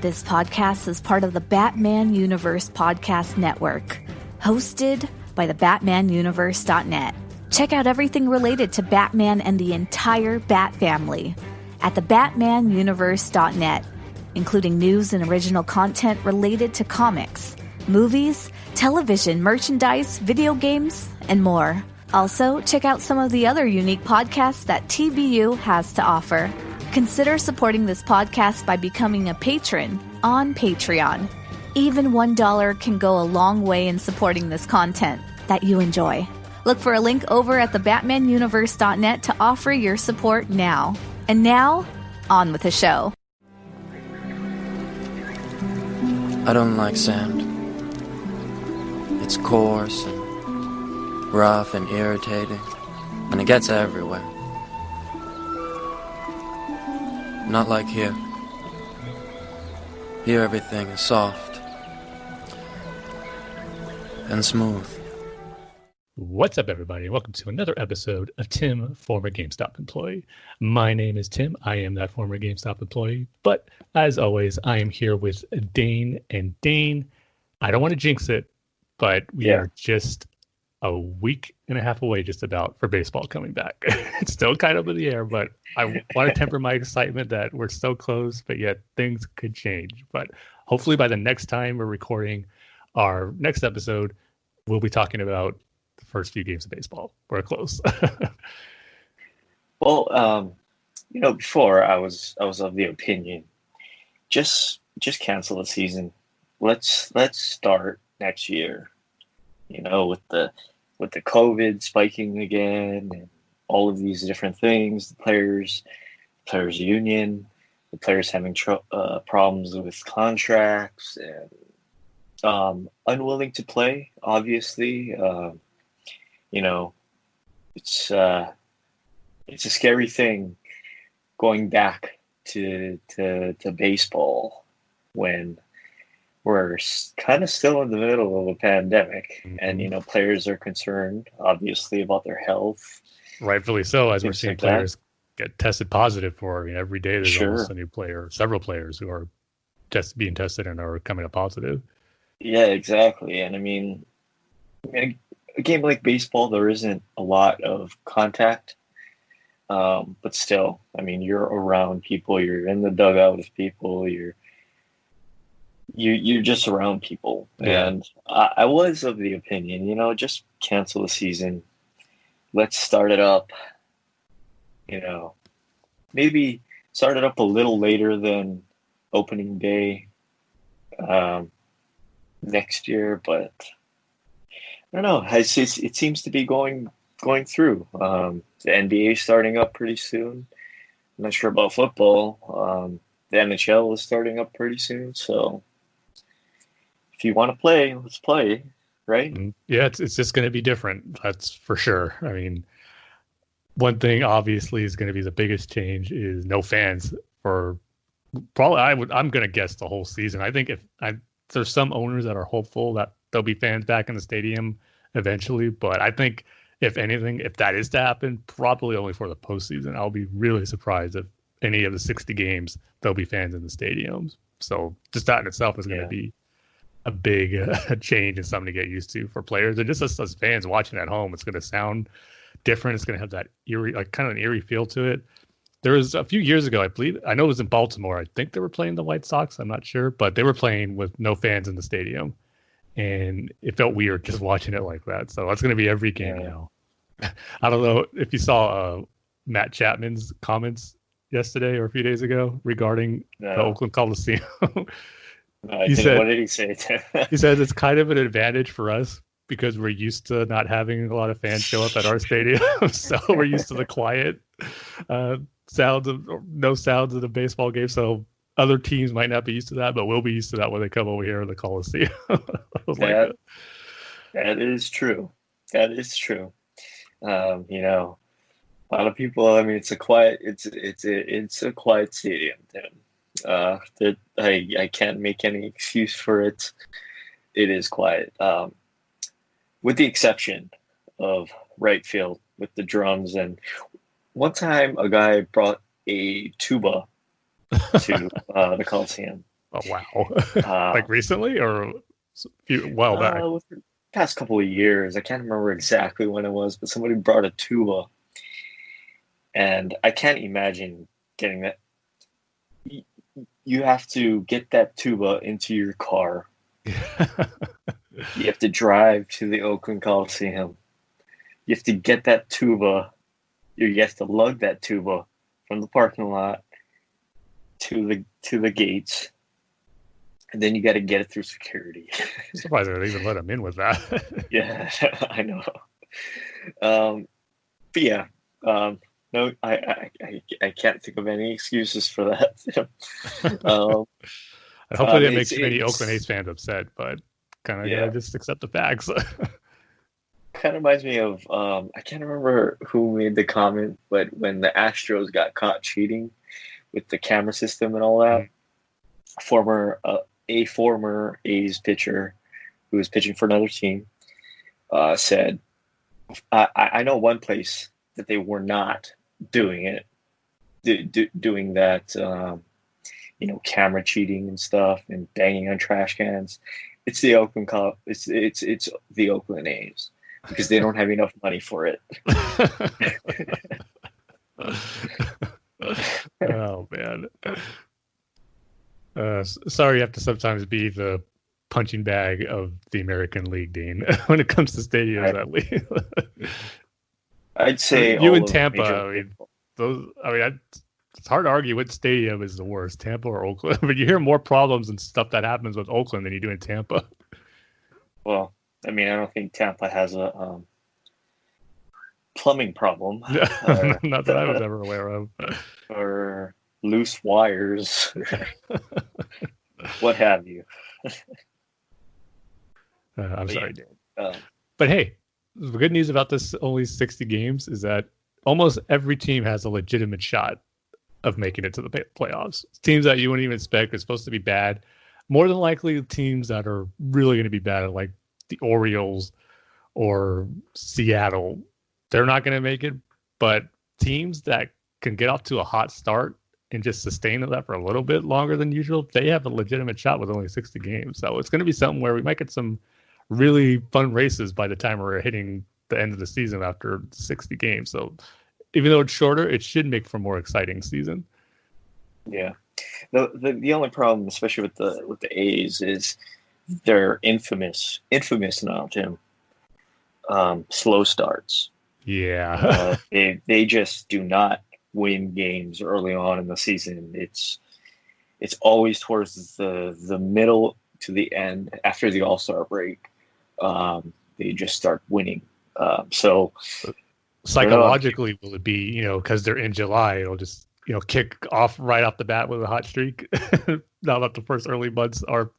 This podcast is part of the Batman Universe Podcast Network, hosted by the BatmanUniverse.net. Check out everything related to Batman and the entire Bat family at the BatmanUniverse.net, including news and original content related to comics, movies, television, merchandise, video games, and more. Also, check out some of the other unique podcasts that TBU has to offer. Consider supporting this podcast by becoming a patron on Patreon. Even $1 can go a long way in supporting this content that you enjoy. Look for a link over at thebatmanuniverse.net to offer your support now. And now, on with the show. I don't like sand. It's coarse and rough and irritating, and it gets everywhere. Not like here. Here everything is soft and smooth. What's up, everybody? Welcome to another episode of Tim, former GameStop employee. My name is Tim. I am that former GameStop employee. But as always, I am here with Dane. And Dane, I don't want to jinx it, but we are just a week and a half away just about for baseball coming back. It's still kind of in the air, but I want to temper my excitement that we're so close, but yet things could change. But hopefully by the next time we're recording our next episode, we'll be talking about the first few games of baseball. We're close. Well, before I was of the opinion, just cancel the season. Let's start next year. With the COVID spiking again and all of these different things, the players union, the players having problems with contracts and unwilling to play. Obviously, it's a scary thing going back to baseball when we're kind of still in the middle of a pandemic, and players are concerned, obviously, about their health. Rightfully so, as we're seeing players get tested positive for. Every day there's almost a new player, several players who are just being tested and are coming up positive. Yeah, exactly. And in a game like baseball, there isn't a lot of contact, but still, you're around people, you're in the dugout with people, you're just around people. Yeah. And I was of the opinion, just cancel the season. Let's start it up, maybe start it up a little later than opening day next year. But I don't know. It seems to be going through. The NBA starting up pretty soon. I'm not sure about football. The NHL is starting up pretty soon. So if you want to play, let's play, right? Yeah, it's just going to be different. That's for sure. One thing obviously is going to be the biggest change is no fans for probably. I'm going to guess the whole season. I think there's some owners that are hopeful that there'll be fans back in the stadium eventually, but I think if anything, if that is to happen, probably only for the postseason. I'll be really surprised if any of the 60 games there'll be fans in the stadiums. So just that in itself is going to be a big change and something to get used to for players. And just as fans watching at home, it's going to sound different. It's going to have that eerie, kind of an eerie feel to it. There was a few years ago, I know it was in Baltimore. I think they were playing the White Sox. I'm not sure, but they were playing with no fans in the stadium. And it felt weird just watching it like that. So that's going to be every game now. I don't know if you saw Matt Chapman's comments yesterday or a few days ago regarding the Oakland Coliseum. What did he say? He says it's kind of an advantage for us because we're used to not having a lot of fans show up at our stadium. So we're used to the quiet sounds of no sounds of the baseball game. So other teams might not be used to that, but we'll be used to that when they come over here in the Coliseum. That is true. That is true. A lot of people. It's a quiet. It's a quiet stadium. That I can't make any excuse for it. It is quiet, with the exception of right field with the drums. And one time, a guy brought a tuba to the Coliseum. Oh, wow. Like recently or a while back? With the past couple of years. I can't remember exactly when it was, but somebody brought a tuba, and I can't imagine getting that. You have to get that tuba into your car. You have to drive to the Oakland Coliseum. You have to get that tuba. You have to lug that tuba from the parking lot to the gates, and then you got to get it through security. Surprised they even let him in with that. Yeah, I know. But yeah, no, I can't think of any excuses for that. Hopefully that makes too many Oakland A's fans upset, but kind of gotta just accept the facts. Kind of reminds me of I can't remember who made the comment, but when the Astros got caught cheating with the camera system and all that, a former A's pitcher who was pitching for another team said, I know one place that they were not doing it, doing that, camera cheating and stuff and banging on trash cans. It's the Oakland it's the Oakland A's, because they don't have enough money for it. Oh man. Sorry you have to sometimes be the punching bag of the American League, Dean, when it comes to stadiums, at least. I'd say you in Tampa, it's hard to argue which stadium is the worst, Tampa or Oakland. But you hear more problems and stuff that happens with Oakland than you do in Tampa. Well, I don't think Tampa has a plumbing problem. Not that I was ever aware of. Or loose wires, what have you. I'm sorry, Dan. But hey, the good news about this only 60 games is that almost every team has a legitimate shot of making it to the playoffs. Teams that you wouldn't even expect are supposed to be bad. More than likely, teams that are really going to be bad, like the Orioles or Seattle, they're not going to make it. But teams that can get off to a hot start and just sustain that for a little bit longer than usual, they have a legitimate shot with only 60 games. So it's going to be something where we might get some really fun races by the time we're hitting the end of the season after 60 games. So even though it's shorter, it should make for a more exciting season. Yeah. The only problem, especially with the A's, is they're infamous now, Tim. Slow starts. Yeah. They just do not win games early on in the season. It's always towards the middle to the end after the All-Star break. They just start winning. So psychologically, will it be, because they're in July, it'll just, kick off right off the bat with a hot streak? Now that the first early months are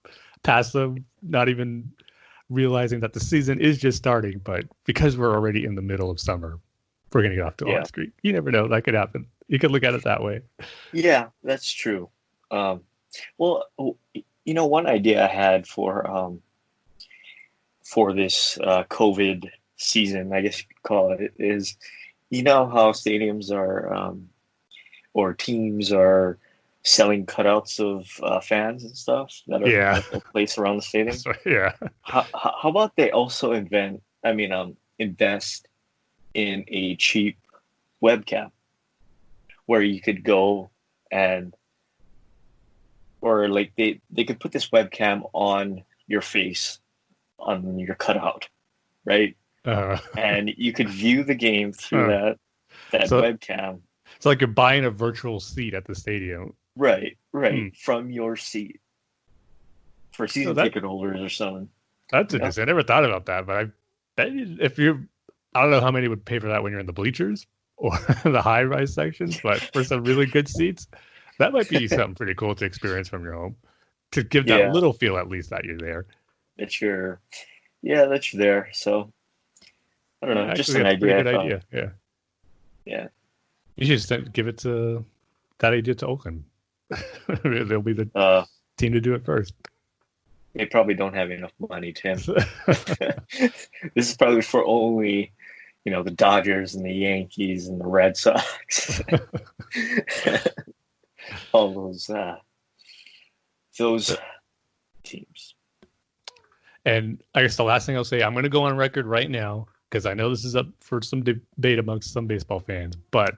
past them, not even realizing that the season is just starting, but because we're already in the middle of summer, we're going to get off to a hot streak. You never know. That could happen. You could look at it that way. Yeah, that's true. Well, one idea I had for this COVID season, I guess you could call it, is, how stadiums are, or teams are selling cutouts of fans and stuff that are placed around the stadium. Yeah. How about they also invest in a cheap webcam where you could go or like they could put this webcam on your face, on your cutout, right? And you could view the game through that webcam. It's like you're buying a virtual seat at the stadium. Right. From your seat for season ticket holders or something. That's interesting. I never thought about that, but I bet I don't know how many would pay for that when you're in the bleachers or the high-rise sections, but for some really good seats, that might be something pretty cool to experience from your home, to give that little feel at least that you're there. That you're there. So I don't know, just an idea. Good idea. Yeah. Yeah. You should just give it to that idea to Oakland. They'll be the team to do it first. They probably don't have enough money, Tim. This is probably for only, the Dodgers and the Yankees and the Red Sox. All those those teams. And I guess the last thing I'll say, I'm going to go on record right now, because I know this is up for some debate amongst some baseball fans, but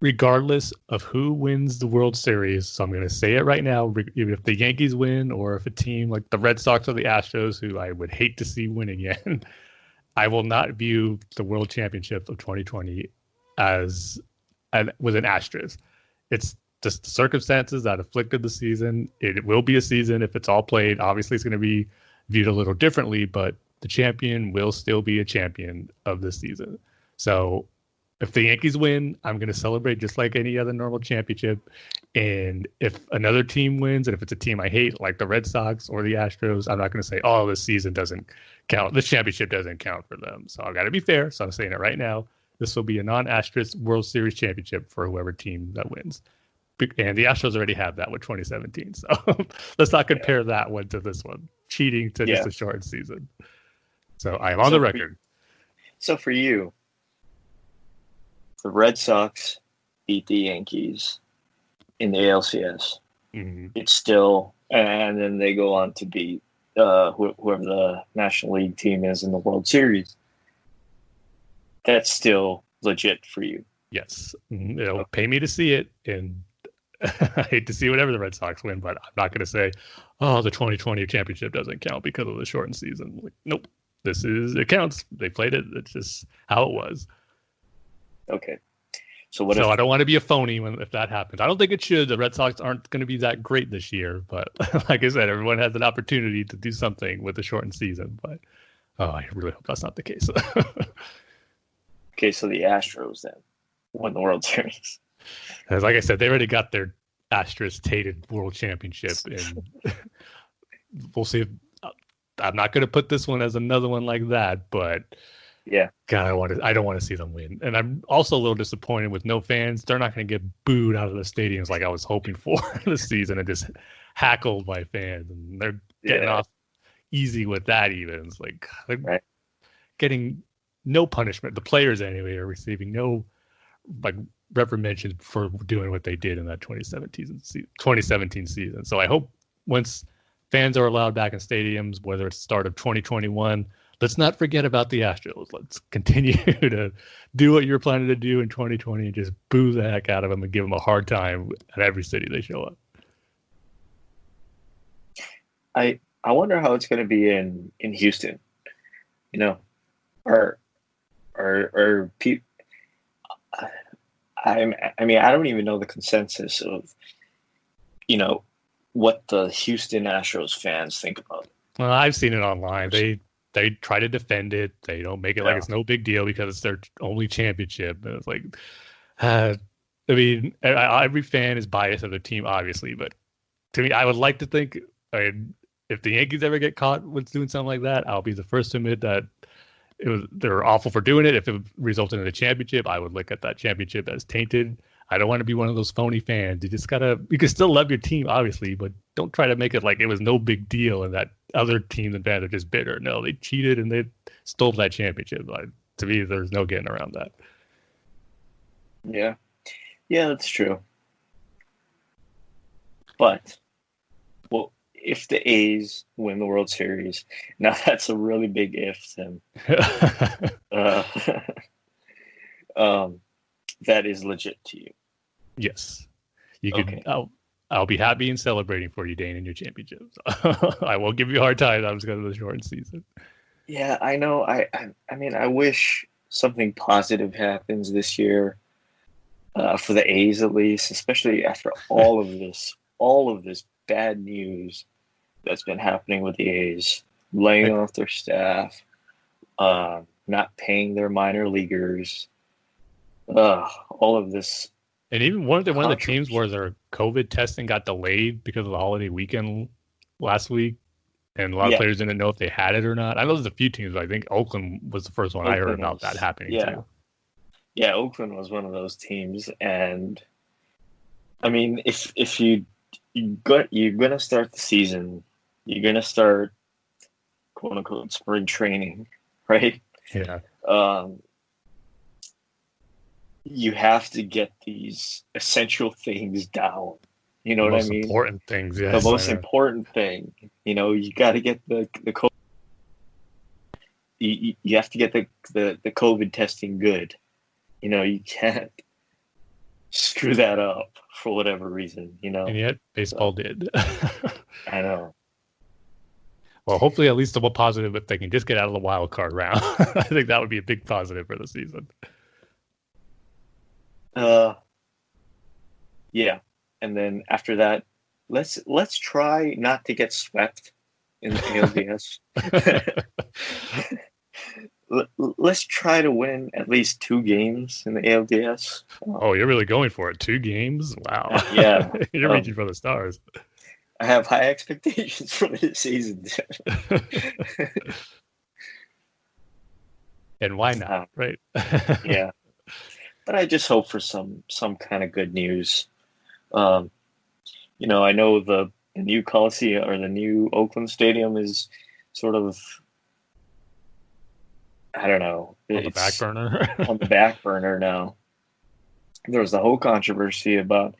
regardless of who wins the World Series, so I'm going to say it right now, even if the Yankees win or if a team like the Red Sox or the Astros, who I would hate to see win again, I will not view the World Championship of 2020 with an asterisk. It's just the circumstances that afflicted the season. It will be a season if it's all played. Obviously, it's going to be viewed a little differently, but the champion will still be a champion of this season. So if the Yankees win, I'm going to celebrate just like any other normal championship. And if another team wins, and if it's a team I hate, like the Red Sox or the Astros, I'm not going to say, oh, this season doesn't count. This championship doesn't count for them. So I've got to be fair. So I'm saying it right now. This will be a non-asterisk World Series championship for whoever team that wins. And the Astros already have that with 2017. So let's not compare that one to this one. Cheating to just a short season. So I am on the record. So for you, the Red Sox beat the Yankees in the ALCS. Mm-hmm. It's still, and then they go on to beat whoever the National League team is in the World Series. That's still legit for you. Yes. It'll pay me to see it, and I hate to see whatever the Red Sox win, but I'm not going to say, oh, the 2020 championship doesn't count because of the shortened season. Like, nope. It counts. They played it. It's just how it was. Okay. So I don't want to be a phony if that happens. I don't think it should. The Red Sox aren't going to be that great this year, but like I said, everyone has an opportunity to do something with the shortened season. But I really hope that's not the case. Okay, so the Astros then won the World Series. As like I said, they already got their asterisk-tated World Championship, and we'll see. I'm not going to put this one as another one like that, but yeah, God, I don't want to see them win. And I'm also a little disappointed with no fans. They're not going to get booed out of the stadiums like I was hoping for this season, and just hackled by fans, and they're getting off easy with that. Even it's like they're getting no punishment. The players anyway are receiving no reprimand for doing what they did in that 2017 season. So I hope once fans are allowed back in stadiums, whether it's the start of 2021, let's not forget about the Astros. Let's continue to do what you're planning to do in 2020 and just boo the heck out of them and give them a hard time at every city they show up. I wonder how it's going to be in Houston. You know, or people. I mean, I don't even know the consensus of, what the Houston Astros fans think about it. Well, I've seen it online. They try to defend it. They don't make it like it's no big deal because it's their only championship. And it's like, I mean, every fan is biased of their team, obviously. But to me, I would like to think, if the Yankees ever get caught with doing something like that, I'll be the first to admit that they were awful for doing it. If it resulted in a championship, I would look at that championship as tainted. I don't want to be one of those phony fans. You can still love your team, obviously, but don't try to make it like it was no big deal and that other teams and fans are just bitter. No, they cheated and they stole that championship. To me, there's no getting around that. Yeah. Yeah, that's true. But, well, if the A's win the World Series, now that's a really big if, Tim. That is legit to you. Yes. You could. Okay. I'll be happy and celebrating for you, Dane, in your championships. I won't give you a hard time. I'm just going to the shortened season. Yeah, I know. I mean, I wish something positive happens this year for the A's at least, especially after all of this bad news that's been happening with the A's, laying off their staff, not paying their minor leaguers, all of this. And even one of the teams where their COVID testing got delayed because of the holiday weekend last week, and a lot of players didn't know if they had it or not. I know there's a few teams, but I think Oakland was the first one I heard about that happening too. Yeah, Oakland was one of those teams, and I mean, if you're gonna start the season, you're gonna start quote unquote spring training, right? Yeah. You have to get these essential things down You know The what I most mean? important things, The yes. most important thing. You got to get the COVID. You have to get the COVID testing good. You can't screw that up for whatever reason. And yet, baseball did. I know. Well, hopefully, at least a more positive if they can just get out of the wild card round. I think that would be a big positive for the season. Yeah, and then after that, let's try not to get swept in the ALDS. Let's try to win at least 2 games in the ALDS. Oh, you're really going for it. 2 games? Wow. Yeah. You're reaching for the stars. I have high expectations for this season. And why not, right? Yeah. But I just hope for some kind of good news. I know the new Coliseum or the new Oakland Stadium is sort of, I don't know. On the back burner. On the back burner now. There was the whole controversy about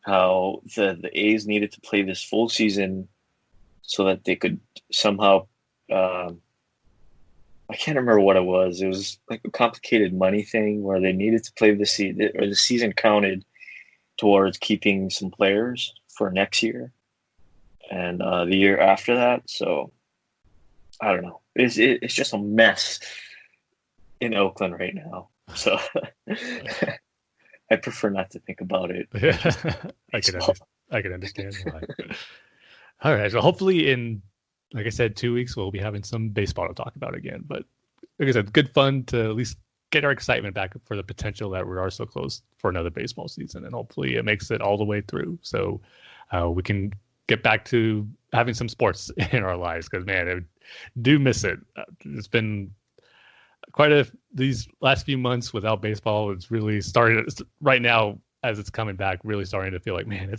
how the A's needed to play this full season so that they could somehow, I can't remember what it was. It was like a complicated money thing where they needed to play the season counted towards keeping some players for next year and the year after that. So I don't know. It's just a mess in Oakland right now. So I prefer not to think about it. I can understand why. All right. So hopefully in, like I said, 2 weeks, we'll be having some baseball to talk about again. But like I said, good fun to at least get our excitement back for the potential that we are so close for another baseball season. And hopefully it makes it all the way through. So we can get back to having some sports in our lives because, man, I do miss it. It's been these last few months without baseball. It's really starting right now as it's coming back, really starting to feel like, man,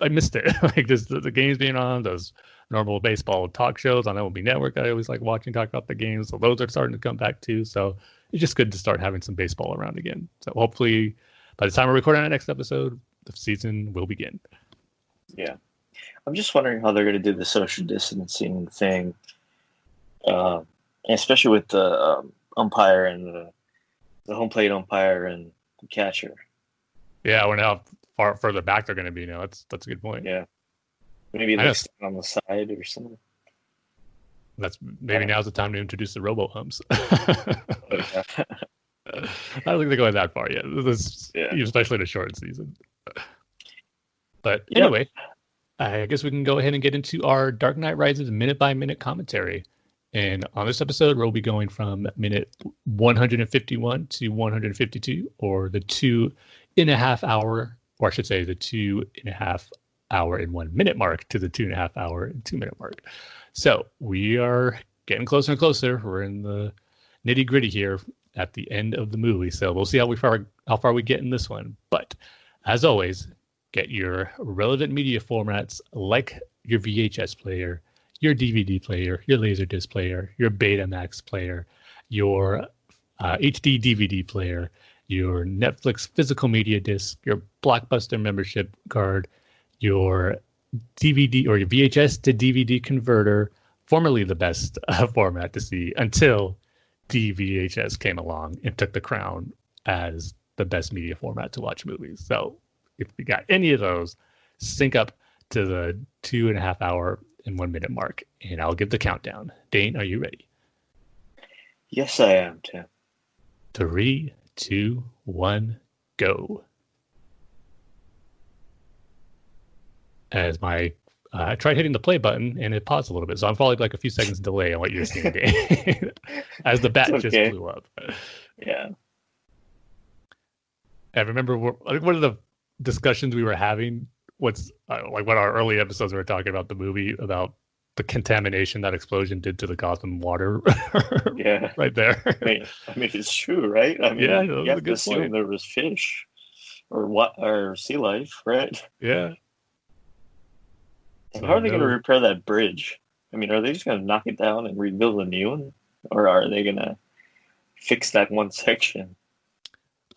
I missed it. Like just the games being on, those normal baseball talk shows on MLB Network I always like watching, talk about the games. So those are starting to come back too. So it's just good to start having some baseball around again. So hopefully by the time we're recording our next episode, the season will begin. Yeah. I'm just wondering how they're going to do the social distancing thing, especially with the umpire and the home plate umpire and the catcher. Yeah, I wonder how far further back they're going to be now. That's a good point. Yeah. Maybe like on the side or something. Maybe now's the time to introduce the robo humps. I don't think they're going that far yet. Especially in a short season. But anyway, I guess we can go ahead and get into our Dark Knight Rises minute-by-minute commentary. And on this episode, we'll be going from minute 151 to 152, or the 2.5 hour, or I should say the 2.5 hour and 1 minute mark to the 2.5 hour and 2 minute mark. So we are getting closer and closer. We're in the nitty gritty here at the end of the movie. So we'll see how far we get in this one. But as always, get your relevant media formats like your VHS player, your DVD player, your Laserdisc player, your Betamax player, your HD DVD player, your Netflix physical media disc, your Blockbuster membership card, your DVD or your VHS to DVD converter, formerly the best format to see until DVHS came along and took the crown as the best media format to watch movies. So if you got any of those, sync up to the 2.5 hour and 1 minute mark, and I'll give the countdown. Dane, are you ready? Yes, I am, Tim. 3, 2, 1, go. As I tried hitting the play button and it paused a little bit, so I'm probably like a few seconds delay on what you're seeing, Dane, as the bat just flew up. Yeah. I remember one of the discussions we were having, what our early episodes we were talking about the movie, about the contamination that explosion did to the Gotham water. Yeah. Right there. I mean, it's true, right? I mean, yeah, you have to assume there was fish or sea life, right? Yeah. And how are they going to repair that bridge? I mean, are they just going to knock it down and rebuild a new one? Or are they going to fix that one section?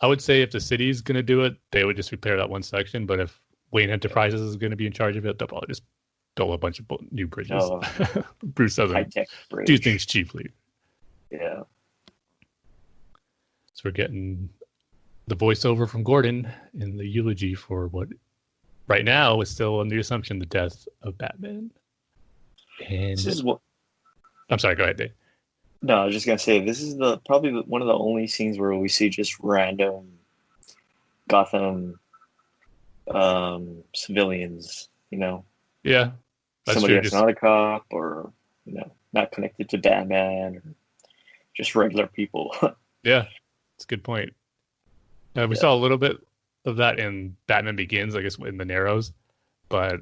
I would say if the city's going to do it, they would just repair that one section. But if Wayne Enterprises is going to be in charge of it. They'll probably just build a bunch of new bridges. Oh, Bruce doesn't high-tech bridge. do things cheaply. Yeah. So we're getting the voiceover from Gordon in the eulogy for what right now is still on the assumption the death of Batman. And This is what. I'm sorry, go ahead, Dave. No, I was just gonna say this is probably one of the only scenes where we see just random Gotham civilians. Yeah, that's somebody true. that's not a cop, or not connected to Batman, or just regular people. Yeah, it's a good point. We saw a little bit of that in Batman Begins, I guess, in the Narrows, but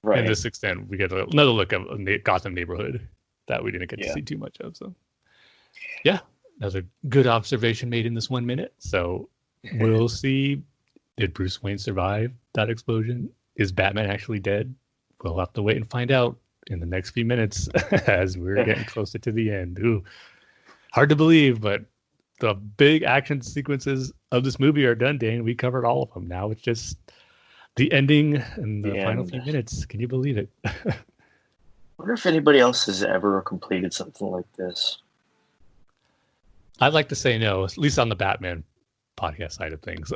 Right. in this extent, we get another look of a Gotham neighborhood that we didn't get to see too much of. So, yeah, another good observation made in this 1 minute. So we'll see. Did Bruce Wayne survive that explosion? Is Batman actually dead? We'll have to wait and find out in the next few minutes as we're getting closer to the end. Ooh, hard to believe, but the big action sequences of this movie are done, Dane. We covered all of them. Now it's just the ending and the final few minutes. Can you believe it? I wonder if anybody else has ever completed something like this. I'd like to say no, at least on the Batman podcast side of things.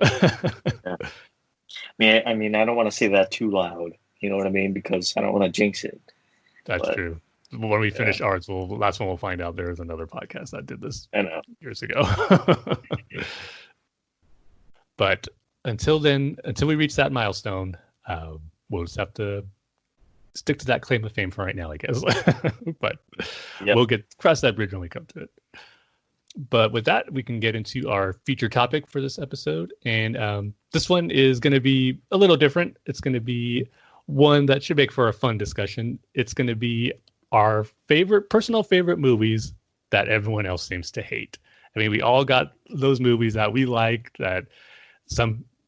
Yeah. I mean, I don't want to say that too loud. You know what I mean? Because I don't want to jinx it. That's true. When we finish ours, that's when we'll find out there is another podcast that did this years ago. But until then, until we reach that milestone, we'll just have to stick to that claim of fame for right now, I guess. But we'll cross that bridge when we come to it. But with that, we can get into our feature topic for this episode. And this one is going to be a little different. It's going to be one that should make for a fun discussion. It's going to be our personal favorite movies that everyone else seems to hate. I mean, we all got those movies that we like, that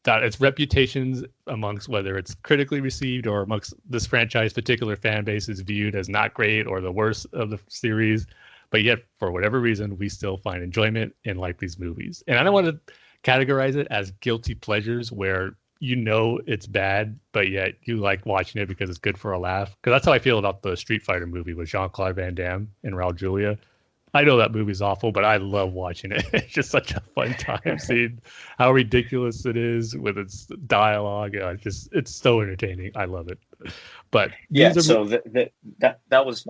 its reputations amongst whether it's critically received or amongst this franchise particular fan base is viewed as not great or the worst of the series. But yet, for whatever reason, we still find enjoyment and like these movies. And I don't want to categorize it as guilty pleasures where it's bad, but yet you like watching it because it's good for a laugh. Because that's how I feel about the Street Fighter movie with Jean-Claude Van Damme and Raul Julia. I know that movie's awful, but I love watching it. It's just such a fun time seeing how ridiculous it is with its dialogue. It's so entertaining. I love it. But that was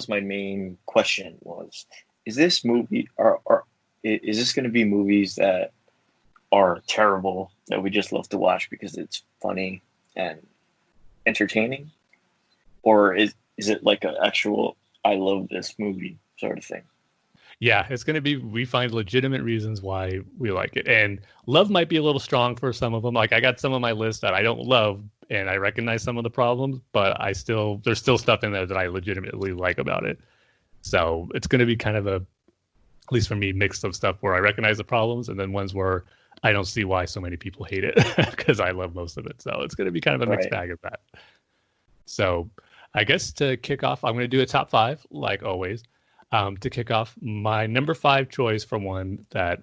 my main question is this movie is this going to be movies that are terrible that we just love to watch because it's funny and entertaining, or is it like an actual I love this movie sort of thing? Yeah, it's going to be, we find legitimate reasons why we like it. And love might be a little strong for some of them. Like I got some on my list that I don't love and I recognize some of the problems, but there's still stuff in there that I legitimately like about it. So it's going to be kind of at least for me, mix of stuff where I recognize the problems and then ones where I don't see why so many people hate it because I love most of it. So it's going to be kind of a mixed bag of that. So I guess to kick off, I'm going to do a top 5 like always. To kick off, my number 5 choice for one that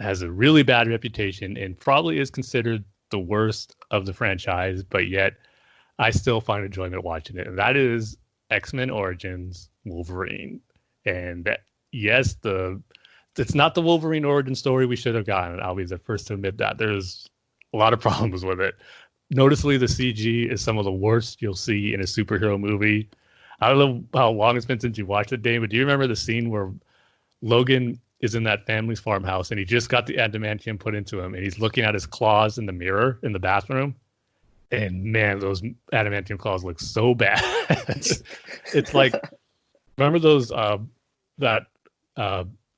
has a really bad reputation and probably is considered the worst of the franchise, but yet I still find enjoyment watching it. And that is X-Men Origins Wolverine. And yes, it's not the Wolverine origin story we should have gotten. I'll be the first to admit that. There's a lot of problems with it. Noticeably, the CG is some of the worst you'll see in a superhero movie. I don't know how long it's been since you watched it, Dane, but do you remember the scene where Logan is in that family's farmhouse and he just got the adamantium put into him and he's looking at his claws in the mirror in the bathroom? And man, those adamantium claws look so bad. It's like, remember those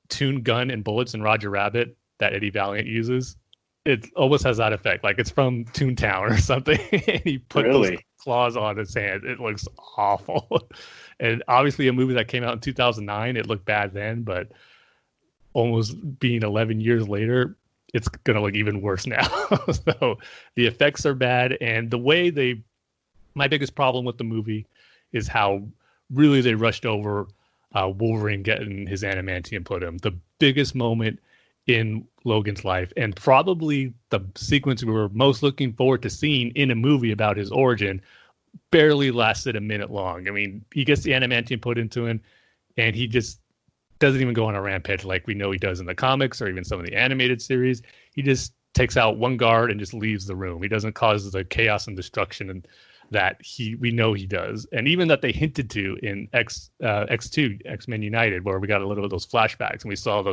tune gun and bullets in Roger Rabbit that Eddie Valiant uses? It almost has that effect. Like it's from Toontown or something. And he put those claws on his hand. It looks awful. And obviously a movie that came out in 2009, it looked bad then, but almost being 11 years later, it's going to look even worse now. So the effects are bad. And the way my biggest problem with the movie is how really they rushed over Wolverine getting his adamantium put him. The biggest moment in Logan's life, and probably the sequence we were most looking forward to seeing in a movie about his origin barely lasted a minute long. I mean, he gets the adamantium put into him, and he just doesn't even go on a rampage like we know he does in the comics or even some of the animated series. He just takes out one guard and just leaves the room. He doesn't cause the chaos and destruction that we know he does, and even that they hinted to in X2 X-Men United, where we got a little of those flashbacks and we saw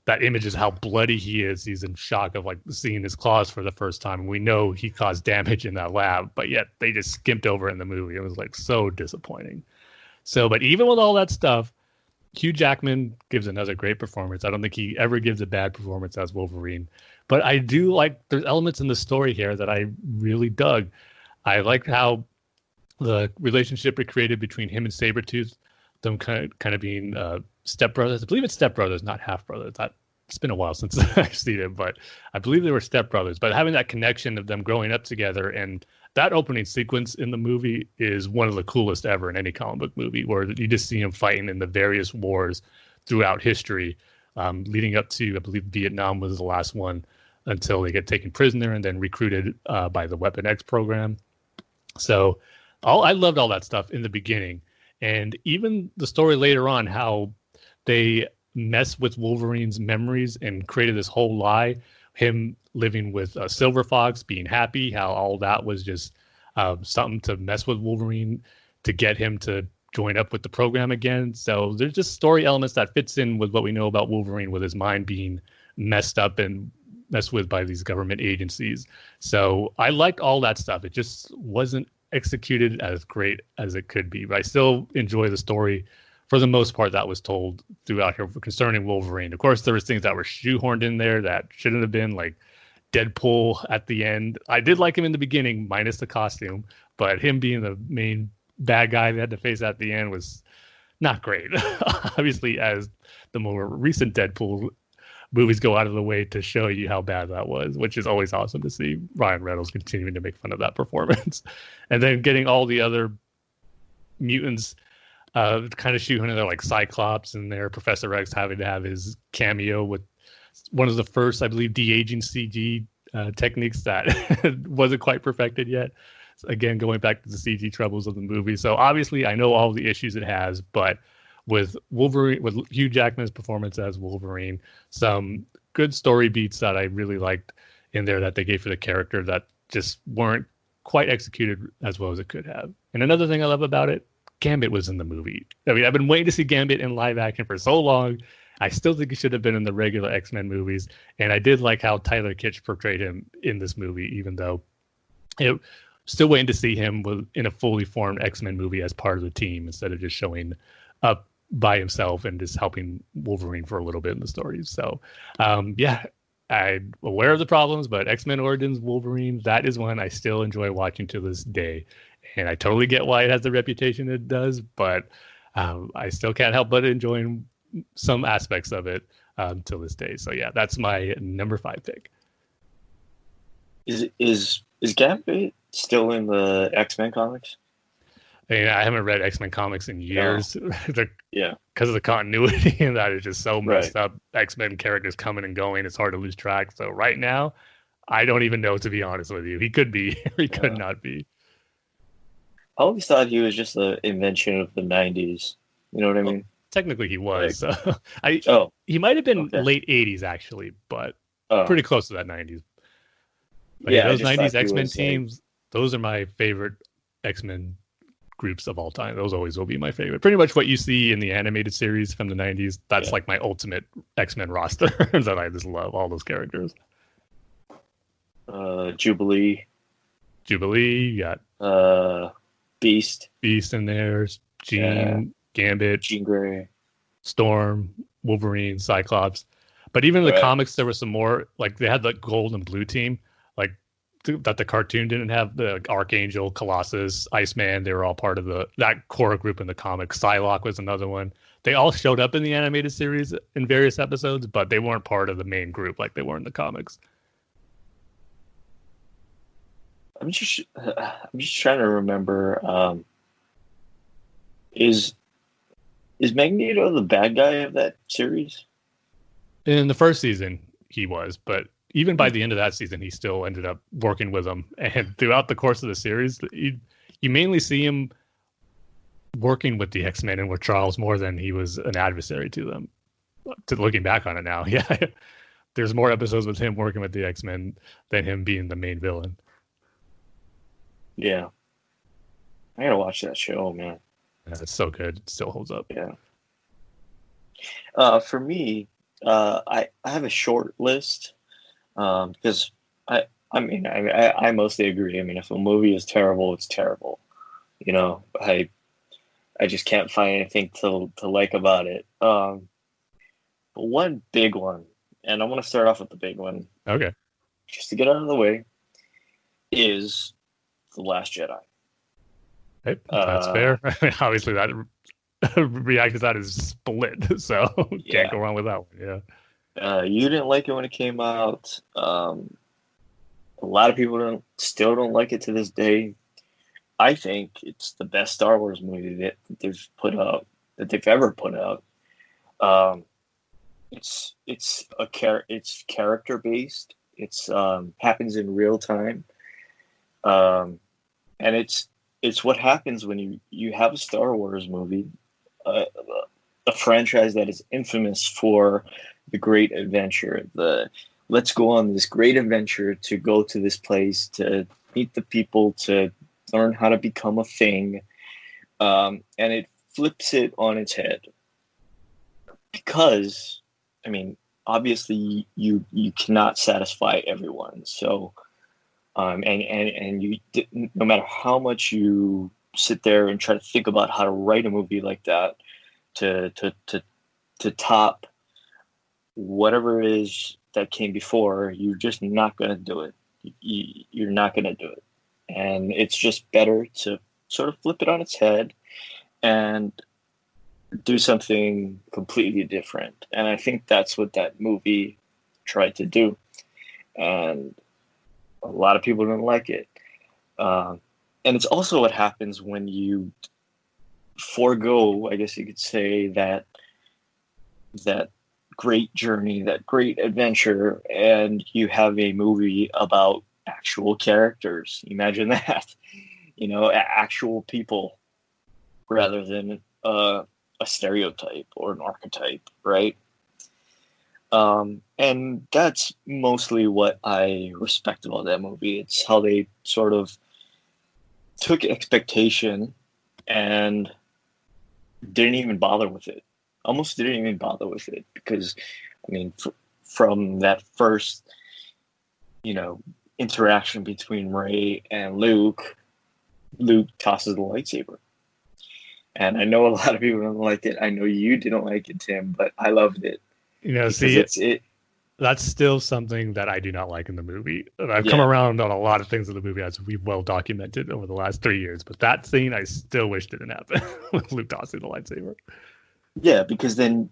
that image is how bloody he is. He's in shock of like seeing his claws for the first time. And we know he caused damage in that lab, but yet they just skimped over it in the movie. It was like so disappointing. So, but even with all that stuff, Hugh Jackman gives another great performance. I don't think he ever gives a bad performance as Wolverine, but I do like there's elements in the story here that I really dug. I liked how the relationship it created between him and Sabretooth, them kind of being stepbrothers. I believe it's stepbrothers, not half-brothers. It's been a while since I've seen it, but I believe they were stepbrothers. But having that connection of them growing up together, and that opening sequence in the movie is one of the coolest ever in any comic book movie, where you just see him fighting in the various wars throughout history, leading up to, I believe, Vietnam was the last one, until they get taken prisoner and then recruited by the Weapon X program. So I loved all that stuff in the beginning. And even the story later on, how they mess with Wolverine's memories and created this whole lie, him living with Silver Fox, being happy, how all that was just something to mess with Wolverine to get him to join up with the program again. So there's just story elements that fits in with what we know about Wolverine, with his mind being messed up and messed with by these government agencies. So I liked all that stuff. It just wasn't executed as great as it could be, but I still enjoy the story for the most part that was told throughout here concerning Wolverine. Of course, there was things that were shoehorned in there that shouldn't have been, like Deadpool at the end. I did like him in the beginning, minus the costume, but him being the main bad guy they had to face at the end was not great. Obviously, as the more recent Deadpool movies go out of the way to show you how bad that was, which is always awesome to see Ryan Reynolds continuing to make fun of that performance. And then getting all the other mutants kind of shooting in there, like Cyclops and their Professor X having to have his cameo with one of the first, I believe, de-aging CG techniques that wasn't quite perfected yet. So again, going back to the CG troubles of the movie. So obviously I know all the issues it has, but with Wolverine, with Hugh Jackman's performance as Wolverine, some good story beats that I really liked in there that they gave for the character that just weren't quite executed as well as it could have. And another thing I love about it, Gambit was in the movie. I mean, I've been waiting to see Gambit in live action for so long. I still think he should have been in the regular X-Men movies. And I did like how Tyler Kitsch portrayed him in this movie, even though it still waiting to see him in a fully formed X-Men movie as part of the team instead of just showing up by himself and just helping Wolverine for a little bit in the stories. So, yeah, I'm aware of the problems, but X-Men Origins Wolverine, that is one I still enjoy watching to this day. And I totally get why it has the reputation it does, but I still can't help but enjoying some aspects of it till this day. So yeah, that's my number 5 pick. Is Gambit still in the X-Men comics? I mean, I haven't read X-Men comics in years. Yeah, because of the continuity, and that is just so messed up. X-Men characters coming and going; it's hard to lose track. So right now, I don't even know, to be honest with you. He could be, he could not be. I always thought he was just an invention of the 90s. You know what I mean? Well, technically, he was. He might have been late 80s, actually, but pretty close to that 90s. But yeah, those 90s X-Men teams, those are my favorite X-Men groups of all time. Those always will be my favorite. Pretty much what you see in the animated series from the 90s, that's like my ultimate X-Men roster that I just love, all those characters. Jubilee, you got Beast in there, Jean, Gambit, Jean Grey, Storm, Wolverine, Cyclops. But even in the comics, there was some more, like they had the gold and blue team, like that the cartoon didn't have. The Archangel, Colossus, Iceman, they were all part of that core group in the comics. Psylocke was another one. They all showed up in the animated series in various episodes, but they weren't part of the main group like they were in the comics. I'm just trying to remember. Is Magneto the bad guy of that series? In the first season, he was, but even by the end of that season, he still ended up working with them. And throughout the course of the series, you mainly see him working with the X-Men and with Charles more than he was an adversary to them. To looking back on it now, yeah, there's more episodes with him working with the X-Men than him being the main villain. Yeah, I gotta watch that show, man. Yeah, it's so good. It still holds up. Yeah. For me, I have a short list because I mostly agree. I mean, if a movie is terrible, it's terrible. You know, I just can't find anything to like about it. But one big one, and I want to start off with the big one, Okay. just to get out of the way, is The Last Jedi. Hey, that's fair. Obviously, that reaction to that is split, so can't go wrong with that one. Yeah. You didn't like it when it came out. A lot of people still don't like it to this day. I think it's the best Star Wars movie that they've put out, that they've ever put out. It's character based. It's happens in real time, and it's what happens when you have a Star Wars movie, a franchise that is infamous for the great adventure. Let's go on this great adventure to go to this place to meet the people, to learn how to become a thing, and it flips it on its head. Because, I mean, obviously you cannot satisfy everyone. So, and you, no matter how much you sit there and try to think about how to write a movie like that to top whatever it is that came before, you're just not going to do it. You're not going to do it. And it's just better to sort of flip it on its head and do something completely different. And I think that's what that movie tried to do. And a lot of people didn't like it. And it's also what happens when you forego, I guess you could say, that great journey, that great adventure, and you have a movie about actual characters. Imagine that, actual people rather than a stereotype or an archetype, right? And that's mostly what I respect about that movie. It's how they sort of took expectation and didn't even bother with it. Almost didn't even bother with it because, I mean, from that first, interaction between Rey and Luke tosses the lightsaber. And I know a lot of people don't like it. I know you didn't like it, Tim, but I loved it. That's still something that I do not like in the movie. And I've come around on a lot of things in the movie, as we've well documented over the last 3 years. But that scene, I still wish didn't happen with Luke tossing the lightsaber. Yeah, because then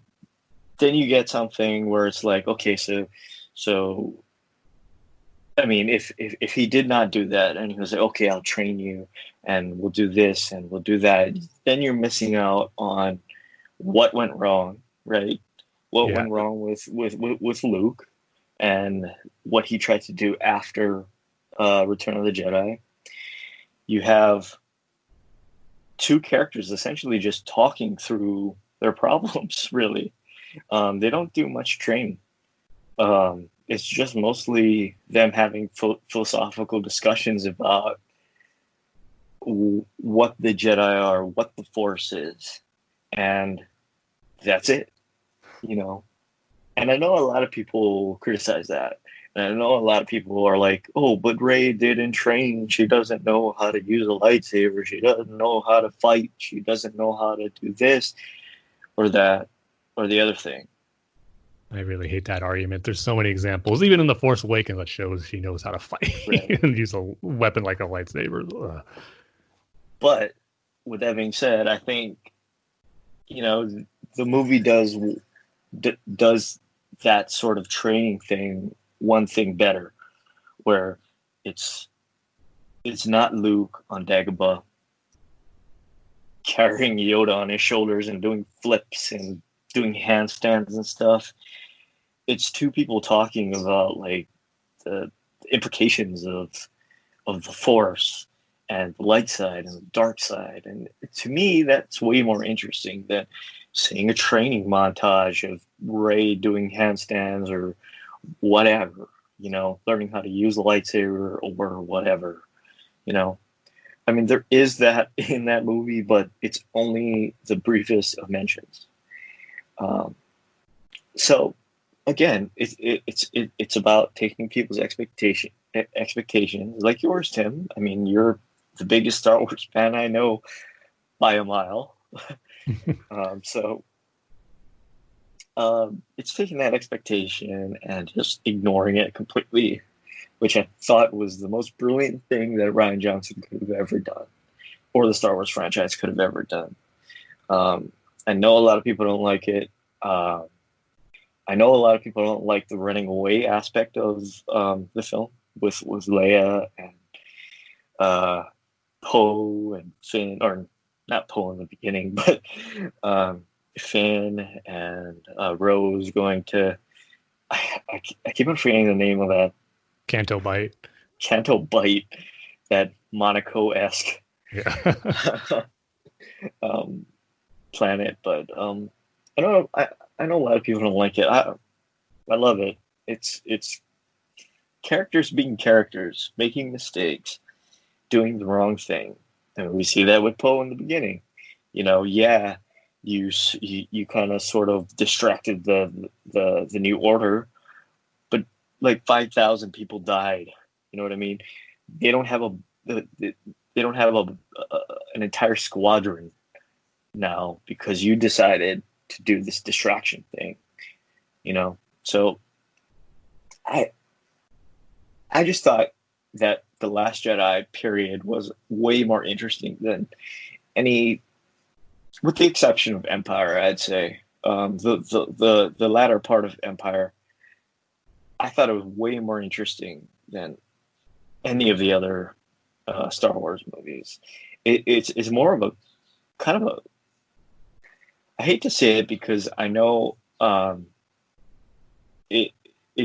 you get something where it's like, okay, so I mean, if he did not do that and he was like, okay, I'll train you and we'll do this and we'll do that, then you're missing out on what went wrong, right? What went wrong with Luke and what he tried to do after Return of the Jedi. You have two characters essentially just talking through their problems, really. They don't do much training. It's just mostly them having philosophical discussions about what the Jedi are, what the Force is, and that's it, And I know a lot of people criticize that. And I know a lot of people are like, oh, but Rey didn't train. She doesn't know how to use a lightsaber. She doesn't know how to fight. She doesn't know how to do this or that or the other thing. I really hate that argument. There's so many examples, even in The Force Awakens, that shows she knows how to fight and use a weapon like a lightsaber. Ugh. But with that being said, I think, the movie does that sort of training thing one thing better, where it's not Luke on Dagobah carrying Yoda on his shoulders and doing flips and doing handstands and stuff. it's two people talking about like the implications of the Force and the light side and the dark side. And to me, that's way more interesting than seeing a training montage of Rey doing handstands or whatever, learning how to use the lightsaber or whatever, I mean, there is that in that movie, but it's only the briefest of mentions. So again, it's about taking people's expectations, like yours, Tim. I mean, you're the biggest Star Wars fan I know by a mile. So it's taking that expectation and just ignoring it completely, which I thought was the most brilliant thing that Rian Johnson could have ever done, or the Star Wars franchise could have ever done. I know a lot of people don't like it. I know a lot of people don't like the running away aspect of the film with Leia and Poe and Finn, or not Poe in the beginning, but Finn and Rose going to. I keep on forgetting the name of that. Canto Bight. That Monaco-esque planet, but I don't know. I know a lot of people don't like it. I love it. It's characters being characters, making mistakes, doing the wrong thing, and we see that with Poe in the beginning. You kind of sort of distracted the New Order, but like 5,000 people died. You know what I mean? They don't have an entire squadron now because you decided to do this distraction thing, So I just thought that The Last Jedi period was way more interesting than any, with the exception of Empire, I'd say. The latter part of Empire, I thought it was way more interesting than any of the other Star Wars movies. It's more of a kind of a, I hate to say it because I know it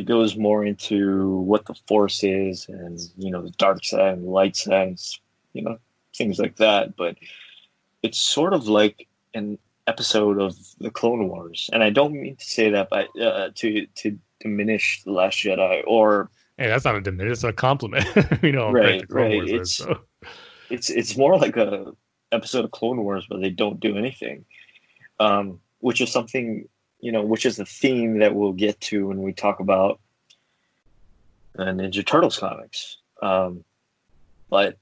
goes more into what the Force is and the dark side and the light side, things like that. But it's sort of like an episode of the Clone Wars, and I don't mean to say that by to diminish The Last Jedi or. Hey, that's not a diminish; it's a compliment. Right. Clone Wars is, so. It's more like a episode of Clone Wars where they don't do anything, which is something, which is the theme that we'll get to when we talk about Ninja Turtles comics. But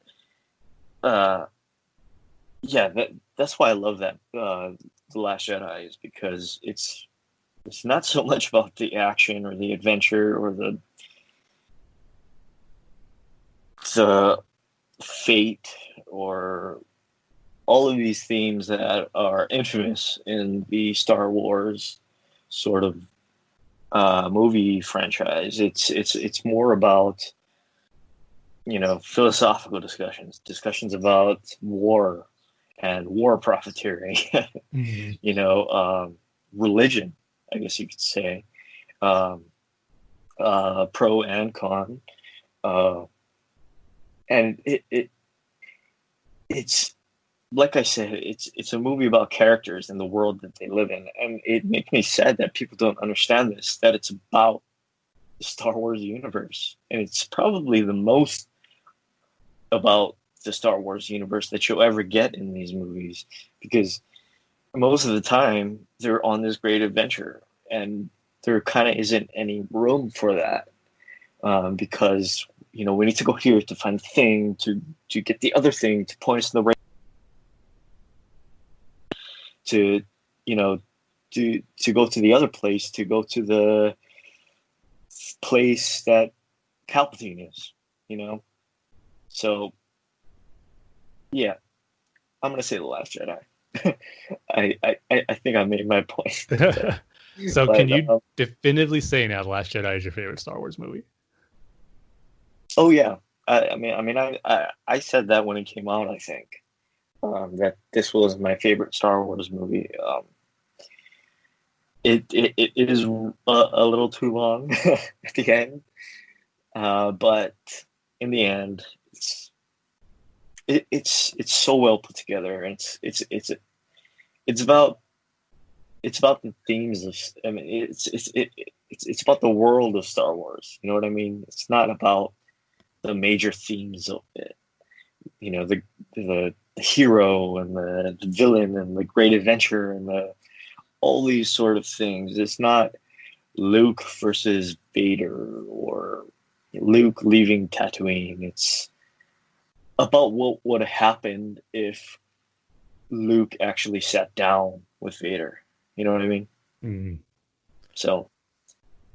that's why I love that The Last Jedi, is because it's not so much about the action or the adventure or the fate or all of these themes that are infamous in the Star Wars sort of movie franchise. It's more about philosophical discussions about war and war profiteering, mm-hmm. Religion, I guess you could say, pro and con, and it's like I said, it's a movie about characters and the world that they live in, and it makes me sad that people don't understand this. That it's about the Star Wars universe, and it's probably the most about the Star Wars universe that you'll ever get in these movies, because most of the time they're on this great adventure, and there kind of isn't any room for that, because we need to go here to find the thing to get the other thing to point us in the right. To go to the other place, to go to the place that Palpatine is, So, yeah, I'm gonna say The Last Jedi. I think I made my point. So, can you definitively say now The Last Jedi is your favorite Star Wars movie? Oh yeah, I said that when it came out. I think that this was my favorite Star Wars movie. it is a little too long at the end, but in the end, it's so well put together, and it's about the themes of. I mean, it's about the world of Star Wars. You know what I mean? It's not about the major themes of it. You know, the hero and the villain and the great adventure and all these sort of things. It's not Luke versus Vader or Luke leaving Tatooine. It's about what would have happened if Luke actually sat down with Vader. You know what I mean? Mm-hmm. So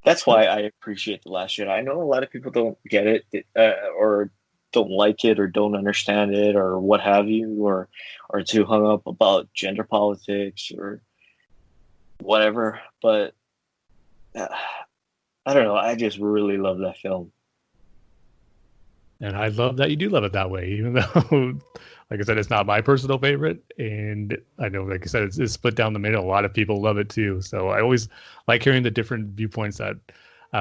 that's why I appreciate The Last Jedi. I know a lot of people don't get it or don't like it or don't understand it or what have you, or are too hung up about gender politics or whatever. But I don't know. I just really love that film. And I love that you do love it that way, even though, like I said, it's not my personal favorite. And I know, like I said, it's split down the middle. A lot of people love it too. So I always like hearing the different viewpoints that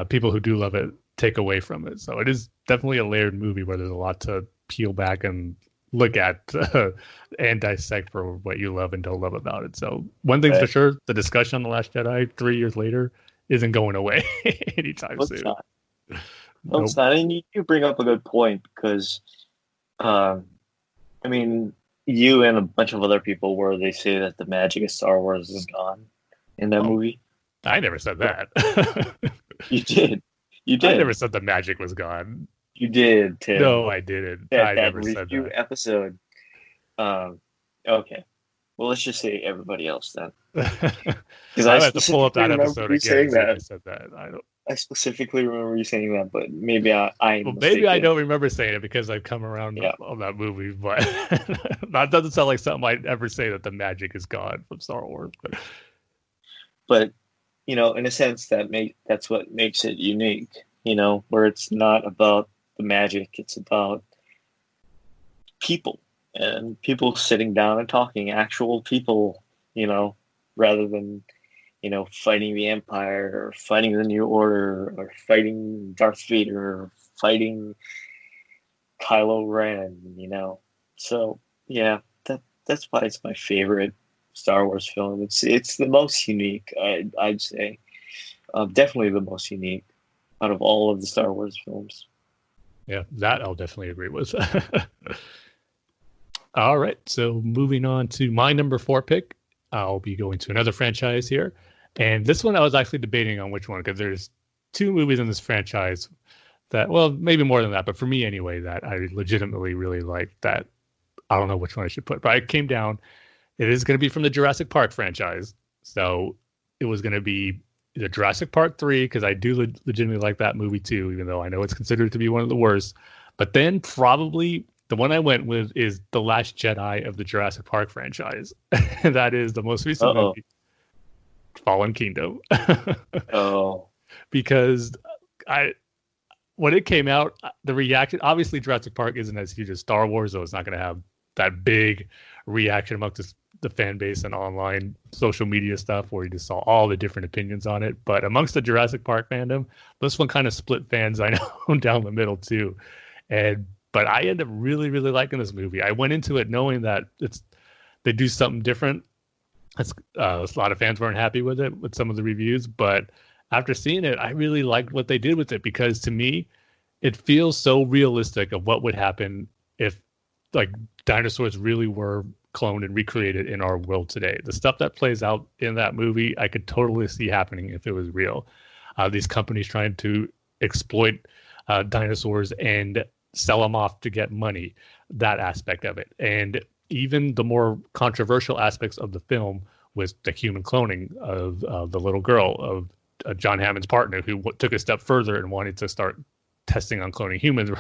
people who do love it take away from it. So it is definitely a layered movie where there's a lot to peel back and look at and dissect for what you love and don't love about it. So one thing's for sure, the discussion on The Last Jedi 3 years later isn't going away anytime soon. Not. No, it's not. And you bring up a good point because, I mean, you and a bunch of other people where they say that the magic of Star Wars is gone in that movie. I never said that. You did. You did. I never said the magic was gone. You did, Tim. No, I didn't. I never said that. Episode. Okay. Well, let's just say everybody else then. Because I have to pull up that episode again. I said that. I specifically remember you saying that, but maybe I don't remember saying it because I've come around on that movie. But that doesn't sound like something I'd ever say, that the magic is gone from Star Wars. But you know, in a sense, that's what makes it unique. You know, where it's not about the magic; it's about people and people sitting down and talking, actual people. You know, rather than, you know, fighting the Empire or fighting the New Order or fighting Darth Vader or fighting Kylo Ren, you know. So yeah, that's why it's my favorite Star Wars film. It's the most unique, I'd say. Definitely the most unique out of all of the Star Wars films. Yeah, that I'll definitely agree with. All right, so moving on to my number 4 pick. I'll be going to another franchise here. And this one I was actually debating on which one, because there's 2 movies in this franchise that, well, maybe more than that, but for me anyway, that I legitimately really like, that I don't know which one I should put. But I came down, it is going to be from the Jurassic Park franchise. So it was going to be either Jurassic Park 3, because I do legitimately like that movie too, even though I know it's considered to be one of the worst. But then probably the one I went with is The Last Jedi of the Jurassic Park franchise. That is the most recent movie, Fallen Kingdom. Because when it came out, the reaction, obviously Jurassic Park isn't as huge as Star Wars, so it's not going to have that big reaction amongst the fan base and online social media stuff where you just saw all the different opinions on it. But amongst the Jurassic Park fandom, this one kind of split fans, I know, down the middle too. But I ended up really, really liking this movie. I went into it knowing that they do something different. A lot of fans weren't happy with it, with some of the reviews, but after seeing it, I really liked what they did with it, because to me, it feels so realistic of what would happen if, like, dinosaurs really were cloned and recreated in our world today. The stuff that plays out in that movie, I could totally see happening if it was real. These companies trying to exploit dinosaurs and sell them off to get money, that aspect of it. And even the more controversial aspects of the film was the human cloning of the little girl, of John Hammond's partner, who took a step further and wanted to start testing on cloning humans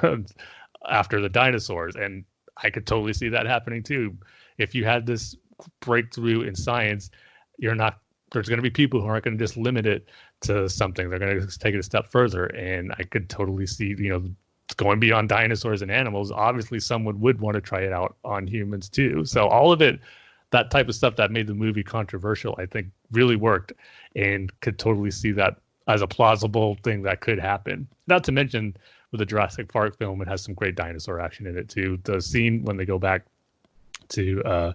after the dinosaurs. And I could totally see that happening too. If you had this breakthrough in science, there's going to be people who aren't going to just limit it to something. They're going to take it a step further. And I could totally see, going beyond dinosaurs and animals. Obviously someone would want to try it out on humans too. So all of it, that type of stuff that made the movie controversial, I think really worked, and could totally see that as a plausible thing that could happen. Not to mention with the Jurassic Park film, it has some great dinosaur action in it too. The scene when they go back to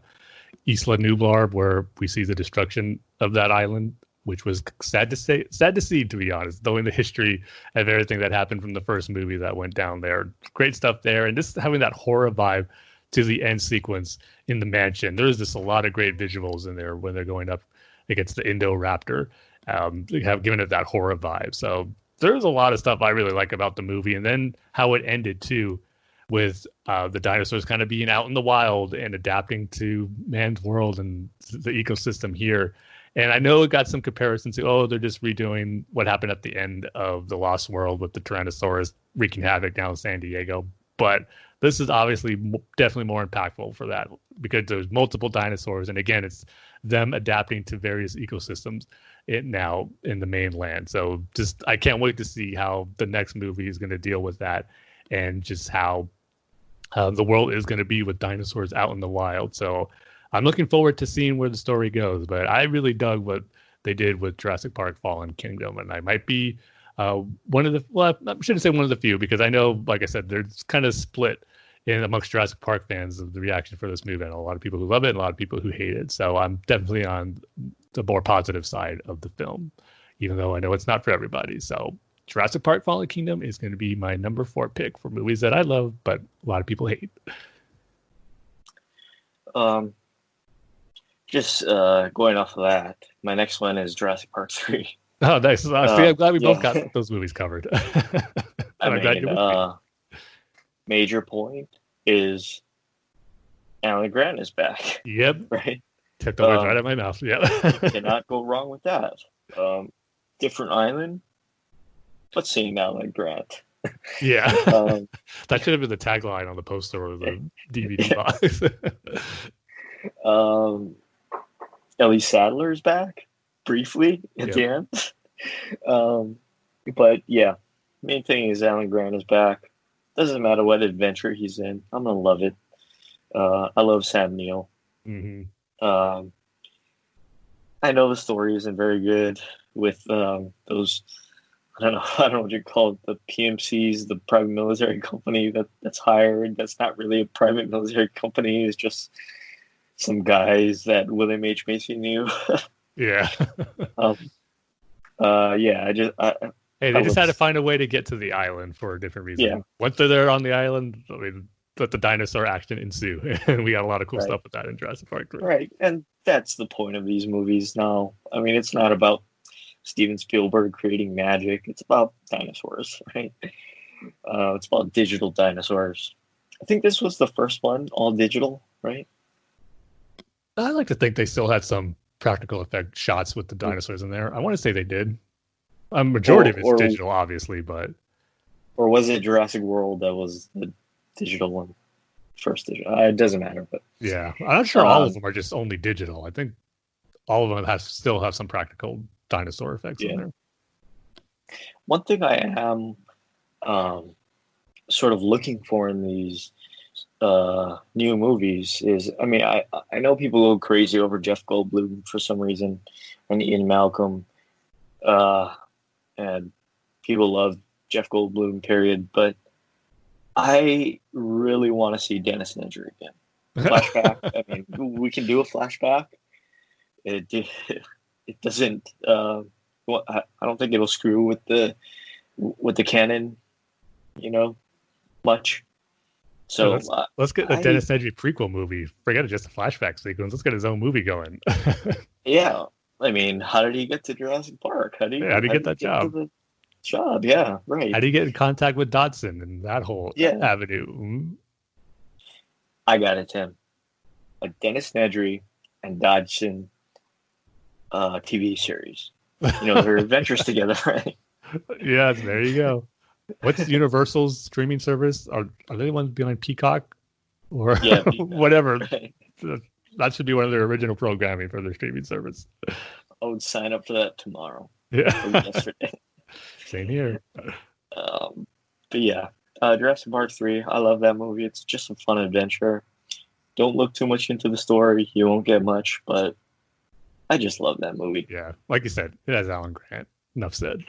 Isla Nublar, where we see the destruction of that island, which was sad to see, to be honest, knowing the history of everything that happened from the first movie that went down there. Great stuff there, and just having that horror vibe to the end sequence in the mansion. There's just a lot of great visuals in there when they're going up against the Indoraptor, have given it that horror vibe. So there's a lot of stuff I really like about the movie, and then how it ended too, with the dinosaurs kind of being out in the wild and adapting to man's world and the ecosystem here. And I know it got some comparisons to, they're just redoing what happened at the end of The Lost World with the Tyrannosaurus wreaking havoc down in San Diego. But this is obviously definitely more impactful for that, because there's multiple dinosaurs. And again, it's them adapting to various ecosystems now in the mainland. So just, I can't wait to see how the next movie is going to deal with that, and just how the world is going to be with dinosaurs out in the wild. So I'm looking forward to seeing where the story goes, but I really dug what they did with Jurassic Park Fallen Kingdom, and I might be one of the, well, I shouldn't say one of the few, because I know, like I said, there's kind of split in amongst Jurassic Park fans of the reaction for this movie, and a lot of people who love it and a lot of people who hate it. So I'm definitely on the more positive side of the film, even though I know it's not for everybody. So Jurassic Park Fallen Kingdom is going to be my number 4 pick for movies that I love, but a lot of people hate. Just going off of that, my next one is Jurassic Park 3. Oh, nice. See, I'm glad we both got those movies covered. I'm glad you're with me. Major point is Alan Grant is back. Yep. Right? Took the words right out of my mouth. Yeah. You cannot go wrong with that. Different island, but seeing Alan Grant. Yeah. That should have been the tagline on the poster or the DVD box. Ellie Sattler's back briefly at the end. But yeah, main thing is Alan Grant is back. Doesn't matter what adventure he's in, I'm gonna love it. I love Sam Neill. Mm-hmm. I know the story isn't very good with those. I don't know what you call it, the PMCs, the private military company that's hired. That's not really a private military company. It's just some guys that William H. Macy knew. Yeah. Yeah. Hey, they just had to find a way to get to the island for a different reason. Yeah. Once they're there on the island, I mean, let the dinosaur action ensue. And we got a lot of cool stuff with that in Jurassic Park 3. Right. And that's the point of these movies now. I mean, it's not about Steven Spielberg creating magic. It's about dinosaurs, right? It's about digital dinosaurs. I think this was the first one, all digital, right? I like to think they still had some practical effect shots with the dinosaurs in there. I want to say they did. A majority of it's digital, obviously, but... Or was it Jurassic World that was the digital one? First digital. It doesn't matter, but... Yeah. I'm not sure all of them are just only digital. I think all of them still have some practical dinosaur effects in there. One thing I am sort of looking for in these new movies is, I mean, I know people go crazy over Jeff Goldblum for some reason, and Ian Malcolm, and people love Jeff Goldblum, period, but I really want to see Dennis Nedry again. Flashback. I mean, we can do a flashback. It doesn't. I don't think it'll screw with the canon, much. So let's get the Dennis Nedry prequel movie. Forget it, just a flashback sequence. Let's get his own movie going. Yeah, I mean, how did he get to Jurassic Park? How did he get that job? Yeah, right. How did he get in contact with Dodson and that whole avenue? Mm-hmm. I got it, Tim. A Dennis Nedry and Dodson TV series. Their adventures together, right? Yeah, there you go. What's Universal's streaming service? Are they the ones behind Peacock or Peacock, whatever? Right. That should be one of their original programming for their streaming service. I would sign up for that tomorrow. Yeah. Yesterday. Same here. But yeah, Jurassic Park 3. I love that movie. It's just a fun adventure. Don't look too much into the story. You won't get much, but I just love that movie. Yeah, like you said, it has Alan Grant. Enough said.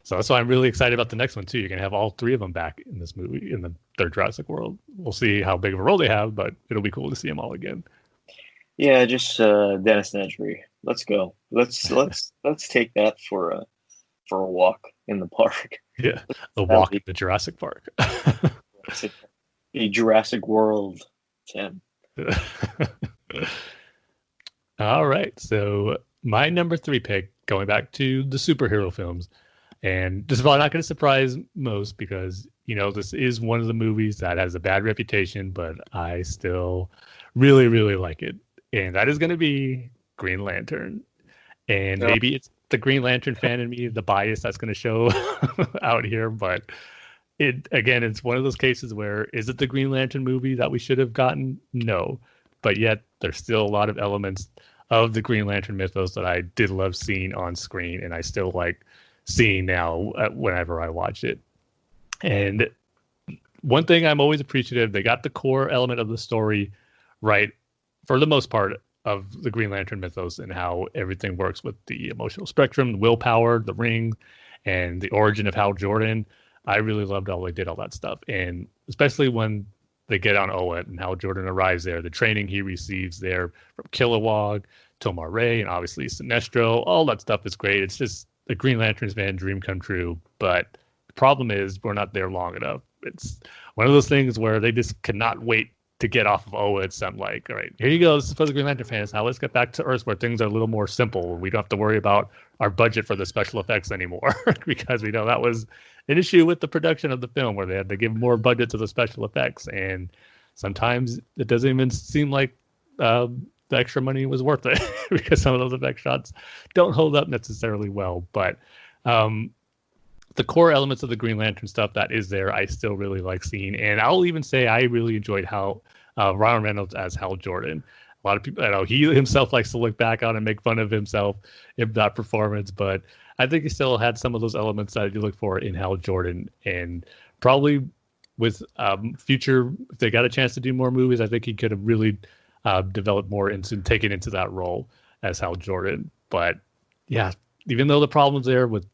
So that's why I'm really excited about the next one too. You're gonna have all three of them back in this movie in the third Jurassic World. We'll see how big of a role they have, but it'll be cool to see them all again. Yeah, just Dennis Nedry. Let's go. Let's take that for a walk in the park. Yeah, the walk in the Jurassic Park. The Jurassic World, Tim. All right, so my number 3 pick, going back to the superhero films, and this is probably not going to surprise most because, you know, this is one of the movies that has a bad reputation, but I still really, really like it. And that is going to be Green Lantern. And maybe it's the Green Lantern fan in me, the bias that's going to show out here. But it's one of those cases where, is it the Green Lantern movie that we should have gotten? No. But yet there's still a lot of elements of the Green Lantern mythos that I did love seeing on screen. And I still like seeing now whenever I watch it. And one thing I'm always appreciative, they got the core element of the story right for the most part of the Green Lantern mythos and how everything works with the emotional spectrum, willpower, the ring, and the origin of Hal Jordan. I really loved how they did all that stuff. And especially when they get on Oa and Hal Jordan arrives there, the training he receives there from Kilowog, Tomar Ray, and obviously Sinestro, all that stuff is great. It's just the Green Lanterns fan dream come true. But the problem is we're not there long enough. It's one of those things where they just cannot wait to get off of Oa. It's I'm like, all right, here you go. This is for the Green Lantern fans. Now let's get back to Earth where things are a little more simple. We don't have to worry about our budget for the special effects anymore because we know that was an issue with the production of the film where they had to give more budget to the special effects. And sometimes it doesn't even seem like the extra money was worth it because some of those effect shots don't hold up necessarily well. But the core elements of the Green Lantern stuff that is there, I still really like seeing. And I'll even say I really enjoyed how Ryan Reynolds as Hal Jordan. A lot of people, I know he himself likes to look back on and make fun of himself in that performance, but I think he still had some of those elements that you look for in Hal Jordan. And probably with future, if they got a chance to do more movies, I think he could have really developed more into taken into that role as Hal Jordan. But yeah, even though the problems there with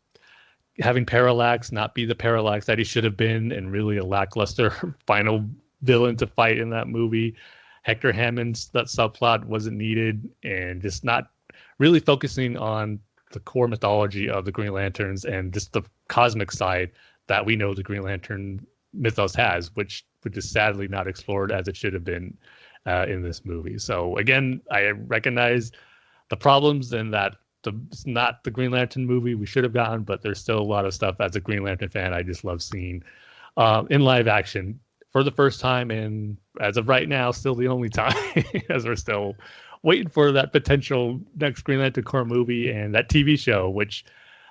having Parallax not be the Parallax that he should have been, and really a lackluster final villain to fight in that movie. Hector Hammond's that subplot wasn't needed, and just not really focusing on the core mythology of the Green Lanterns and just the cosmic side that we know the Green Lantern mythos has, which is sadly not explored as it should have been in this movie. So again, I recognize the problems and that it's not the Green Lantern movie we should have gotten, but there's still a lot of stuff as a Green Lantern fan I just love seeing in live action for the first time, and as of right now, still the only time, as we're still waiting for that potential next Green Lantern Corps movie and that TV show, which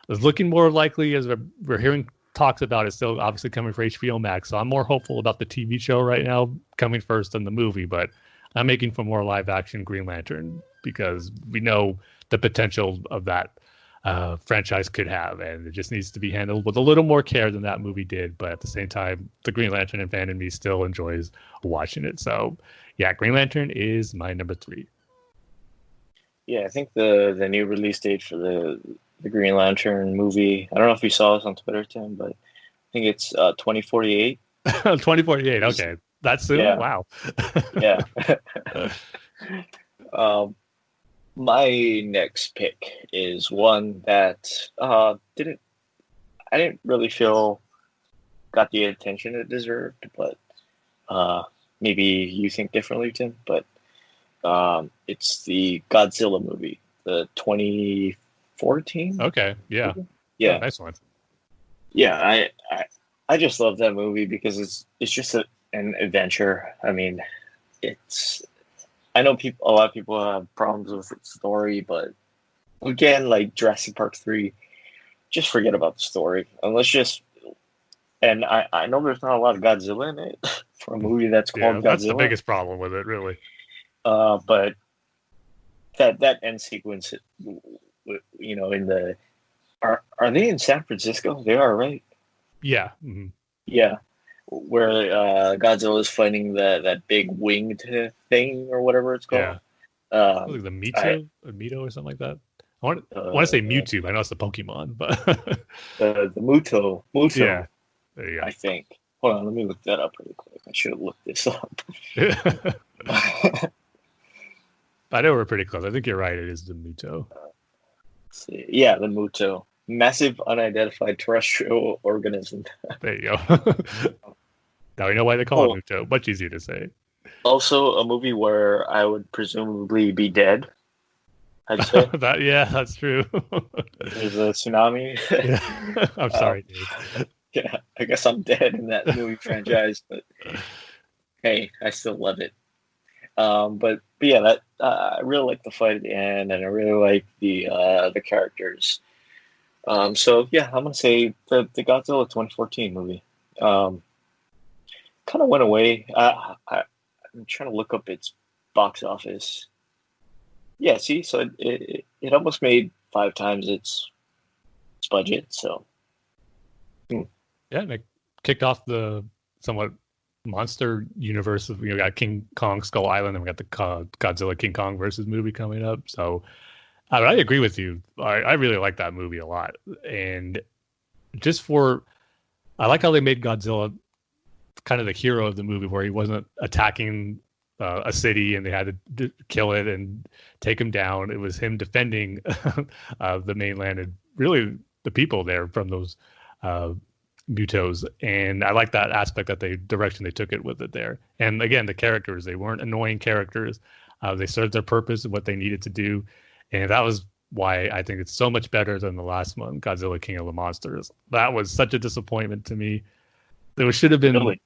is looking more likely as we're hearing talks about it still obviously coming for HBO Max. So I'm more hopeful about the TV show right now coming first than the movie, but I'm making for more live action Green Lantern because we know the potential of that franchise could have, and it just needs to be handled with a little more care than that movie did. But at the same time, the Green Lantern and fan in me still enjoys watching it. So yeah, Green Lantern is my number 3. Yeah, I think the new release date for the Green Lantern movie, I don't know if you saw this on Twitter, Tim, but I think it's 2048. 2048, okay. That's soon? Yeah. Wow. Yeah. My next pick is one that I didn't really feel got the attention it deserved, but maybe you think differently, Tim. But it's the Godzilla movie, the 2014. Okay, yeah, yeah, oh, nice one. Yeah, I just love that movie because it's just an adventure. I mean, I know a lot of people have problems with its story, but again, like Jurassic Park 3, just forget about the story. And I know there's not a lot of Godzilla in it for a movie that's called Godzilla. That's the biggest problem with it, really. But that end sequence, you know, in the are they in San Francisco? They are, right? Yeah. Mm-hmm. Yeah. Where Godzilla is fighting that big winged thing or whatever it's called. Like the I, Mito or something like that. I want to say Mewtwo. I know it's the Pokemon, but the Muto, yeah, there you I think. Hold on, let me look that up really quick. I should have looked this up. go. I know we're pretty close. I think you're right. It is the Muto. See. Yeah, the Muto. Massive unidentified terrestrial organism. There you go. Now we know why they call it Muto. Much easier to say. Also, a movie where I would presumably be dead, I'd say. That's true. There's a tsunami. Yeah. I'm sorry, Dave. Yeah, I guess I'm dead in that movie franchise, but hey, I still love it. But yeah, that I really like the fight at the end, and I really like the characters. So yeah, I'm gonna say the Godzilla 2014 movie. Kind of went away. I'm trying to look up its box office. Yeah, see, so it almost made 5 times its budget. So Yeah, and it kicked off the somewhat monster universe. We got King Kong Skull Island, and we got the Godzilla King Kong versus movie coming up. So I agree with you. I really like that movie a lot, and I like how they made Godzilla kind of the hero of the movie, where he wasn't attacking a city and they had to kill it and take him down. It was him defending the mainland and really the people there from those Mutos. And I like that aspect, that direction they took it with it there. And again, the characters, they weren't annoying characters. They served their purpose and what they needed to do. And that was why I think it's so much better than the last one, Godzilla King of the Monsters. That was such a disappointment to me. It should have been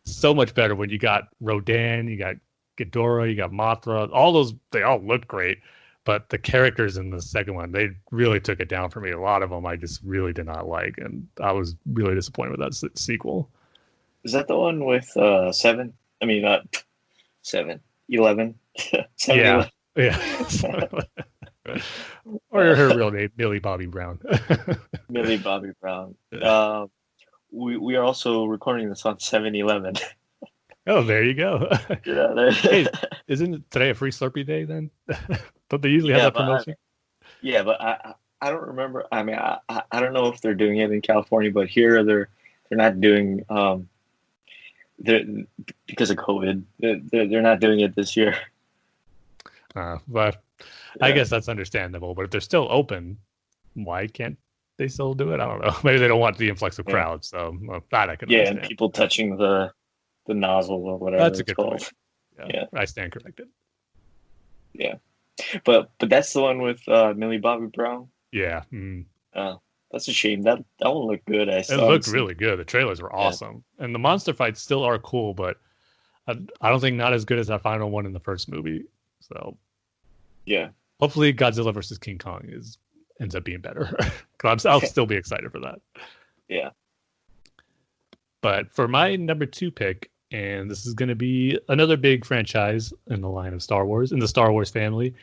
so much better when you got Rodan, you got Ghidorah, you got Mothra. All those, they all looked great. But the characters in the second one, they really took it down for me. A lot of them I just really did not like. And I was really disappointed with that sequel. is that the one with 7? I mean, not 7, 11. 7, Yeah. 11. Yeah. Or her real name, Millie Bobby Brown. Millie Bobby Brown. We are also recording this on 7-Eleven. Oh, there you go. Yeah, hey, isn't today a free Slurpee day then? Don't they usually have that promotion? But I don't remember. I mean, I don't know if they're doing it in California, but here they're not doing because of COVID. They're not doing it this year. But I guess that's understandable. But if they're still open, why can't they still do it? I don't know. Maybe they don't want the influx of crowds. So that I can understand. And people touching the nozzle or whatever. That's a good called. point. Yeah, I stand corrected. Yeah, but that's the one with Millie Bobby Brown. Yeah. That's a shame. That one looked good. It looked really good. The trailers were awesome, and the monster fights still are cool, but I don't think not as good as that final one in the first movie. So yeah, hopefully Godzilla versus King Kong ends up being better. I'll still be excited for that. Yeah. But for my number 2 pick, and this is going to be another big franchise in the line of Star Wars, in the Star Wars family.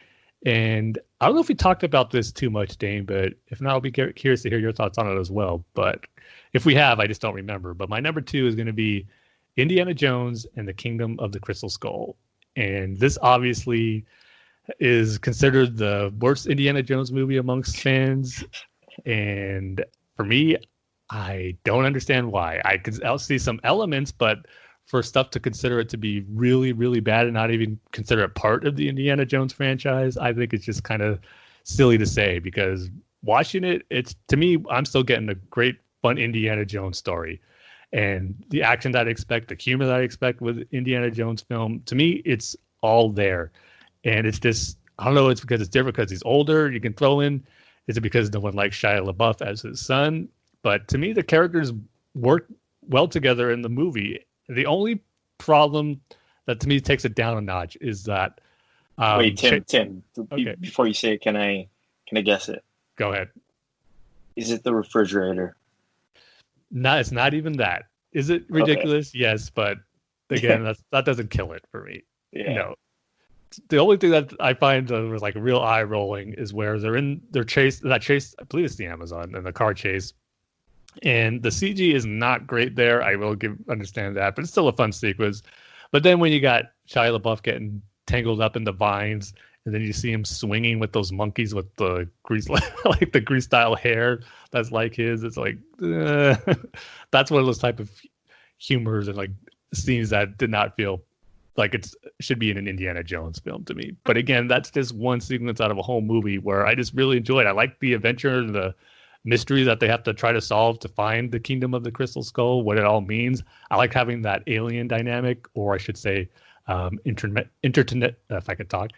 And I don't know if we talked about this too much, Dane, but if not, I'll be curious to hear your thoughts on it as well. But if we have, I just don't remember. But my number 2 is going to be Indiana Jones and the Kingdom of the Crystal Skull. And this obviously is considered the worst Indiana Jones movie amongst fans. And for me, I don't understand why. I'll see some elements, but for stuff to consider it to be really, really bad and not even consider it part of the Indiana Jones franchise, I think it's just kind of silly to say, because watching it, to me, I'm still getting a great, fun Indiana Jones story. And the action that I expect, the humor that I expect with Indiana Jones film, to me, it's all there. And it's just, I don't know, it's because it's different because he's older. You can throw in, is it because no one likes Shia LaBeouf as his son? But to me, the characters work well together in the movie. The only problem that to me takes it down a notch is that. Wait, Tim. Okay. Before you say it, can I guess it? Go ahead. Is it the refrigerator? No, it's not even that. Is it ridiculous? Okay. Yes, but again, that doesn't kill it for me. Yeah. No. The only thing that I find was like real eye rolling is where they're in their chase. That chase, I believe it's the Amazon and the car chase. And the CG is not great there. I will understand that, but it's still a fun sequence. But then when you got Shia LaBeouf getting tangled up in the vines and then you see him swinging with those monkeys with the grease, like the grease style hair that's like his. It's like that's one of those type of humors and like scenes that did not feel like it should be in an Indiana Jones film to me. But again, that's just one sequence out of a whole movie where I just really enjoyed. I like the adventure and the mystery that they have to try to solve to find the Kingdom of the Crystal Skull, what it all means. I like having that alien dynamic, or I should say, internet, if I could talk,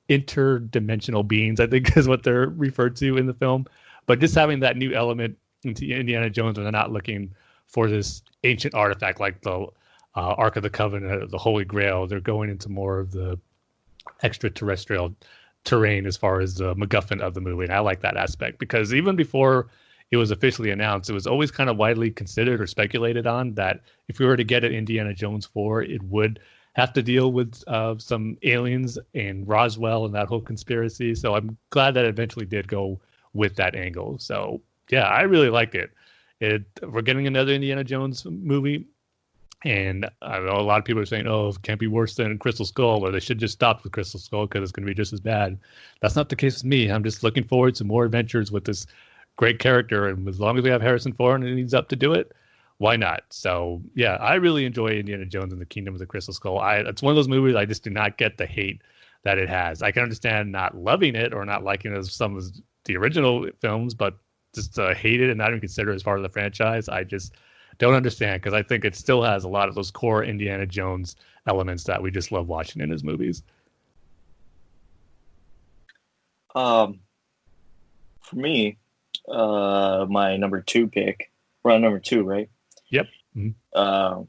interdimensional beings, I think is what they're referred to in the film. But just having that new element into Indiana Jones, when they're not looking for this ancient artifact like the Ark of the Covenant, the Holy Grail, they're going into more of the extraterrestrial terrain as far as the MacGuffin of the movie. And I like that aspect because even before it was officially announced, it was always kind of widely considered or speculated on that if we were to get an Indiana Jones 4, it would have to deal with some aliens and Roswell and that whole conspiracy. So I'm glad that it eventually did go with that angle. So yeah, I really like it. We're getting another Indiana Jones movie. And I know a lot of people are saying, oh, it can't be worse than Crystal Skull, or they should just stop with Crystal Skull because it's going to be just as bad. That's not the case with me. I'm just looking forward to more adventures with this great character. And as long as we have Harrison Ford and he's up to do it, why not? So, yeah, I really enjoy Indiana Jones and the Kingdom of the Crystal Skull. It's one of those movies I just do not get the hate that it has. I can understand not loving it or not liking it as some of the original films, but just hate it and not even consider it as part of the franchise. I just don't understand because I think it still has a lot of those core Indiana Jones elements that we just love watching in his movies. For me, my number 2 pick, we're on number 2, right? Yep. Mm-hmm.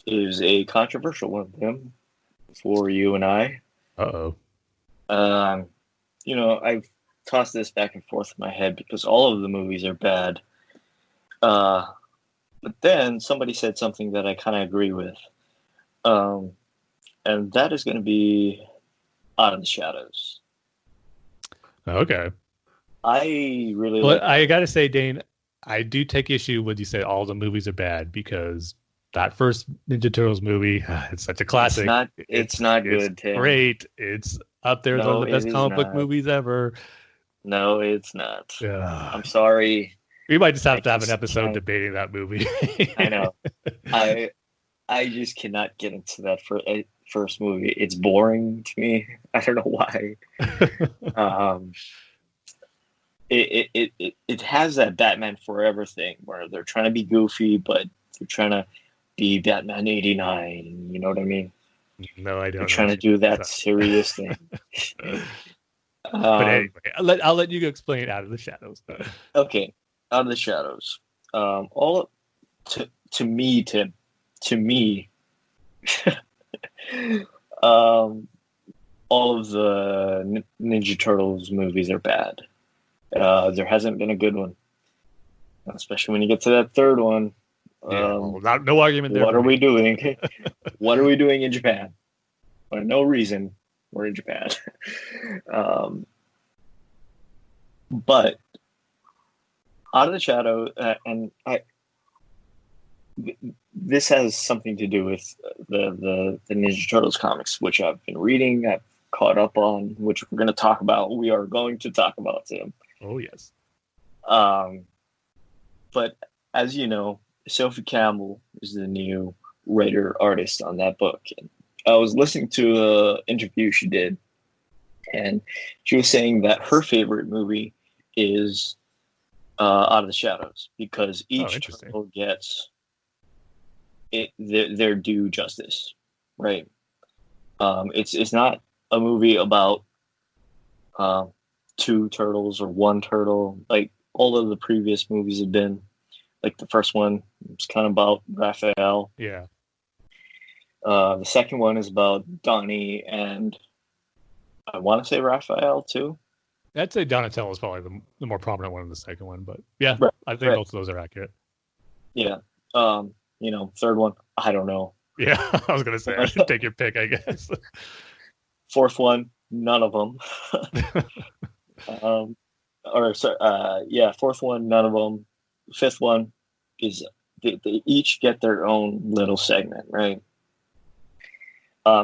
Is a controversial one of them for you and I. Uh-oh. I've tossed this back and forth in my head because all of the movies are bad. But then somebody said something that I kind of agree with. And that is going to be Out of the Shadows. Okay. I really like I got to say, Dane, I do take issue when you say all the movies are bad because that first Ninja Turtles movie, it's such a classic. It's not good, Tim. Great. It's up there as one of the best comic book movies ever. No, it's not. I'm sorry. We might just have to have an episode debating that movie. I know. I just cannot get into that first movie. It's boring to me. I don't know why. It has that Batman Forever thing where they're trying to be goofy, but they're trying to be Batman 89. You know what I mean? No, I don't. They're trying to do that serious thing. But anyway, I'll let you explain Out of the Shadows. Okay. Out of the Shadows. To me, Tim, all of the Ninja Turtles movies are bad. There hasn't been a good one, especially when you get to that third one. No argument there. What are we doing? What are we doing in Japan? For no reason, we're in Japan. But Out of the Shadow, this has something to do with the Ninja Turtles comics, which I've been reading, I've caught up on, which we're going to talk about. We are going to talk about, Tim. Oh, yes. But as you know, Sophie Campbell is the new writer-artist on that book. And I was listening to an interview she did, and she was saying that her favorite movie is Out of the Shadows because each turtle gets their due justice, right? It's not a movie about two turtles or one turtle like all of the previous movies have been. Like the first one was kind of about Raphael. Yeah. The second one is about Donnie and I want to say Raphael too. I'd say Donatello is probably the more prominent one in the second one, but yeah, right, I think both of those are accurate. Yeah. Third one, I don't know. Yeah, I was gonna say I should take your pick, I guess. Fourth one, none of them. Fourth one, none of them. Fifth one is they each get their own little segment, right?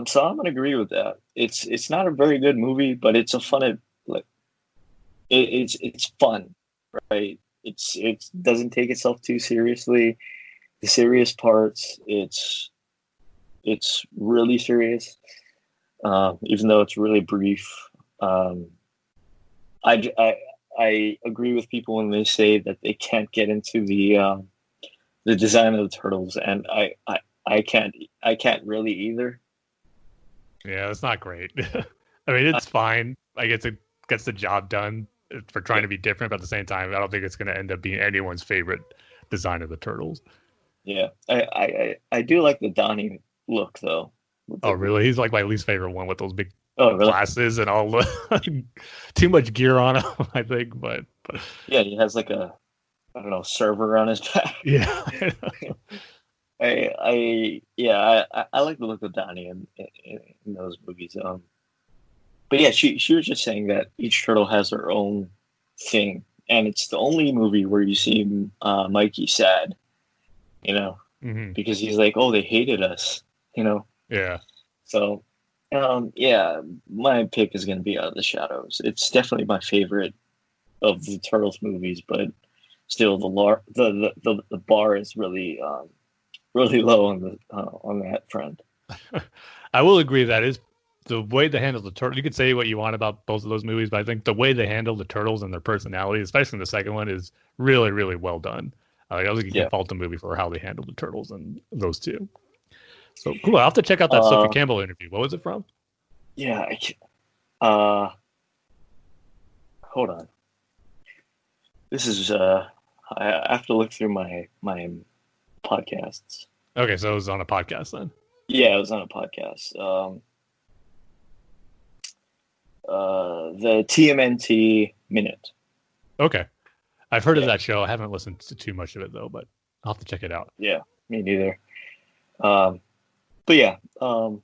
So I'm gonna agree with that. It's not a very good movie, but it's a fun like it's fun, right? It doesn't take itself too seriously. The serious parts, it's really serious, even though it's really brief. Um, I agree with people when they say that they can't get into the design of the turtles, and I can't really either. Yeah, it's not great. I mean, it's fine. Like it gets the job done for trying to be different, but at the same time, I don't think it's going to end up being anyone's favorite design of the turtles. Yeah, I do like the Donnie look though. Oh, really? He's like my least favorite one with those big Oh, really? glasses and all the too much gear on him, I think. But Yeah, he has like a, I don't know, server on his back. yeah, I like the look of Donnie in those movies. But yeah, she was just saying that each turtle has their own thing, and it's the only movie where you see Mikey sad, because he's like, oh, they hated us, yeah. So, yeah, my pick is going to be Out of the Shadows. It's definitely my favorite of the Turtles movies, but still, the bar is really really low on that front. I will agree that is the way they handle the turtle. You could say what you want about both of those movies, but I think the way they handle the turtles and their personality, especially in the second one, is really, really well done. I don't think you can fault the movie for how they handle the turtles and those two. So cool. I'll have to check out that Sophie Campbell interview. What was it from? Yeah. Hold on. This is I have to look through my podcasts. Okay, so it was on a podcast then. Yeah, it was on a podcast. The TMNT Minute. Okay. I've heard of that show. I haven't listened to too much of it though, but I'll have to check it out. Yeah, me neither. But yeah, I'm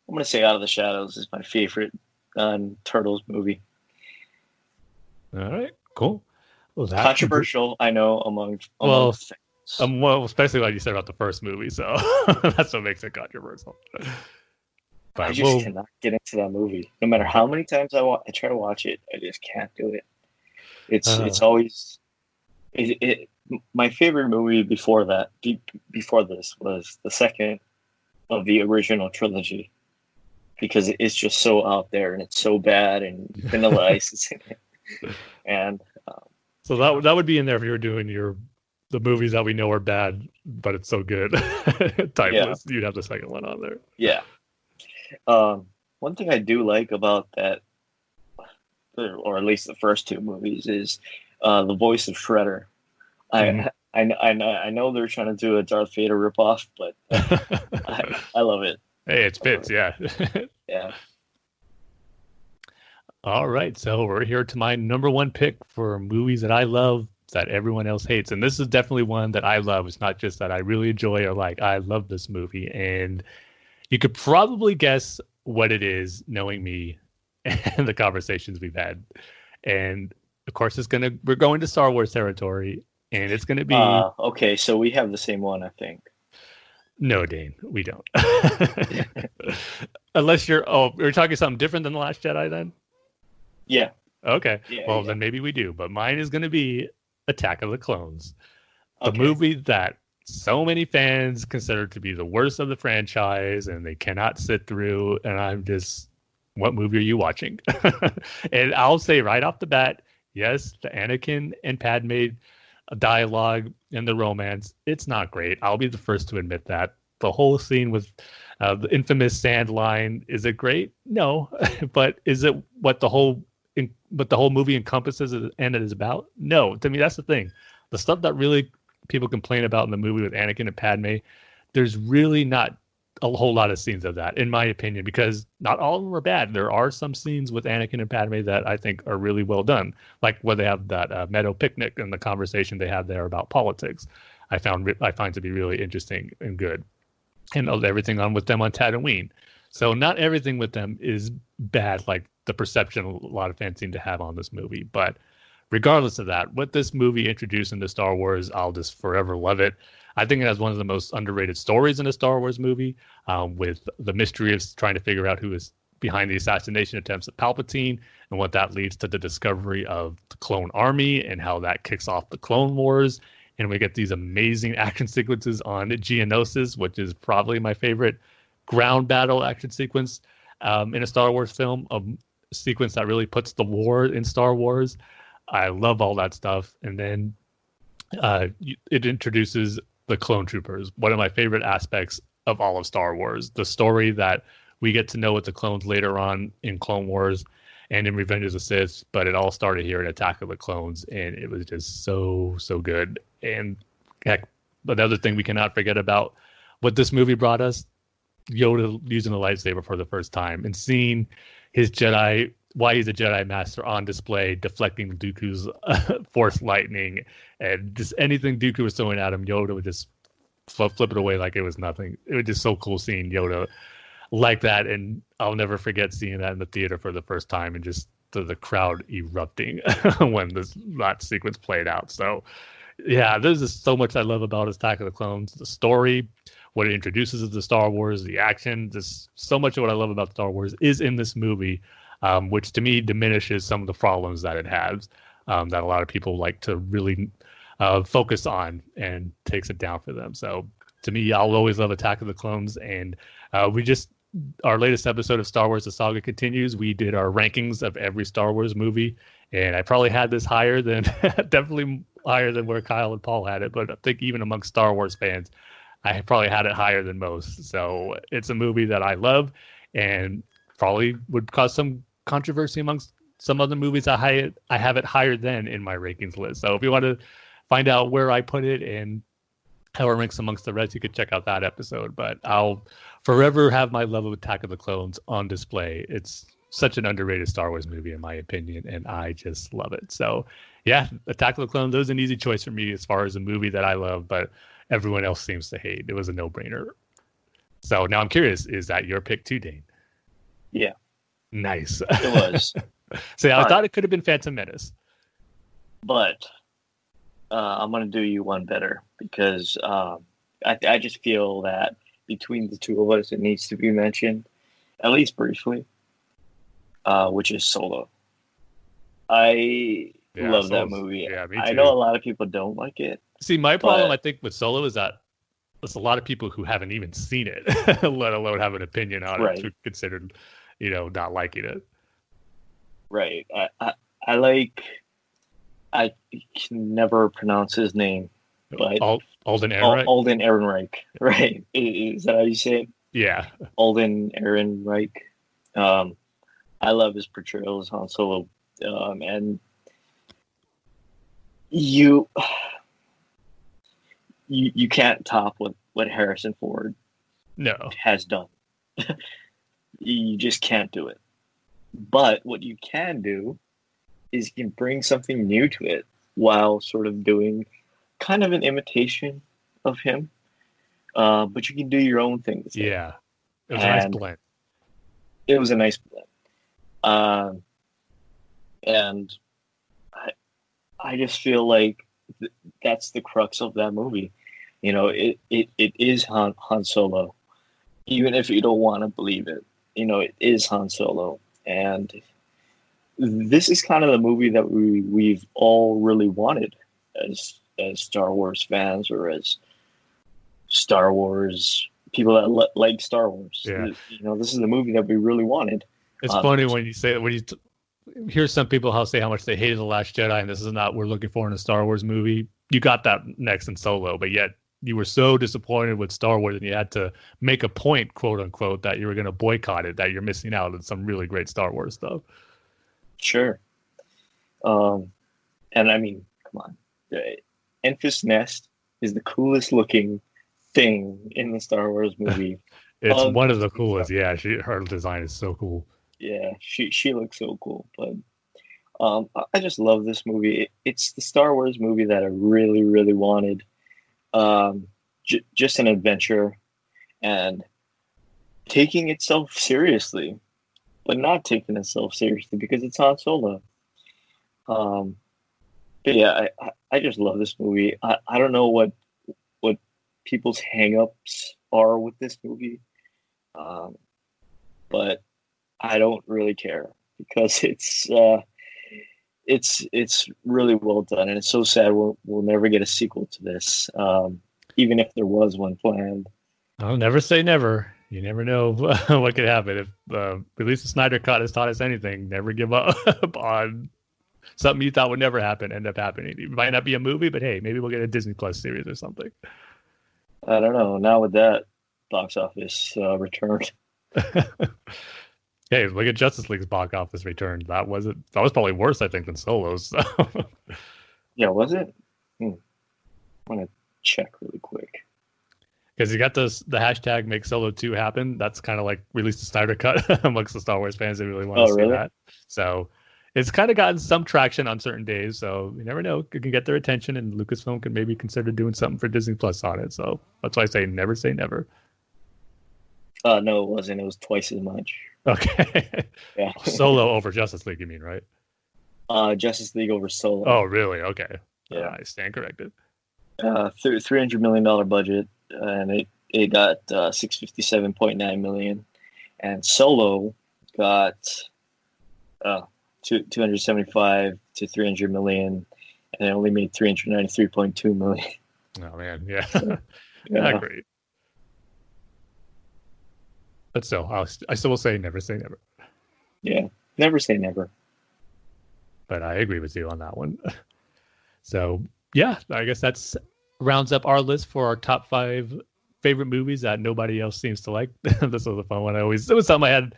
gonna say Out of the Shadows is my favorite Turtles movie. All right, cool. Well, controversial, I know, among fans. Well, especially what you said about the first movie, so that's what makes it controversial. But I just cannot get into that movie. No matter how many times I try to watch it, I just can't do it. It's always my favorite movie before this was the second of the original trilogy, because it's just so out there and it's so bad, and Vanilla Ice is in it. And so that would be in there if you were doing the movies that we know are bad, but it's so good type list. You'd have the second one on there. Yeah. One thing I do like about that, or at least the first two movies, is the voice of Shredder. I know they're trying to do a Darth Vader ripoff, but I love it. Hey, it fits, yeah. Yeah. All right, so we're here to my number one pick for movies that I love that everyone else hates, and this is definitely one that I love. It's not just that I really enjoy or like. I love this movie, and you could probably guess what it is, knowing me and the conversations we've had. And of course, we're going to Star Wars territory, and it's gonna be okay. So we have the same one, I think. No, Dane, we don't. Unless you're talking something different than The Last Jedi, then. Yeah. Okay. Yeah, then maybe we do. But mine is going to be Attack of the Clones, the movie that so many fans consider to be the worst of the franchise, and they cannot sit through. And I'm just, what movie are you watching? And I'll say right off the bat, yes, the Anakin and Padme dialogue and the romance, it's not great. I'll be the first to admit that. The whole scene with the infamous sand line, is it great? No. But is it what the whole movie encompasses and it is about? No. To me, that's the thing. The stuff that really people complain about in the movie with Anakin and Padme, there's really not a whole lot of scenes of that, in my opinion, because not all of them are bad. There are some scenes with Anakin and Padme that I think are really well done, like when they have that meadow picnic and the conversation they have there about politics. I find to be really interesting and good, and everything on with them on Tatooine. So not everything with them is bad, like the perception a lot of fans seem to have on this movie. But regardless of that, what this movie introduced into Star Wars, I'll just forever love it. I think it has one of the most underrated stories in a Star Wars movie, with the mystery of trying to figure out who is behind the assassination attempts at Palpatine and what that leads to the discovery of the clone army and how that kicks off the Clone Wars. And we get these amazing action sequences on Geonosis, which is probably my favorite ground battle action sequence in a Star Wars film, a sequence that really puts the war in Star Wars. I love all that stuff. And then it introduces the clone troopers, one of my favorite aspects of all of Star Wars. The story that we get to know with the clones later on in Clone Wars and in Revenge of the Sith, but it all started here in Attack of the Clones, and it was just so good. And heck, another thing we cannot forget about what this movie brought us, Yoda using the lightsaber for the first time and seeing his Jedi, why he's a Jedi Master, on display, deflecting Dooku's Force lightning, and just anything Dooku was throwing at him, Yoda would just flip it away like it was nothing. It was just so cool seeing Yoda like that, and I'll never forget seeing that in the theater for the first time and just the crowd erupting when that sequence played out. So yeah, there's just so much I love about Attack of the Clones, the story, what it introduces to Star Wars, the action. Just so much of what I love about Star Wars is in this movie, which to me diminishes some of the problems that it has, that a lot of people like to really focus on, and takes it down for them. So to me, I'll always love Attack of the Clones. And our latest episode of Star Wars The Saga Continues, we did our rankings of every Star Wars movie, and I probably had this higher than definitely higher than where Kyle and Paul had it, but I think even among Star Wars fans, I probably had it higher than most. So it's a movie that I love, and probably would cause some controversy amongst some other movies I have it higher than in my rankings list. So if you want to find out where I put it and how it ranks amongst the rest, you could check out that episode. But I'll forever have my love of Attack of the Clones on display. It's such an underrated Star Wars movie, in my opinion, and I just love it. So yeah, Attack of the Clones, that was an easy choice for me as far as a movie that I love, but everyone else seems to hate. It was a no-brainer. So now I'm curious, is that your pick too, Dane? Yeah. Nice. It was. So I thought it could have been Phantom Menace. But I'm going to do you one better, because I just feel that between the two of us, it needs to be mentioned, at least briefly, which is Solo. I love that movie. Yeah, me too. I know a lot of people don't like it. See, my problem, I think, with Solo is that there's a lot of people who haven't even seen it, let alone have an opinion on it, who considered, not liking it. Right. I can never pronounce his name, but Alden Ehrenreich. Alden Ehrenreich, right? Is that how you say it? Yeah. Alden Ehrenreich. I love his portrayal as Han Solo, and you can't top what Harrison Ford has done. You just can't do it. But what you can do is you can bring something new to it while sort of doing kind of an imitation of him. But you can do your own thing. Yeah. It was a nice blend. It was a nice blend. And I just feel like that's the crux of that movie. It is Han Solo. Even if you don't want to believe it, it is Han Solo. And this is kind of the movie that we've all really wanted as Star Wars fans, or as Star Wars people that like Star Wars. Yeah. This is the movie that we really wanted. It's funny when you say, when you hear some people say how much they hated The Last Jedi, and this is not what we're looking for in a Star Wars movie. You got that next in Solo, but yet you were so disappointed with Star Wars, and you had to make a point, quote unquote, that you were going to boycott it, that you're missing out on some really great Star Wars stuff. Sure. And I mean, come on. The Enfys Nest is the coolest looking thing in the Star Wars movie. It's one of the coolest. Yeah, her design is so cool. Yeah, she looks so cool. But I just love this movie. It's the Star Wars movie that I really, really wanted. Just an adventure, and taking itself seriously, but not taking itself seriously because it's Han Solo. But yeah, I just love this movie. I don't know what people's hangups are with this movie. But I don't really care because it's really well done, and it's so sad we'll never get a sequel to this, even if there was one planned. I'll never say never. You never know what could happen. If at least the Snyder Cut has taught us anything, never give up on something you thought would never happen, end up happening. It might not be a movie, but hey, maybe we'll get a Disney Plus series or something. I don't know. Now with that box office return. Hey, look at Justice League's box office return. That was probably worse, I think, than Solo's. So. Yeah, was it? I'm gonna check really quick. Because you got the hashtag Make Solo 2 happen. That's kind of like release the Snyder Cut amongst the Star Wars fans that really want to see that. So it's kind of gotten some traction on certain days. So you never know. It can get their attention, and Lucasfilm can maybe consider doing something for Disney Plus on it. So that's why I say never say never. No, it wasn't. It was twice as much. Okay. Yeah. Solo over Justice League, you mean, right? Justice League over Solo. Oh, really? Okay. Yeah. I stand corrected. $300 million budget, and it got $657.9 million, and Solo got 275 to 300 million, and it only made 393.2 million. Oh man, yeah, Yeah. not great. But still, I still will say never say never. Yeah, never say never. But I agree with you on that one. So yeah, I guess that's rounds up our list for our top 5 favorite movies that nobody else seems to like. This was a fun one. It was something I had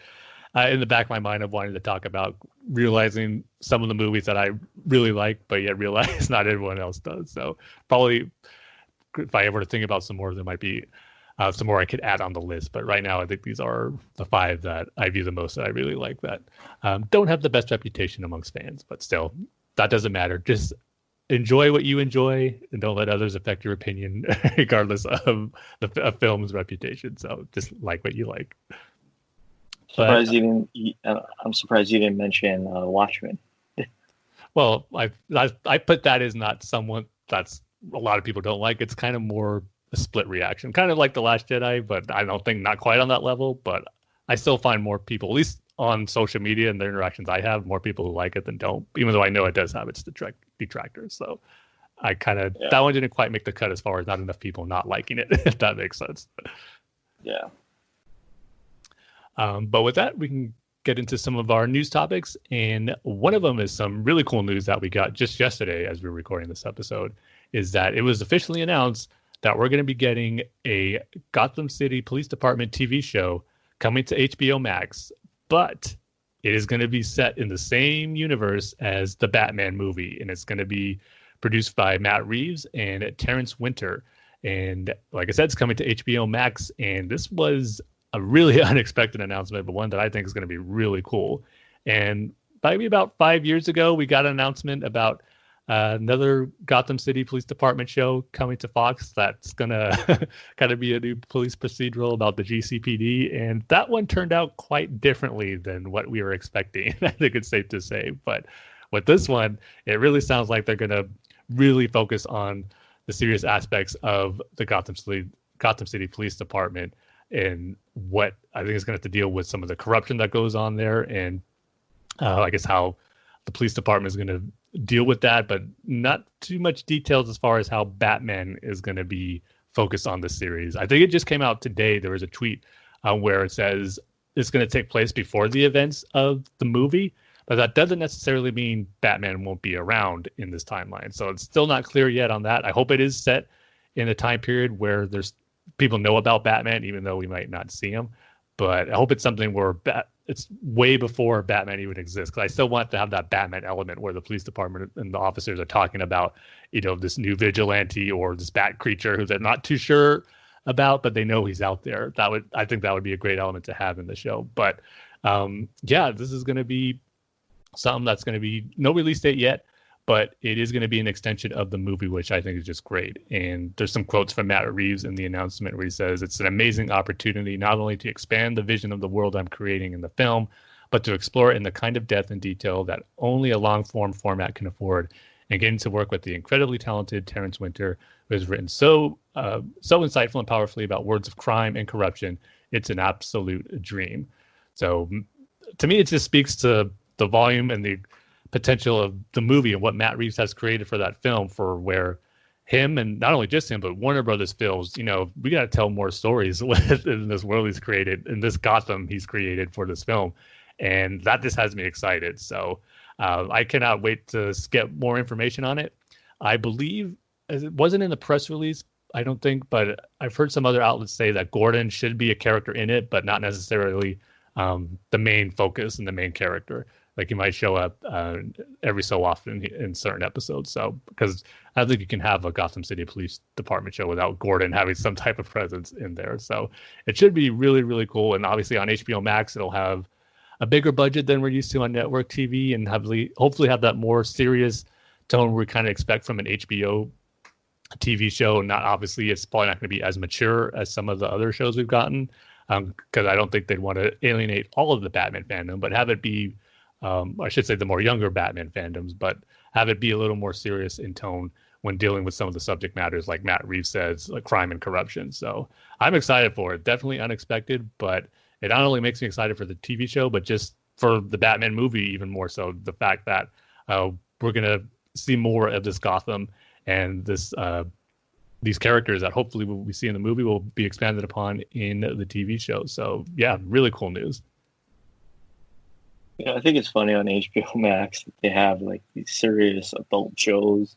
in the back of my mind of wanting to talk about, realizing some of the movies that I really like, but yet realize not everyone else does. So probably if I ever to think about some more, there might be some more I could add on the list. But right now, I think these are the 5 that I view the most that I really like that don't have the best reputation amongst fans. But still, that doesn't matter. Just enjoy what you enjoy and don't let others affect your opinion, regardless of a film's reputation. So just like what you like. I'm surprised you didn't mention Watchmen. Well, I put that as not someone that's a lot of people don't like. It's kind of more a split reaction, kind of like The Last Jedi, but I don't think not quite on that level. But I still find more people, at least on social media and the interactions I have, more people who like it than don't, even though I know it does have its detractors. So I kind of, that one didn't quite make the cut as far as not enough people not liking it, if that makes sense. Yeah. But with that, we can get into some of our news topics. And one of them is some really cool news that we got just yesterday as we were recording this episode, is that it was officially announced that we're going to be getting a Gotham City Police Department TV show coming to HBO Max, but it is going to be set in the same universe as the Batman movie, and it's going to be produced by Matt Reeves and Terrence Winter. And like I said, it's coming to HBO Max, and this was a really unexpected announcement, but one that I think is going to be really cool. And maybe about 5 years ago, we got an announcement about another Gotham City Police Department show coming to Fox that's going to kind of be a new police procedural about the GCPD. And that one turned out quite differently than what we were expecting. I think it's safe to say. But with this one, it really sounds like they're going to really focus on the serious aspects of the Gotham City Police Department and what I think is going to have to deal with some of the corruption that goes on there, and I guess how the police department is going to deal with that, but not too much details as far as how Batman is going to be focused on the series. I think it just came out today. There was a tweet where it says it's going to take place before the events of the movie, but that doesn't necessarily mean Batman won't be around in this timeline. So it's still not clear yet on that. I hope it is set in a time period where there's people know about Batman, even though we might not see him. But I hope it's something where it's way before Batman even exists, because I still want to have that Batman element where the police department and the officers are talking about, this new vigilante or this bat creature who they're not too sure about, but they know he's out there. I think that would be a great element to have in the show. But this is going to be something that's going to be no release date yet, but it is going to be an extension of the movie, which I think is just great. And there's some quotes from Matt Reeves in the announcement where he says, "It's an amazing opportunity not only to expand the vision of the world I'm creating in the film, but to explore it in the kind of depth and detail that only a long-form format can afford, and getting to work with the incredibly talented Terrence Winter, is written so insightful and powerfully about words of crime and corruption. It's an absolute dream. So to me, it just speaks to the volume and the potential of the movie and what Matt Reeves has created for that film, for where him, and not only just him, but Warner Brothers feels, we got to tell more stories in this world he's created, in this Gotham he's created for this film. And that just has me excited. So I cannot wait to get more information on it. I believe it wasn't in the press release, I don't think, but I've heard some other outlets say that Gordon should be a character in it, but not necessarily the main focus and the main character. Like he might show up every so often in certain episodes. So, because I don't think you can have a Gotham City Police Department show without Gordon having some type of presence in there. So it should be really, really cool. And obviously on HBO Max, it'll have a bigger budget than we're used to on network TV, and hopefully have that more serious tone we kind of expect from an HBO TV show. Not obviously, it's probably not going to be as mature as some of the other shows we've gotten, because I don't think they'd want to alienate all of the Batman fandom, but have it be, I should say, the more younger Batman fandoms, but have it be a little more serious in tone when dealing with some of the subject matters, like Matt Reeves says, like crime and corruption. So I'm excited for it. Definitely unexpected, but it not only makes me excited for the TV show, but just for the Batman movie even more so. The fact that we're going to see more of this Gotham and this these characters that hopefully we see in the movie will be expanded upon in the TV show. So yeah, really cool news. Yeah, I think it's funny on HBO Max that they have like these serious adult shows,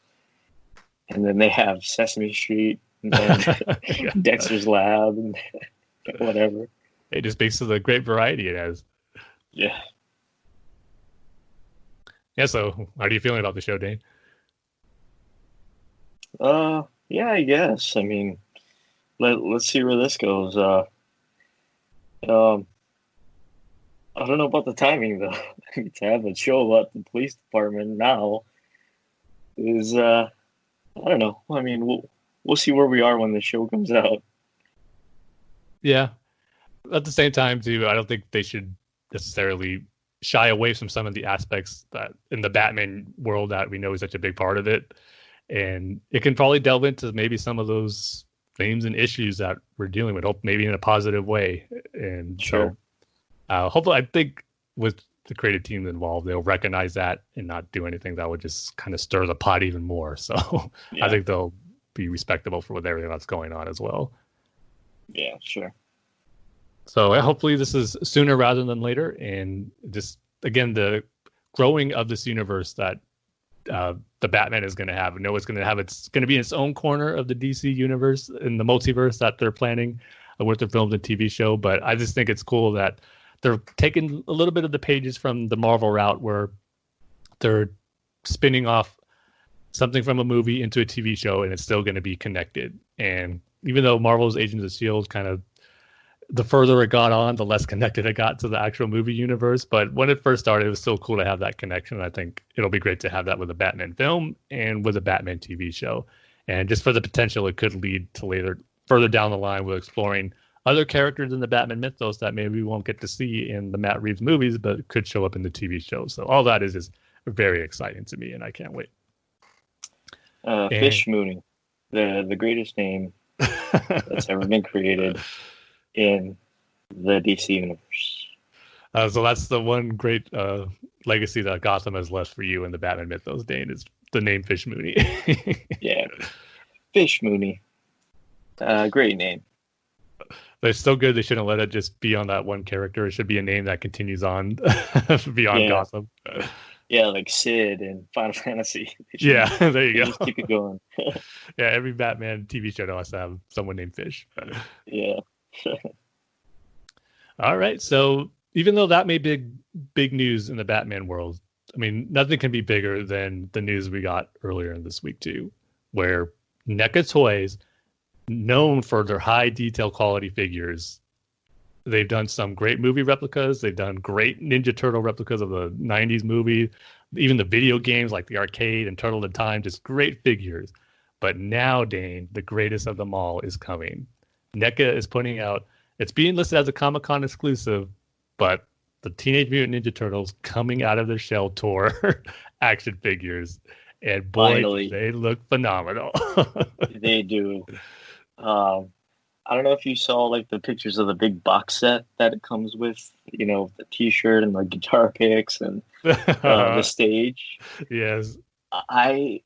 and then they have Sesame Street, and then Yeah. Dexter's Lab, and whatever. It just speaks to the great variety it has. Yeah. Yeah. So how are you feeling about the show, Dane? Yeah, I guess. I mean, let's see where this goes. I don't know about the timing though. To have a show about the police department now is I don't know. I mean, we'll see where we are when the show comes out. Yeah. At the same time, too, I don't think they should necessarily shy away from some of the aspects that in the Batman world that we know is such a big part of it. And it can probably delve into maybe some of those themes and issues that we're dealing with, hope maybe in a positive way. And Sure. so hopefully, I think with the creative team involved, they'll recognize that and not do anything that would just kind of stir the pot even more. So Yeah. I think they'll be respectable for with everything that's going on as well. Yeah, sure. So hopefully this is sooner rather than later. And just, again, the growing of this universe that the Batman is going to have. I know it's going to be in its own corner of the DC universe in the multiverse that they're planning with their films and TV show. But I just think it's cool that they're taking a little bit of the pages from the Marvel route where they're spinning off something from a movie into a TV show, and it's still going to be connected. And even though Marvel's Agents of S.H.I.E.L.D. kind of, the further it got on, the less connected it got to the actual movie universe. But when it first started, it was still cool to have that connection. I think it'll be great to have that with a Batman film and with a Batman TV show. And just for the potential it could lead to later, further down the line, with exploring other characters in the Batman mythos that maybe we won't get to see in the Matt Reeves movies, but could show up in the TV show. So all that is just very exciting to me, and I can't wait. Fish Mooney, the greatest name that's ever been created in the DC universe. So that's the one great legacy that Gotham has left for you in the Batman mythos, Dane, is the name Fish Mooney. Yeah, Fish Mooney. Great name. But it's so good they shouldn't let it just be on that one character. It should be a name that continues on beyond Gotham. Yeah, like Sid and Final Fantasy. Yeah, there you go. Just keep it going. Yeah, every Batman TV show has to have someone named Fish. Yeah. All right, so even though that may be big news in the Batman world, I mean, nothing can be bigger than the news we got earlier in this week too, where NECA Toys, known for their high detail quality figures, they've done some great movie replicas. They've done great Ninja Turtle replicas of the 90s movie, even the video games like the arcade and Turtle in Time, just great figures. But now, Dane, the greatest of them all is coming. NECA is putting out, it's being listed as a Comic-Con exclusive, but the Teenage Mutant Ninja Turtles coming out of their shell tour action figures. And boy, Finally. they look phenomenal. They do. I don't know if you saw like the pictures of the big box set that it comes with, the T-shirt and the guitar picks and the stage. Yes. I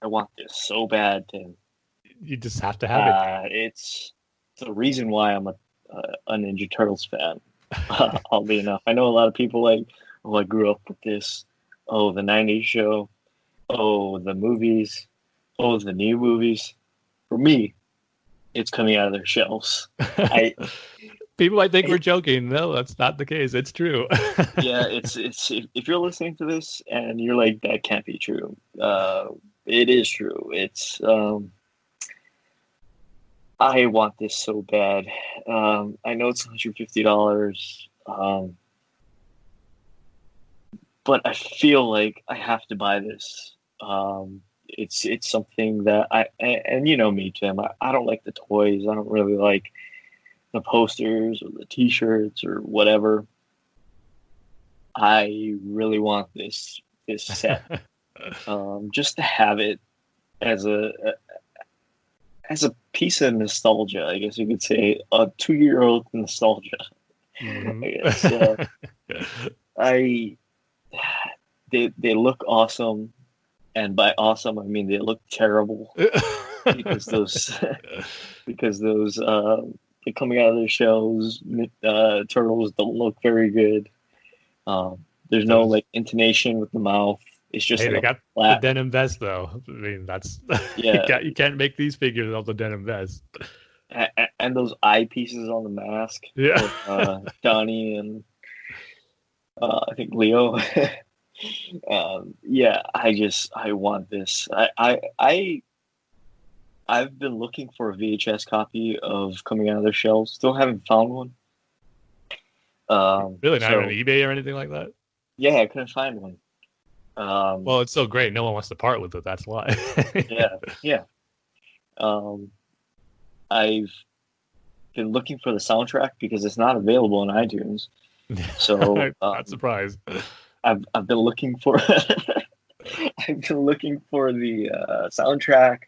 want this so bad, Tim. You just have to have it. It's the reason why I'm a Ninja Turtles fan. Oddly enough, I know a lot of people like, oh, I grew up with this. Oh, the '90s show. Oh, the movies. Oh, the new movies. For me, it's coming out of their shelves. People might think we're joking. No, that's not the case. It's true. Yeah, it's if you're listening to this and you're like, that can't be true. It is true. It's I want this so bad. I know it's $150. But I feel like I have to buy this. It's something that and you know me, Tim. I don't like the toys. I don't really like the posters or the T-shirts or whatever. I really want this set, just to have it as a piece of nostalgia. I guess you could say a 2-year-old nostalgia. Mm-hmm. I guess. They look awesome, and by awesome I mean they look terrible because those they're coming out of their shells. Turtles don't look very good. There's no like intonation with the mouth. It's just they got flat. the denim vest though. I mean, that's Yeah. you can't make these figures without the denim vest. And those eyepieces on the mask. Yeah. Of, Donnie and I think Leo. Yeah, I want this. I've been looking for a VHS copy of Coming Out of Their Shells. Still haven't found one. Really, not on eBay or anything like that? Yeah, I couldn't find one. Well, it's so great. No one wants to part with it. That's why. Yeah. I've been looking for the soundtrack because it's not available on iTunes. So I'm not surprised. I've been looking for I've been looking for the soundtrack.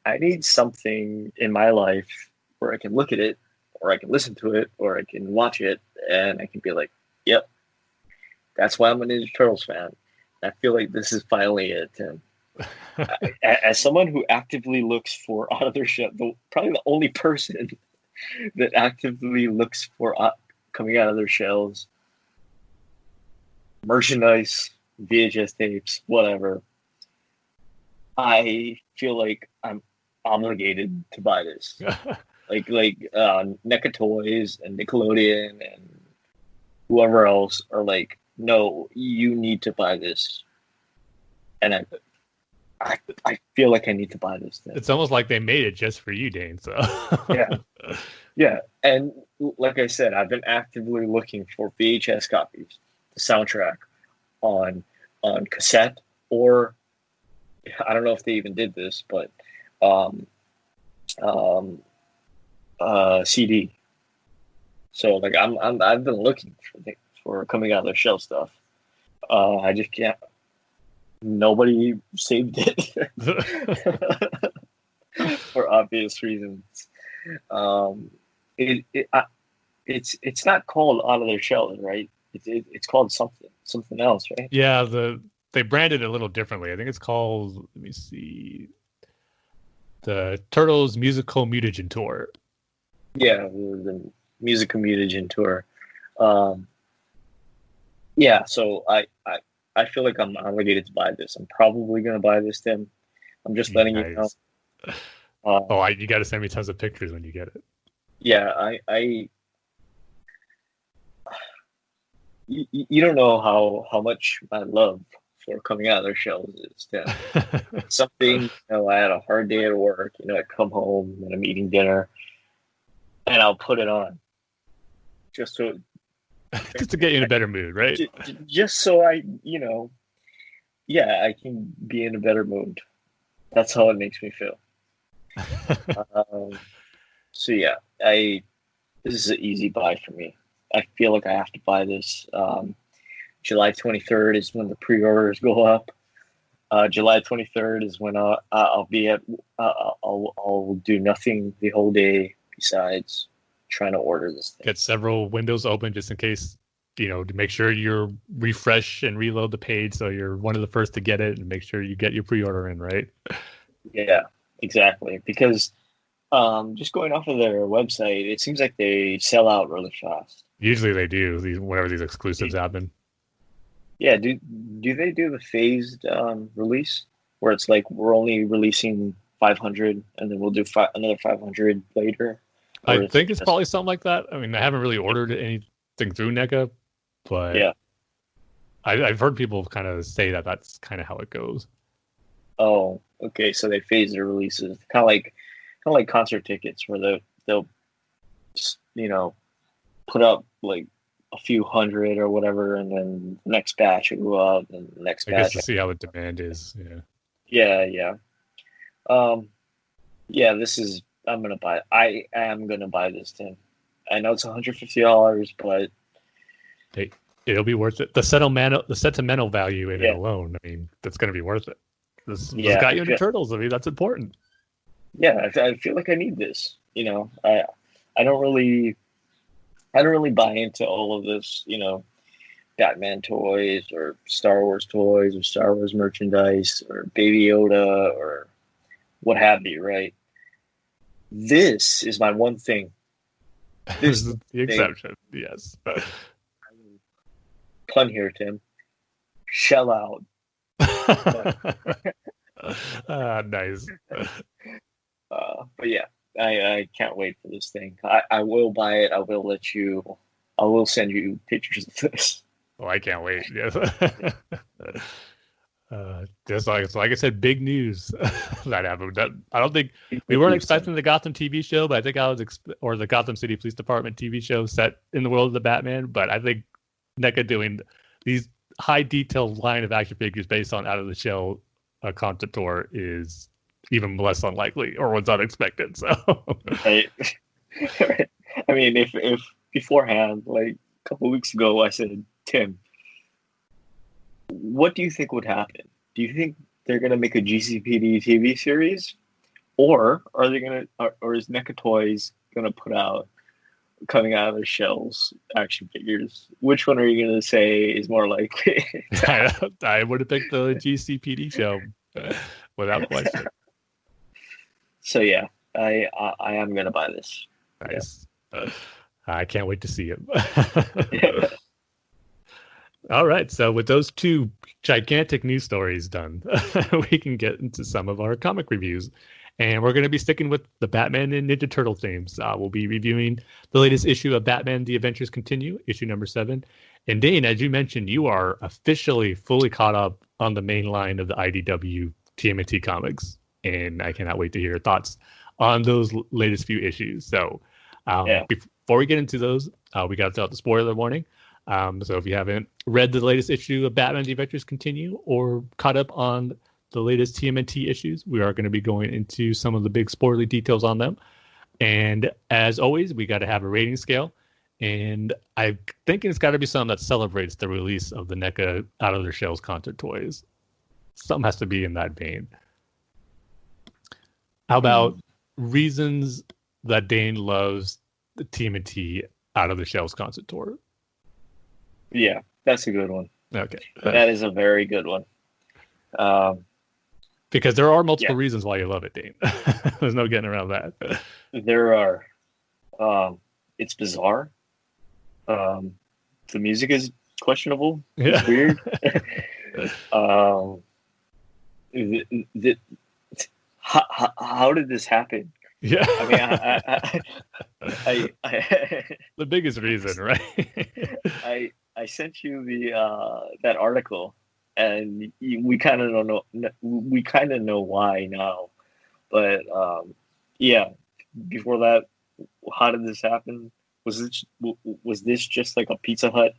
I need something in my life where I can look at it, or I can listen to it, or I can watch it, and I can be like, "Yep, that's why I'm a Ninja Turtles fan." I feel like this is finally it. And as someone who actively looks for out of their shell, probably the only person that actively looks for coming out of their shells, merchandise, VHS tapes, whatever, I feel like I'm obligated to buy this. like NECA Toys and Nickelodeon and whoever else are like, no, you need to buy this. And I feel like I need to buy this thing. It's almost like they made it just for you, Dane. So yeah. And like I said, I've been actively looking for VHS copies, the soundtrack on cassette, or I don't know if they even did this, but CD. So like I've been looking for coming out of their shell stuff. I just can't. Nobody saved it for obvious reasons. It's not called Out of Their Shell, right? It's called something else, right? Yeah, they branded it a little differently. I think it's called, let me see, the Turtles Musical Mutagen Tour. Yeah, the Musical Mutagen Tour. Yeah, so I feel like I'm obligated to buy this. I'm probably going to buy this, Tim. I'm just letting you know. You got to send me tons of pictures when you get it. Yeah, you don't know how much my love for coming out of their shells is, Tim. Something, I had a hard day at work, I come home and I'm eating dinner and I'll put it on just to get you in a better mood, right? Just so I can be in a better mood. That's how it makes me feel. So yeah, this is an easy buy for me. I feel like I have to buy this. July 23rd is when the pre-orders go up. July 23rd is when I'll be at. I'll do nothing the whole day besides trying to order this thing. Get several windows open just in case, to make sure you refresh and reload the page so you're one of the first to get it, and make sure you get your pre-order in, right? Yeah, exactly. Because just going off of their website, it seems like they sell out really fast. Usually they do, whenever these exclusives happen. Yeah, do they do the phased release where it's like we're only releasing 500 and then we'll do another 500 later? I think it's probably something like that. I mean, I haven't really ordered anything through NECA, but yeah, I've heard people kind of say that that's kind of how it goes. Oh, okay. So they phase their releases, kind of like concert tickets, where they'll put up like a few hundred or whatever, and then the next batch will go out, and the next I batch. guess to see how the demand is. Yeah. This is. I'm gonna buy. I am gonna buy this thing. I know it's $150, but it'll be worth it. The sentimental value in it alone. I mean, that's gonna be worth it. This got you into Turtles. I mean, that's important. Yeah, I feel like I need this. I don't really buy into all of this, Batman toys or Star Wars toys or Star Wars merchandise or Baby Yoda or what have you, right? This is my one thing. This is the exception, yes. Pun here, Tim. Shell out. Nice. But yeah, I can't wait for this thing. I will buy it. I will send you pictures of this. Oh, I can't wait. Yes. Just like I said, big news that happened. I don't think we weren't expecting the Gotham TV show, but I think or the Gotham City Police Department TV show set in the world of the Batman. But I think NECA doing these high detailed line of action figures based on out of the shell concept tour is even less unlikely or was unexpected. So, right. I mean, if beforehand, like a couple of weeks ago, I said, Tim, what do you think would happen? Do you think they're going to make a GCPD TV series, or are they going to, or is NECA Toys going to put out coming out of their shells action figures? Which one are you going to say is more likely? I would have picked the GCPD show without question. So yeah, I am going to buy this. Nice. Yeah. I can't wait to see it. All right. So with those two gigantic news stories done, we can get into some of our comic reviews. And we're going to be sticking with the Batman and Ninja Turtle themes. We'll be reviewing the latest issue of Batman: The Adventures Continue, issue number 7. And Dane, as you mentioned, you are officially fully caught up on the main line of the IDW TMNT comics. And I cannot wait to hear your thoughts on those latest few issues. So before we get into those, we got to throw out the spoiler warning. So if you haven't read the latest issue of Batman: The Adventures Continue or caught up on the latest TMNT issues, we are going to be going into some of the big spoilerly details on them. And as always, we got to have a rating scale. And I think it's got to be something that celebrates the release of the NECA Out of Their Shells concert toys. Something has to be in that vein. How about reasons that Dane loves the TMNT Out of the Shells concert tour? Yeah, that's a good one. Okay. That is a very good one. Because there are multiple reasons why you love it, Dane. There's no getting around that. There are. It's bizarre. The music is questionable. It's weird. How did this happen? Yeah. I mean, I the biggest reason, right? I sent you that article, and we kind of don't know. We kind of know why now, but before that, how did this happen? Was this just like a Pizza Hut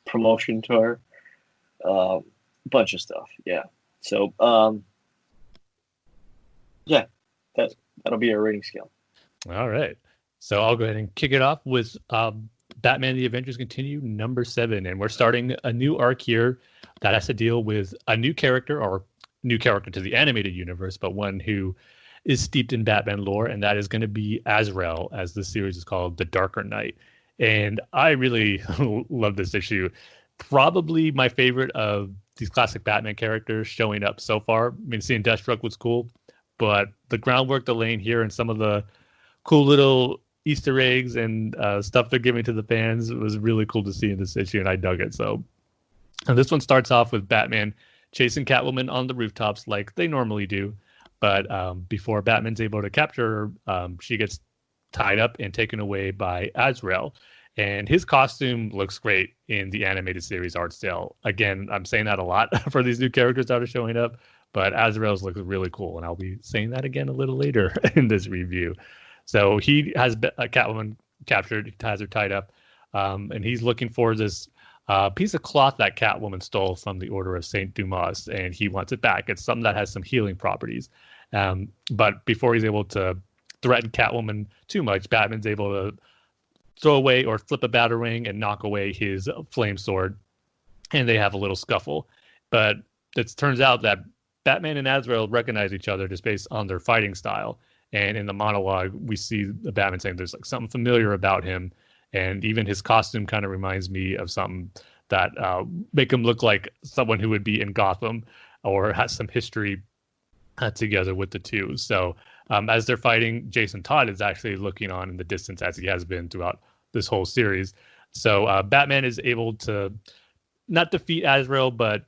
promotion tour? Bunch of stuff. Yeah. So that'll be our rating scale. All right. So I'll go ahead and kick it off with Batman: The Adventures Continue, number 7. And we're starting a new arc here that has to deal with a new character, or new character to the animated universe, but one who is steeped in Batman lore, and that is going to be Azrael, as the series is called, The Darker Knight. And I really love this issue. Probably my favorite of these classic Batman characters showing up so far. I mean, seeing Deathstroke was cool, but the groundwork they're laying here and some of the cool little Easter eggs and stuff they're giving to the fans was really cool to see in this issue, and I dug it. So, and this one starts off with Batman chasing Catwoman on the rooftops like they normally do. But before Batman's able to capture her, she gets tied up and taken away by Azrael. And his costume looks great in the animated series art style. Again, I'm saying that a lot for these new characters that are showing up, but Azrael's looks really cool. And I'll be saying that again a little later in this review. So he has Catwoman captured, has her tied up, and he's looking for this piece of cloth that Catwoman stole from the Order of St. Dumas, and he wants it back. It's something that has some healing properties. But before he's able to threaten Catwoman too much, Batman's able to throw away or flip a batarang and knock away his flame sword, and they have a little scuffle. But it turns out that Batman and Azrael recognize each other just based on their fighting style. And in the monologue, we see the Batman saying there's like something familiar about him, and even his costume kind of reminds me of something that make him look like someone who would be in Gotham or has some history together with the two. So as they're fighting, Jason Todd is actually looking on in the distance, as he has been throughout this whole series. So Batman is able to not defeat Azrael, but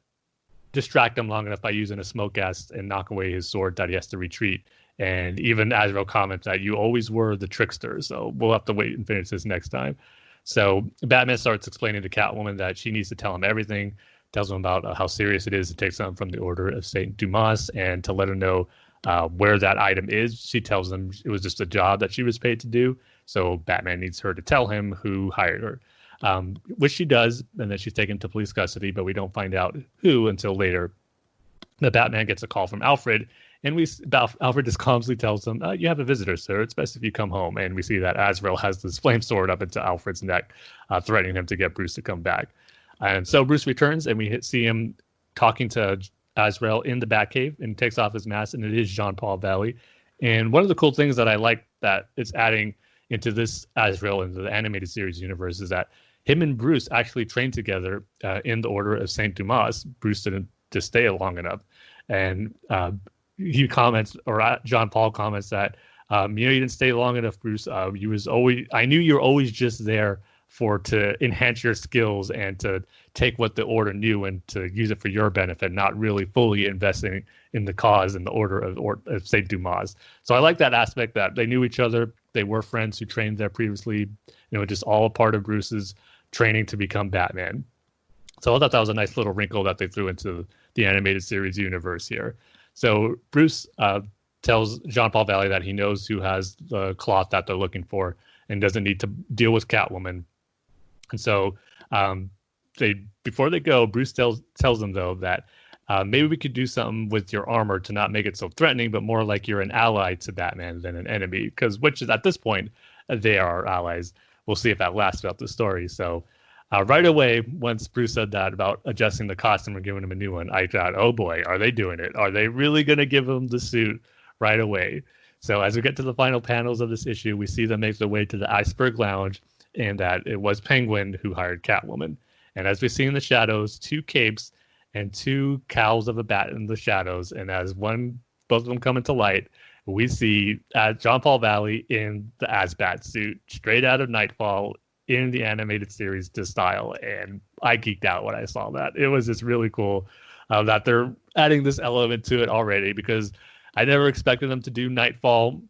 distract him long enough by using a smoke gas and knock away his sword that he has to retreat. And even Azrael comments that you always were the trickster. So we'll have to wait and finish this next time. So Batman starts explaining to Catwoman that she needs to tell him everything, tells him about how serious it is to take something from the Order of St. Dumas, and to let him know where that item is. She tells him it was just a job that she was paid to do. So Batman needs her to tell him who hired her, which she does. And then she's taken to police custody, but we don't find out who until later. The Batman gets a call from Alfred, and Alfred just calmly tells him, you have a visitor, sir. It's best if you come home. And we see that Azrael has this flame sword up into Alfred's neck, threatening him to get Bruce to come back. And so Bruce returns, and we see him talking to Azrael in the Batcave, and takes off his mask, and it is Jean-Paul Valley. And one of the cool things that I like that it's adding into this Azrael, into the animated series universe, is that him and Bruce actually trained together in the Order of St. Dumas. Bruce didn't just stay long enough. And he comments, or John Paul comments that, you didn't stay long enough, Bruce. I knew you were always just there to enhance your skills and to take what the Order knew and to use it for your benefit, not really fully investing in the cause and the Order of St. Dumas. So I like that aspect that they knew each other. They were friends who trained there previously, just all a part of Bruce's training to become Batman. So I thought that was a nice little wrinkle that they threw into the animated series universe here. So Bruce tells Jean-Paul Valley that he knows who has the cloth that they're looking for and doesn't need to deal with Catwoman. And so before they go, Bruce tells them, though, that maybe we could do something with your armor to not make it so threatening, but more like you're an ally to Batman than an enemy, which is at this point, they are allies. We'll see if that lasts throughout the story. So right away, once Bruce said that about adjusting the costume or giving him a new one, I thought, oh boy, are they doing it? Are they really going to give him the suit right away? So as we get to the final panels of this issue, we see them make their way to the Iceberg Lounge, and that it was Penguin who hired Catwoman. And as we see in the shadows, 2 capes and 2 cowls of a bat in the shadows. And as both of them come into light, we see Jean-Paul Valley in the Asbat suit, straight out of Nightfall, in the animated series to style. And I geeked out when I saw that. It was just really cool that they're adding this element to it already, because I never expected them to do Nightfall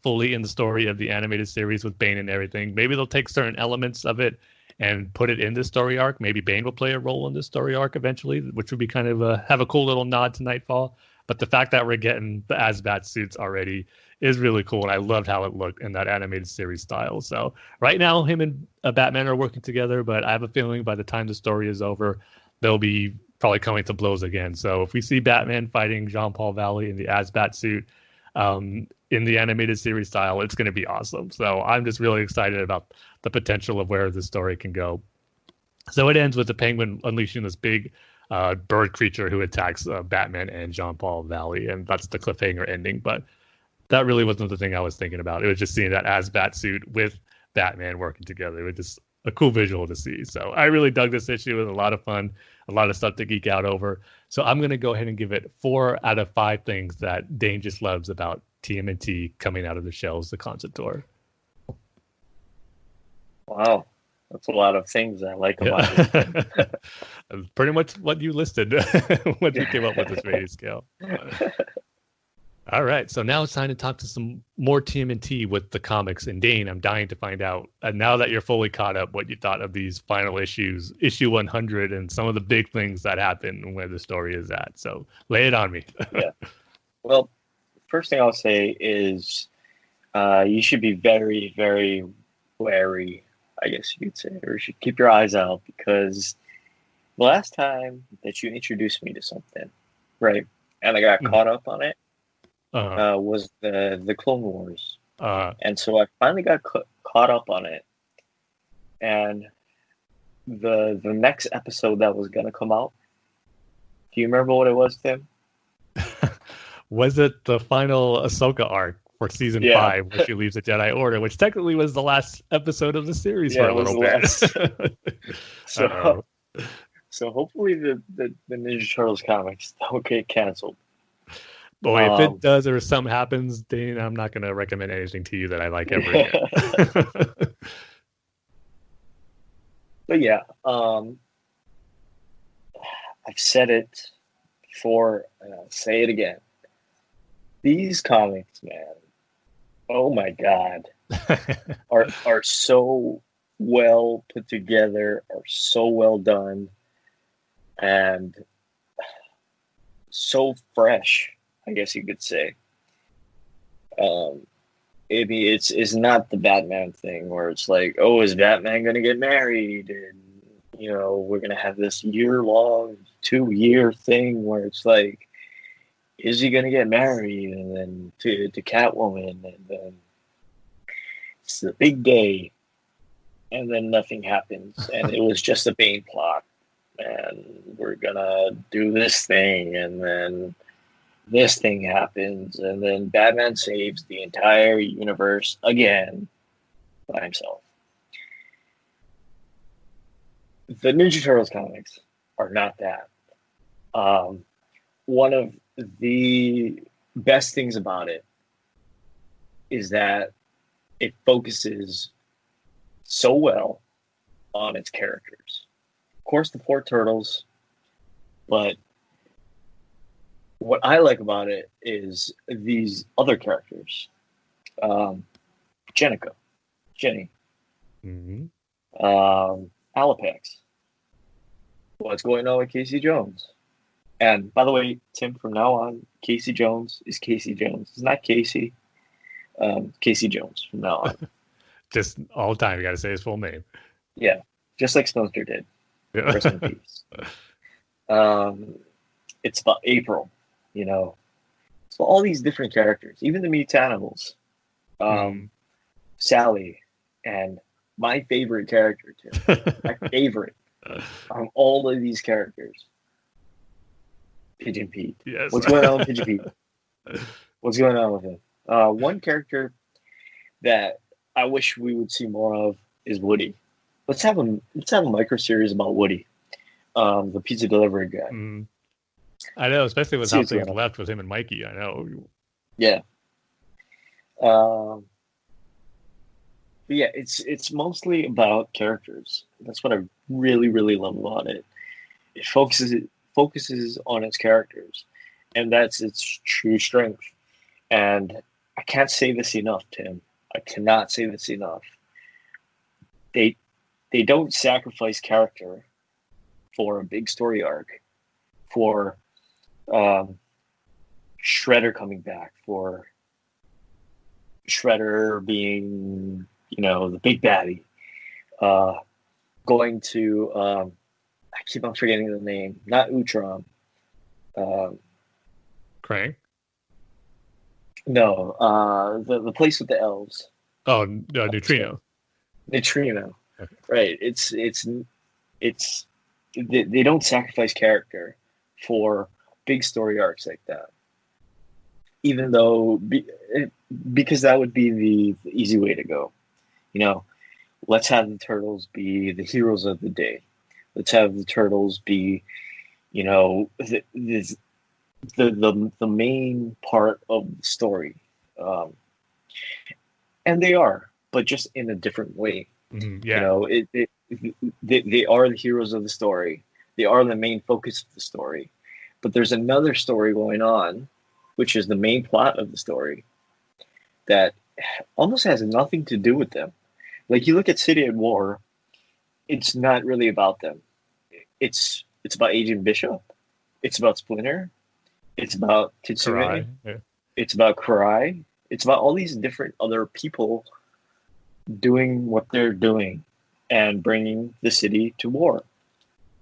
fully in the story of the animated series with Bane and everything. Maybe they'll take certain elements of it and put it in this story arc. Maybe Bane will play a role in this story arc eventually, which would be kind of have a cool little nod to Nightfall. But the fact that we're getting the Asbat suits already is really cool, and I loved how it looked in that animated series style. So right now, him and Batman are working together, but I have a feeling by the time the story is over, they'll be probably coming to blows again. So if we see Batman fighting Jean-Paul Valley in the Asbat suit, in the animated series style, it's going to be awesome. So I'm just really excited about the potential of where the story can go. So it ends with the Penguin unleashing this big bird creature who attacks Batman and Jean Paul Valley, and that's the cliffhanger ending. But that really wasn't the thing I was thinking about. It was just seeing that as Batsuit with Batman working together. It was just a cool visual to see. So I really dug this issue. It was a lot of fun, a lot of stuff to geek out over. So I'm going to go ahead and give it 4 out of 5 things that Dane just loves about TMNT coming out of the shelves, the concept tour. Wow. That's a lot of things I like about it. Pretty much what you listed when you came up with this rating scale. All right, so now it's time to talk to some more TMNT with the comics. And Dane, I'm dying to find out, now that you're fully caught up, what you thought of these final issues, issue 100, and some of the big things that happen and where the story is at. So lay it on me. Yeah. Well, first thing I'll say is you should be very, very wary, I guess you could say, or you should keep your eyes out, because the last time that you introduced me to something, right, and I got caught up on it, was the Clone Wars. And so I finally got caught up on it. And the next episode that was going to come out, do you remember what it was, Tim? Was it the final Ahsoka arc for season 5, where she leaves the Jedi Order, which technically was the last episode of the series for a little bit. So hopefully the Ninja Turtles comics don't get canceled. Boy, if it does or something happens, Dane, I'm not going to recommend anything to you that I like ever again. But yeah, I've said it before, and I'll say it again. These comics, man, oh my God, are so well put together, are so well done, and so fresh, I guess you could say. I mean, it's not the Batman thing where it's like, oh, is Batman going to get married? And, you know, we're going to have this year-long, 2-year thing where it's like, is he going to get married? And then to Catwoman, and then it's the big day, and then nothing happens. And it was just a Bane plot. And we're going to do this thing, and then this thing happens, and then Batman saves the entire universe again by himself. The Ninja Turtles comics are not that. One of the best things about it is that it focuses so well on its characters. Of course, the 4 turtles, but what I like about it is these other characters. Jenny, Alapex, what's going on with Casey Jones? And by the way, Tim, from now on, Casey Jones is Casey Jones. It's not Casey. Casey Jones from now on. Just all the time, you got to say his full name. Yeah, just like Splinter did. Rest in peace. It's about April. You know, so all these different characters, even the Mutanimals, Sally, and my favorite character, Tim, my favorite all of these characters, Pigeon Pete. Yes. What's going on with Pigeon Pete? What's going on with him? One character that I wish we would see more of is Woody. Let's have a micro series about Woody, the pizza delivery guy. I know, especially with how things left with him and Mikey. I know. Yeah. But yeah, it's mostly about characters. That's what I really, really love about it. It focuses on its characters, and that's its true strength. And I can't say this enough, Tim. I cannot say this enough. They don't sacrifice character for a big story arc, for Shredder coming back, for Shredder being, you know, the big baddie, going to I keep on forgetting the name, not Utrom, Krang? No, the place with the elves. Oh, Neutrino. Neutrino. Right. It's they don't sacrifice character for big story arcs like that, even though because that would be the easy way to go. You know, let's have the turtles be the heroes of the day. Let's have the turtles be, you know, the main part of the story, and they are, but just in a different way. Yeah. You know, they are the heroes of the story. They are the main focus of the story. But there's another story going on, which is the main plot of the story, that almost has nothing to do with them. Like, you look at City at War, it's not really about them. It's about Agent Bishop. It's about Splinter. It's about Kitsune. Yeah. It's about Karai. It's about all these different other people doing what they're doing and bringing the city to war,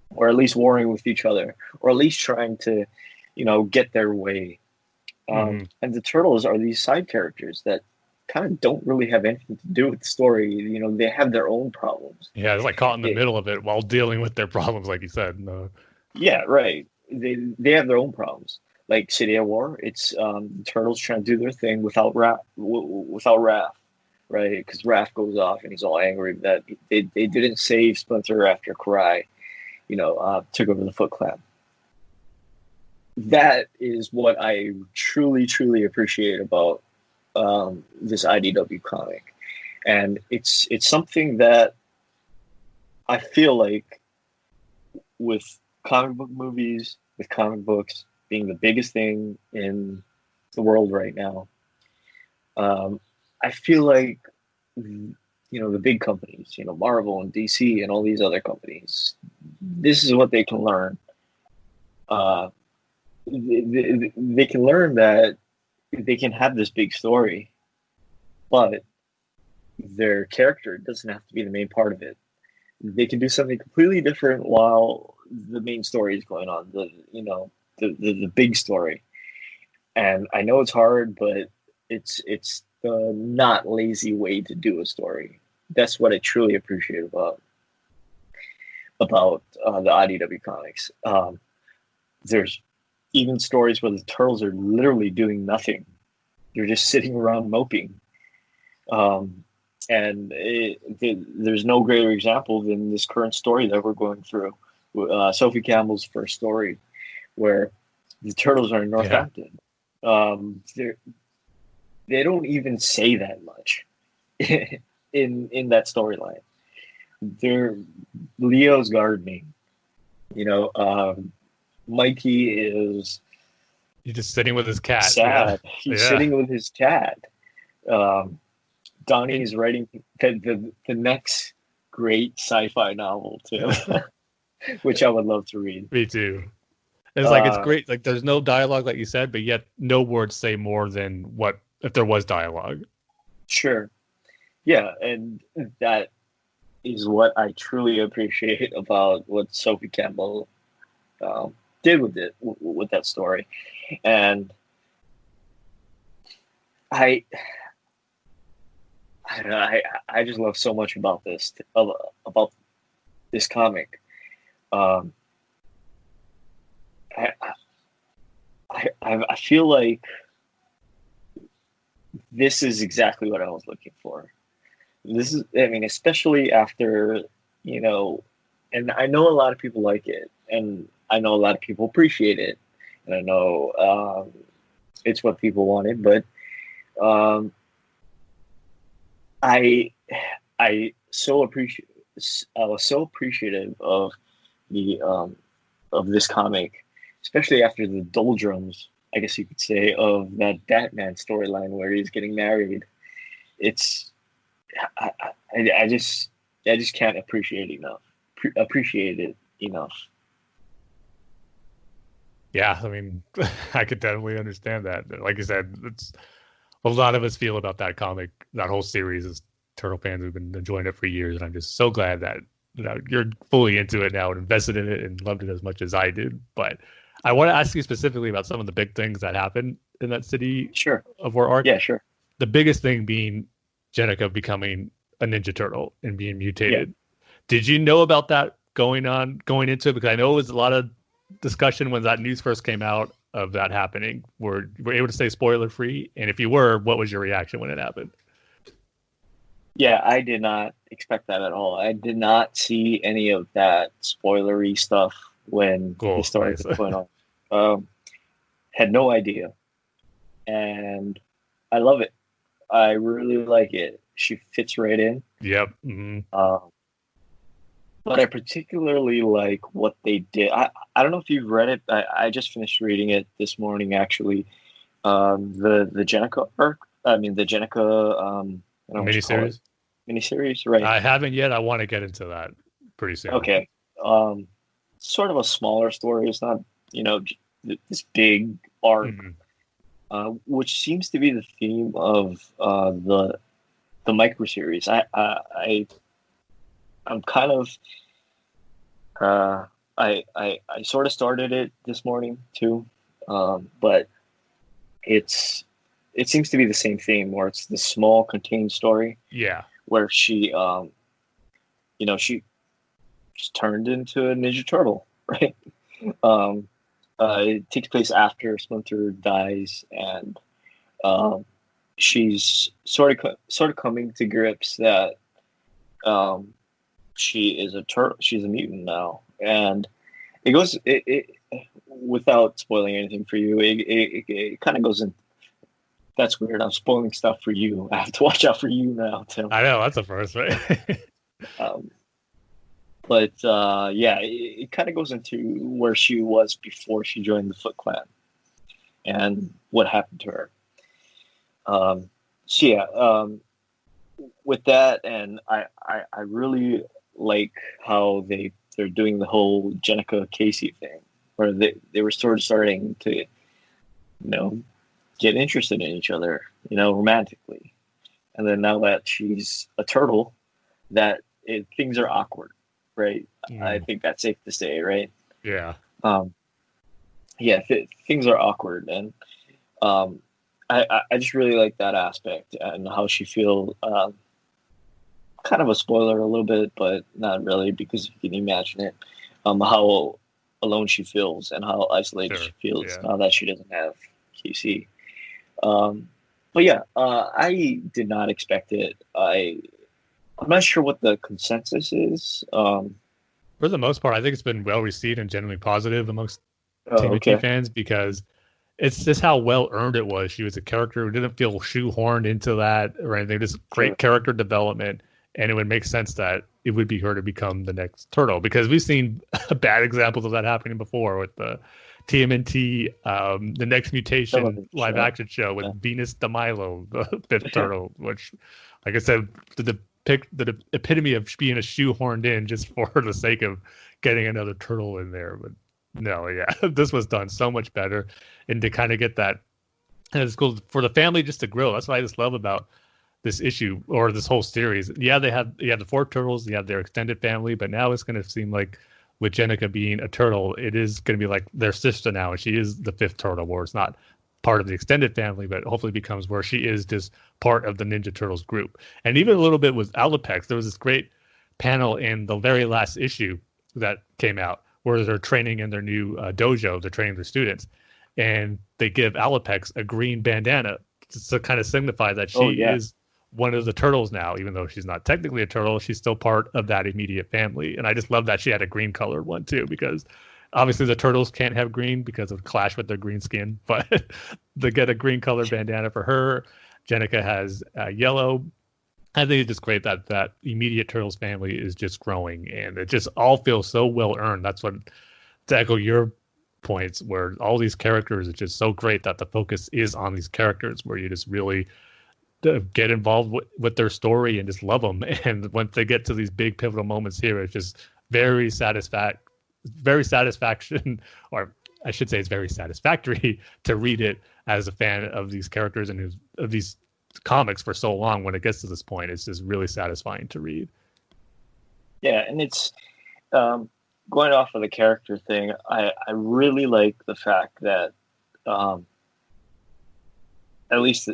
or at least warring with each other, or at least trying to, you know, get their way. And the turtles are these side characters that kind of don't really have anything to do with the story. You know, they have their own problems. Yeah, it's like caught in the middle of it while dealing with their problems, like you said. No. Yeah, right. They have their own problems. Like City at War, it's the turtles trying to do their thing without Raph, right? Because Raph goes off and he's all angry that they didn't save Splinter after Karai, you know, took over the Foot Clan. That is what I truly, truly appreciate about this IDW comic, and it's something that I feel like with comic book movies, with comic books being the biggest thing in the world right now, I feel like, you know, the big companies, you know, Marvel and DC and all these other companies, this is what they can learn. They can learn that they can have this big story, but their character doesn't have to be the main part of it. They can do something completely different while the main story is going on, the big story. And I know it's hard, but it's the not lazy way to do a story. That's what I truly appreciate about the IDW comics. There's even stories where the turtles are literally doing nothing. They're just sitting around moping. And there's no greater example than this current story that we're going through. Sophie Campbell's first story, where the turtles are in Northampton. They don't even say that much in that storyline. They're Leo's gardening. You know, Mikey is. He's just sitting with his cat. Sad. Yeah. He's sitting with his cat. Donnie is writing the next great sci-fi novel too, which I would love to read. Me too. It's like, it's great. Like, there's no dialogue, like you said, but yet no words say more than what if there was dialogue. Sure. Yeah, and that is what I truly appreciate about what Sophie Campbell did with that story, and I just love so much about this comic. I feel like this is exactly what I was looking for. This is, I mean, especially after, you know, and I know a lot of people like it, and I know a lot of people appreciate it, and I know it's what people wanted, but I was so appreciative of this comic, especially after the doldrums, I guess you could say, of that Batman storyline where he's getting married. I just can't appreciate it enough. Yeah, I mean, I could definitely understand that. Like I said, it's a lot of us feel about that comic, that whole series, as Turtle fans who've been enjoying it for years, and I'm just so glad that, you know, you're fully into it now and invested in it and loved it as much as I did. But I want to ask you specifically about some of the big things that happened in that City of War arc. Yeah, sure. The biggest thing being Jennika becoming a Ninja Turtle and being mutated. Yeah. Did you know about that going into it? Because I know it was a lot of discussion when that news first came out of that happening. Were you able to stay spoiler free? And if you were, what was your reaction when it happened? Yeah, I did not expect that at all. I did not see any of that spoilery stuff when the story was going on. Had no idea. And I love it. I really like it. She fits right in. Yep. Mm-hmm. But I particularly like what they did. I don't know if you've read it. I just finished reading it this morning, actually. The Jenica arc. I mean, the Jenica miniseries. Miniseries, right? I haven't yet. I want to get into that pretty soon. Okay. Sort of a smaller story. It's not, this big arc, which seems to be the theme of the micro series. I'm kind of I sort of started it this morning too, but it seems to be the same theme where it's the small contained story. Yeah, where she she just turned into a Ninja Turtle, right? It takes place after Splinter dies, and she's sort of coming to grips that she is a turtle. She's a mutant now, and it goes without spoiling anything for you. It kind of goes in. That's weird. I'm spoiling stuff for you. I have to watch out for you now, Tim. I know that's the first, right? But it kind of goes into where she was before she joined the Foot Clan and what happened to her. With that, and I really like how they're doing the whole Jenica Casey thing, where they were sort of starting to, get interested in each other, romantically. And then now that she's a turtle, things are awkward, right? I think that's safe to say, right? Yeah. Things are awkward, and I just really like that aspect and how she feels. Kind of a spoiler a little bit, but not really, because you can imagine it. How alone she feels and how isolated she feels now that she doesn't have Casey. I did not expect it. I'm not sure what the consensus is. For the most part, I think it's been well received and generally positive amongst TMNT fans, because it's just how well earned it was. She was a character who didn't feel shoehorned into that or anything. Just great character development, and it would make sense that it would be her to become the next turtle, because we've seen bad examples of that happening before with the TMNT, the Next Mutation live action show with Venus de Milo, the fifth turtle, which, like I said, the epitome of being a shoehorned in just for the sake of getting another turtle in there. But no, this was done so much better, and to kind of get that, and it's cool for the family just to grow. That's what I just love about this issue or this whole series. You have the four turtles, you have their extended family, but now it's going to seem like, with Jenica being a turtle, it is going to be like their sister now, and she is the fifth turtle, where it's not part of the extended family, but hopefully becomes where she is just part of the Ninja Turtles group. And even a little bit with Alapex, there was this great panel in the very last issue that came out where they're training in their new dojo, they're training their students, and they give Alapex a green bandana to kind of signify that she is one of the turtles now. Even though she's not technically a turtle, she's still part of that immediate family. And I just love that she had a green colored one too, because obviously the turtles can't have green because of clash with their green skin, but they get a green colored bandana for her. Jenica has yellow. I think it's just great that that immediate turtles family is just growing, and it just all feels so well earned. That's what, to echo your points, where all these characters, it's just so great that the focus is on these characters, where you just really get involved with their story and just love them. And once they get to these big pivotal moments here, it's just very satisfaction, or I should say it's very satisfactory to read it as a fan of these characters and of these comics for so long. When it gets to this point, it's just really satisfying to read. Yeah, and it's going off of the character thing, I really like the fact that at least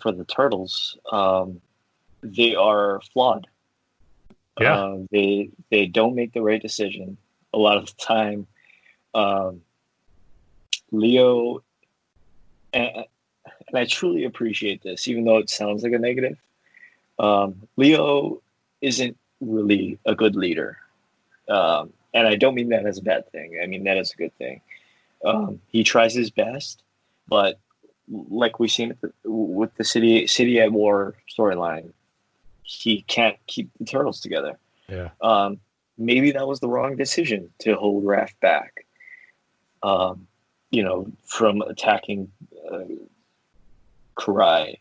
for the turtles, they are flawed. Yeah. They don't make the right decision a lot of the time. Leo, and I truly appreciate this, even though it sounds like a negative. Leo isn't really a good leader. And I don't mean that as a bad thing. I mean that as a good thing. He tries his best, but like we've seen with the City at War storyline, he can't keep the turtles together. Yeah. Maybe that was the wrong decision to hold Raph back. From attacking Karai,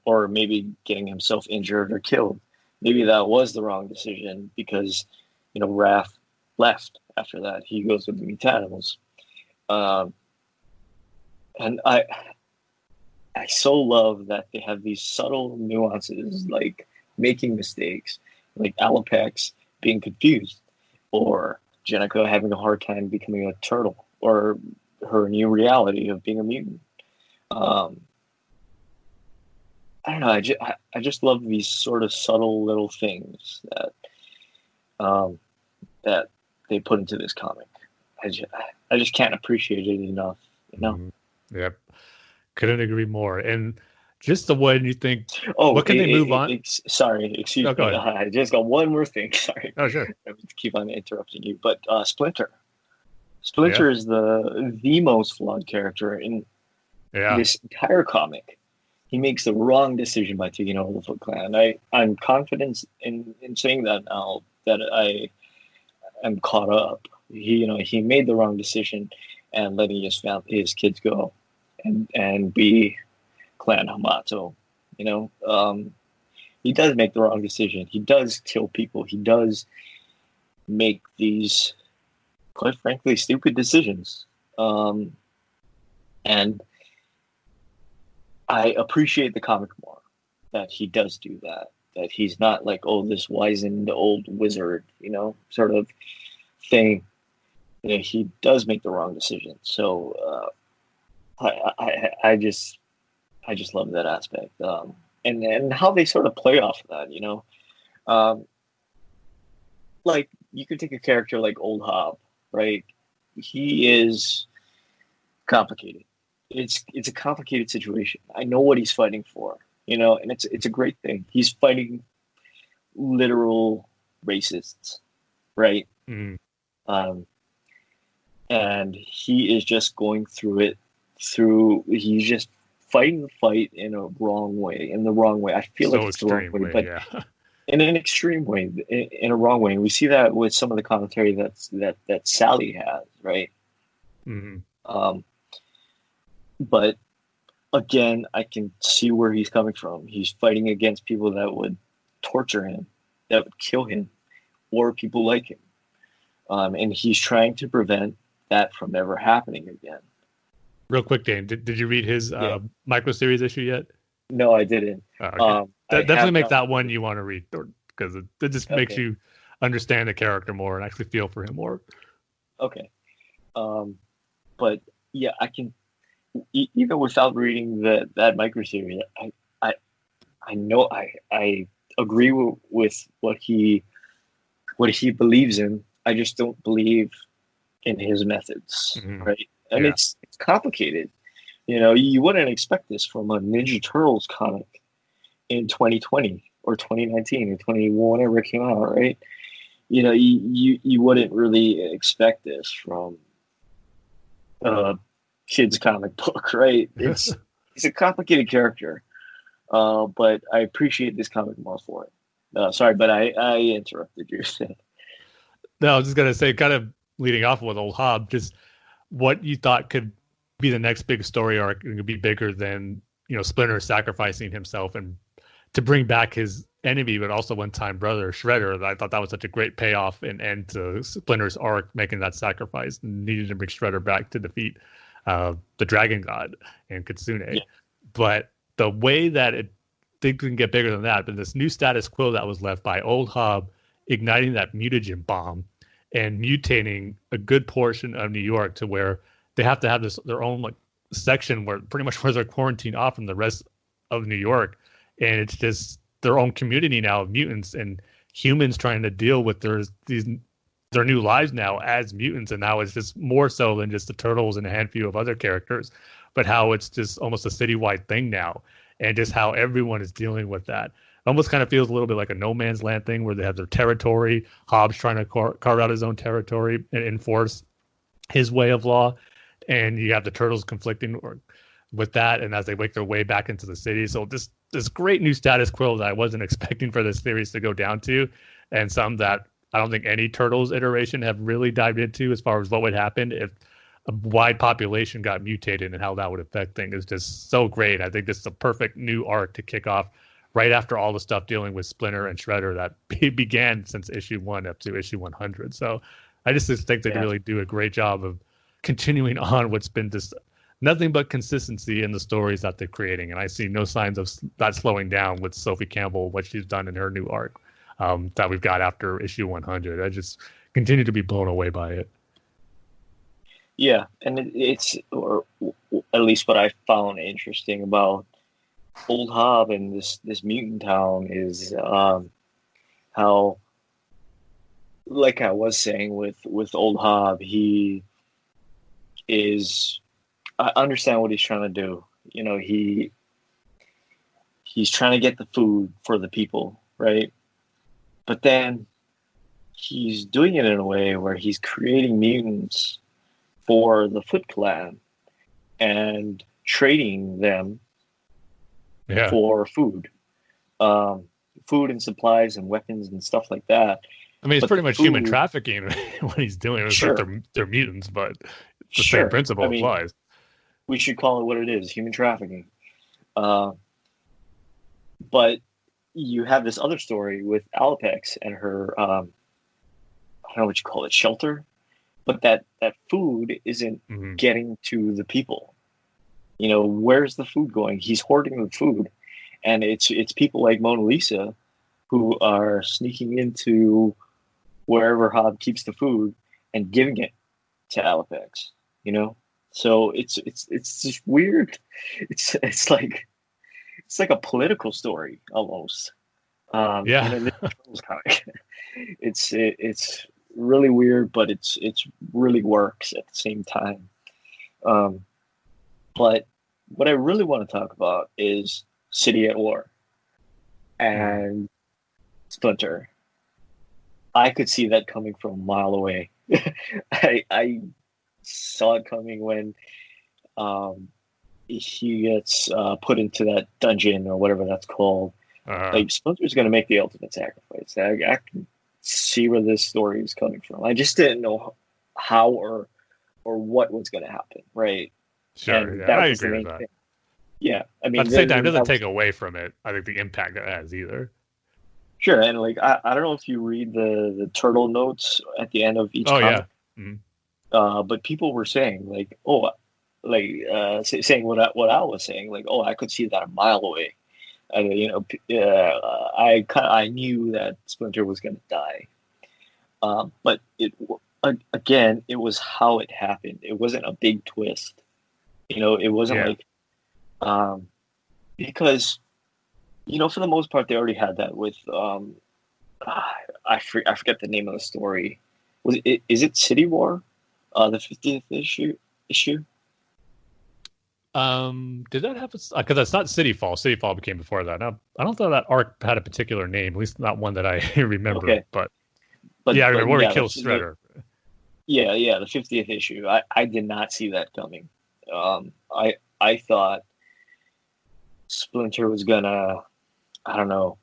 or maybe getting himself injured or killed. Maybe that was the wrong decision because, Raph left after that. He goes with the Meat Animals. And I so love that they have these subtle nuances, like making mistakes, like Alapex being confused, or Jenica having a hard time becoming a turtle, or her new reality of being a mutant. I don't know. I just love these sort of subtle little things that they put into this comic. I just can't appreciate it enough. Yep. Couldn't agree more. And just the one you think, oh, what can they move on? Sorry, excuse me. I just got one more thing. Sorry. Oh, sure. I keep on interrupting you. But Splinter. Splinter is the most flawed character in this entire comic. He makes the wrong decision by taking over the Foot Clan. I'm confident in saying that now that I am caught up. He made the wrong decision and letting his kids go and be Clan Hamato. He does make the wrong decision. He does kill people. He does make these, quite frankly, stupid decisions. And I appreciate the comic more that he does do that. That he's not like, this wizened old wizard, sort of thing. He does make the wrong decision. So I just love that aspect. And how they sort of play off of that, like you could take a character like Old Hob, right? He is complicated. It's a complicated situation. I know what he's fighting for, and it's a great thing. He's fighting literal racists, right? Mm. And he is just going through it. He's just fighting the fight in the wrong way. I feel like it's the wrong way, but in an extreme way, in a wrong way. And we see that with some of the commentary that Sally has, right? Mm-hmm. But again, I can see where he's coming from. He's fighting against people that would torture him, that would kill him, or people like him. And he's trying to prevent that from ever happening again. Real quick, Dane, did you read his micro series issue yet? No, I didn't. Oh, okay. Definitely make that one you want to read, because it just makes you understand the character more and actually feel for him more. Okay. But yeah, I can, even without reading that micro series, I know I agree with what he believes in. I just don't believe in his methods, right? And it's complicated. You wouldn't expect this from a Ninja Turtles comic in 2020 or 2019 or 21, whenever it came out, right? You wouldn't really expect this from a kid's comic book, right? He's a complicated character, but I appreciate this comic more for it. Sorry, but I interrupted you. No, I was just gonna say, kind of leading off with Old Hob, just what you thought could be the next big story arc, and could be bigger than Splinter sacrificing himself and to bring back his enemy, but also one-time brother Shredder. I thought that was such a great payoff and end to Splinter's arc, making that sacrifice, and needing to bring Shredder back to defeat the Dragon God and Kitsune. Yeah. But the way that things can get bigger than that, but this new status quo that was left by Old Hob igniting that mutagen bomb and mutating a good portion of New York to where they have to have their own section where pretty much where they're quarantined off from the rest of New York. And it's just their own community now of mutants and humans trying to deal with their new lives now as mutants, and now it's just more so than just the Turtles and a handful of other characters, but how it's just almost a citywide thing now, and just how everyone is dealing with that. It almost kind of feels a little bit like a No Man's Land thing where they have their territory, Hobbs trying to carve out his own territory and enforce his way of law, and you have the Turtles conflicting with that, and as they make their way back into the city. So this great new status quo that I wasn't expecting for this series to go down to, and some that I don't think any Turtles iteration have really dived into as far as what would happen if a wide population got mutated and how that would affect things is just so great. I think this is a perfect new arc to kick off right after all the stuff dealing with Splinter and Shredder that began since issue 1 up to issue 100. So I just think they really do a great job of continuing on what's been just nothing but consistency in the stories that they're creating. And I see no signs of that slowing down with Sophie Campbell, what she's done in her new arc that we've got after issue 100. I just continue to be blown away by it. Yeah, and it's, or at least what I found interesting about Old Hob and this mutant town is how, like I was saying with Old Hob, he is, I understand what he's trying to do. You know, he's trying to get the food for the people, right? But then he's doing it in a way where he's creating mutants for the Foot Clan and trading them for food. Food and supplies and weapons and stuff like that. I mean, it's pretty much human trafficking what he's doing. It's like they're mutants, but the same principle applies. We should call it what it is, human trafficking. But you have this other story with Alapex and her, I don't know what you call it, shelter, but that food isn't getting to the people. You know, where's the food going? He's hoarding the food, and it's people like Mona Lisa who are sneaking into wherever Hob keeps the food and giving it to Alapex. You know, so it's just weird. It's like a political story almost. In a comic. It's really weird, but it's really works at the same time. But what I really want to talk about is City at War and Splinter. I could see that coming from a mile away. I saw it coming when he gets put into that dungeon or whatever that's called. Like, Splinter's going to make the ultimate sacrifice. I can see where this story is coming from. I just didn't know how or what was going to happen, right? Sure, yeah, I agree with that. Thing. Yeah, I mean, at the same time, it doesn't take away from it. I think the impact it has either. Sure, and like I don't know if you read the turtle notes at the end of each comic. Yeah. Mm-hmm. But people were saying like, saying what I was saying, like, I could see that a mile away. I knew that Splinter was going to die. But it was how it happened. It wasn't a big twist. You know, it wasn't because, you know, for the most part, they already had that with, I forget the name of the story. Is it City War? The 50th issue? Did that happen? Because that's not City Fall. City Fall became before that. Now, I don't know that arc had a particular name, at least not one that I remember. Okay. But yeah, I remember where he kills Shredder. The 50th issue. I did not see that coming. I thought Splinter was gonna, I don't know,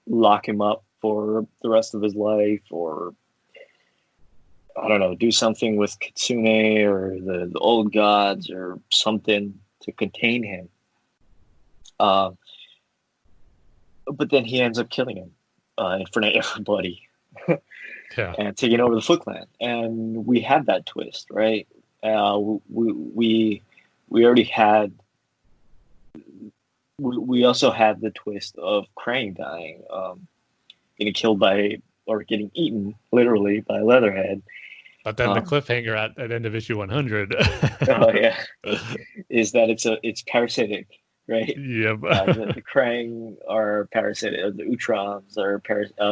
lock him up for the rest of his life, or I don't know, do something with Kitsune or the old gods or something to contain him. But then he ends up killing him in front of everybody. And taking over the Foot Clan. And we had that twist, right? We already had. We also had the twist of Krang dying, getting killed getting eaten literally by Leatherhead. But then the cliffhanger at end of issue 100. Is that it's parasitic right? Yeah. The Krang are parasitic, the Utrons are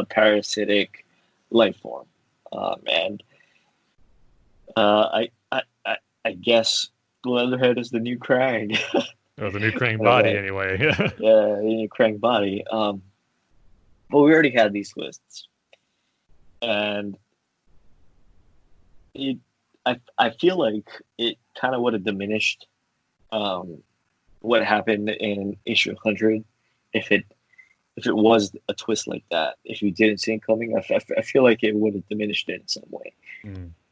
parasitic life form. And I guess Leatherhead is the new Krang. It was a new Crane Kind of body like, anyway. yeah, the new Krang body. But we already had these twists, and it, I feel like it kind of would have diminished what happened in issue 100 if it was a twist like that. If you didn't see it coming, I feel like it would have diminished it in some way.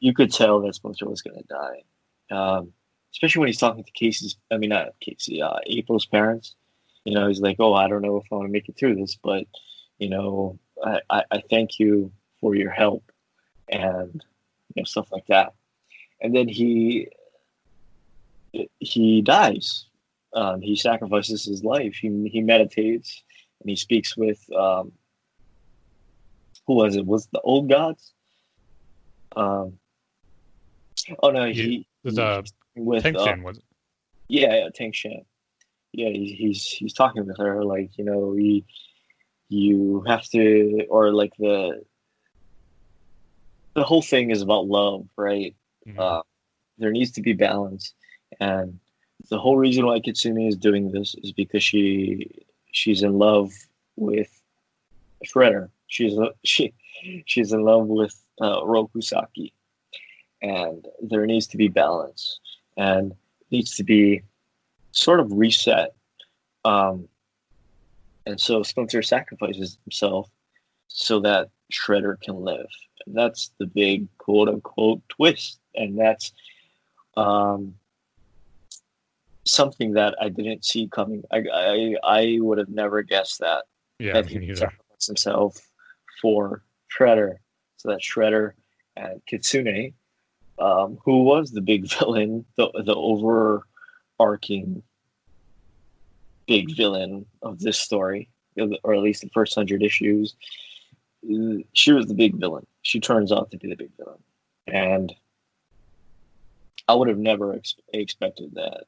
You could tell that Splinter was going to die, especially when he's talking to Casey's. I mean, not Casey. April's parents. You know, he's like, "Oh, I don't know if I want to make it through this, but you know, I thank you for your help," and stuff like that. And then he dies. He sacrifices his life. He meditates and he speaks with who was it? Was it the old gods? Oh no, There's a with tension, was it? yeah, Tang Shan. Yeah, he's talking with her like, you have to, or like the whole thing is about love, right? Mhm. There needs to be balance, and the whole reason why Kitsune is doing this is because she's in love with Shredder. She's in love with Rokusaki, and there needs to be balance, and needs to be sort of reset. And so Splinter sacrifices himself so that Shredder can live. And that's the big quote unquote twist, and that's something that I didn't see coming. I would have never guessed that Yeah, that me he would neither. sacrifice himself for Shredder, so that Shredder and Kitsune, who was the big villain, the overarching big villain of this story, or at least the first 100 issues, she was the big villain. She turns out to be the big villain, and I would have never expected that.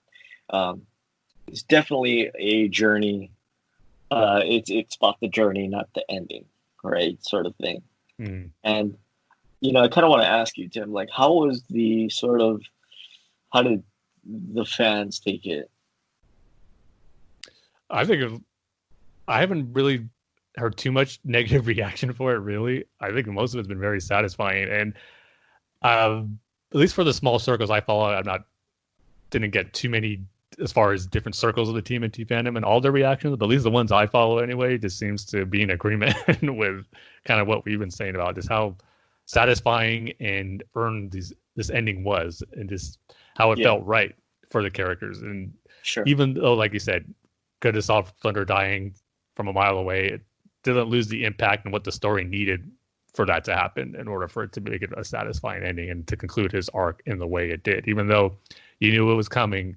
It's definitely a journey. It's about the journey, not the ending, right? Sort of thing. Mm. And I kind of want to ask you, Tim, like, how did the fans take it? I think I haven't really heard too much negative reaction for it. Really, I think most of it's been very satisfying, and at least for the small circles I follow, didn't get too many as far as different circles of the TMNT fandom and all their reactions, but at least the ones I follow anyway just seems to be in agreement with kind of what we've been saying about just how satisfying and earned this ending was, and just how it Yeah, felt right for the characters. And sure. even though, like you said, could have saw Thunder dying from a mile away, it didn't lose the impact and what the story needed for that to happen in order for it to make it a satisfying ending and to conclude his arc in the way it did, even though you knew it was coming.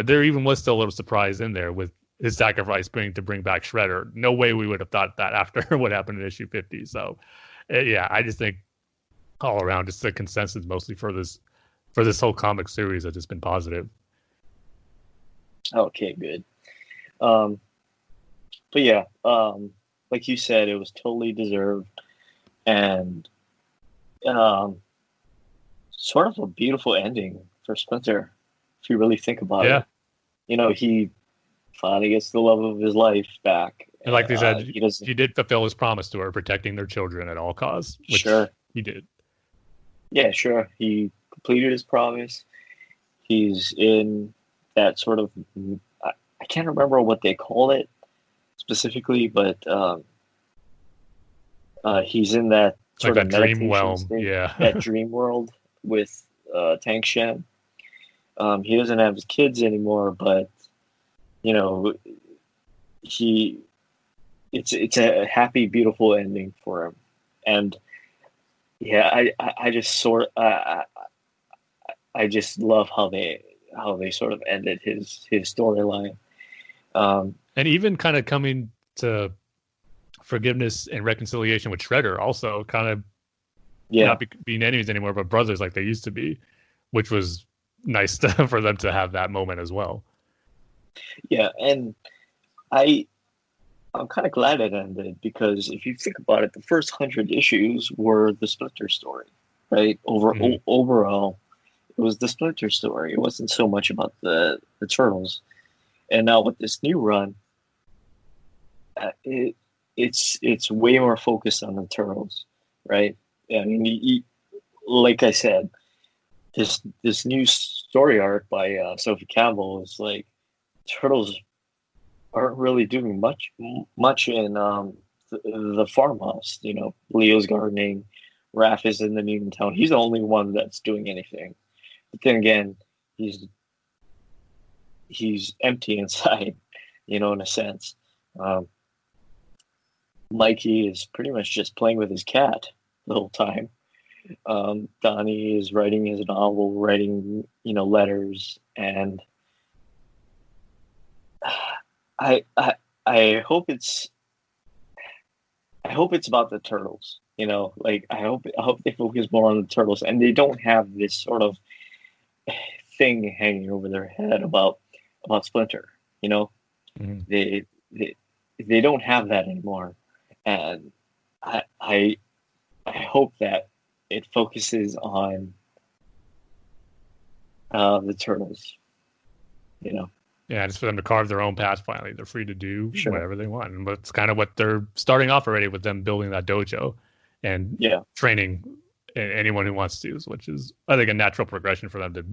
There even was still a little surprise in there with his sacrifice being to bring back Shredder. No way we would have thought that after what happened in issue 50. So, yeah, I just think all around, just the consensus mostly for this whole comic series has just been positive. Okay, good. But yeah, like you said, it was totally deserved, and sort of a beautiful ending for Spencer, if you really think about Yeah. it. He finally gets the love of his life back. And like they said, He doesn't. he did fulfill his promise to her, protecting their children at all costs, which Sure. he did. Yeah, sure. He completed his promise. He's in that sort of. I can't remember what they call it specifically, but he's in that Like sort of that dream meditation realm. state, Yeah. that dream world with Tang Shan. He doesn't have his kids anymore, but he it's a happy, beautiful ending for him, and yeah, I just I just love how they sort of ended his storyline. And even kind of coming to forgiveness and reconciliation with Shredder, also kind of not being enemies anymore, but brothers like they used to be, which was nice for them to have that moment as well. Yeah, and I I'm kind of glad it ended because if you think about it, the first 100 issues were the Splinter story, right? Mhm. Overall, it was the Splinter story. It wasn't so much about the Turtles. And now with this new run, it's way more focused on the Turtles, right? I mean, like I said, this new story arc by Sophie Campbell is like Turtles aren't really doing much in the farmhouse. You know, Leo's gardening, Raph is in the mutant town. He's the only one that's doing anything. But then again, he's he's empty inside. You know, in a sense. Um, Mikey is pretty much just playing with his cat the whole time. Donnie is writing his novel, writing letters, and I I I hope it's about the turtles. You know, like I hope they focus more on the turtles, and they don't have this sort of thing hanging over their head about Splinter. You know, Mhm. they they they don't have that anymore, and I I I hope that it focuses on the turtles. You know, Yeah, just for them to carve their own path finally. They're free to do sure, whatever they want. And that's kind of what they're starting off already with them building that dojo and yeah, training anyone who wants to, which is, I think, a natural progression for them to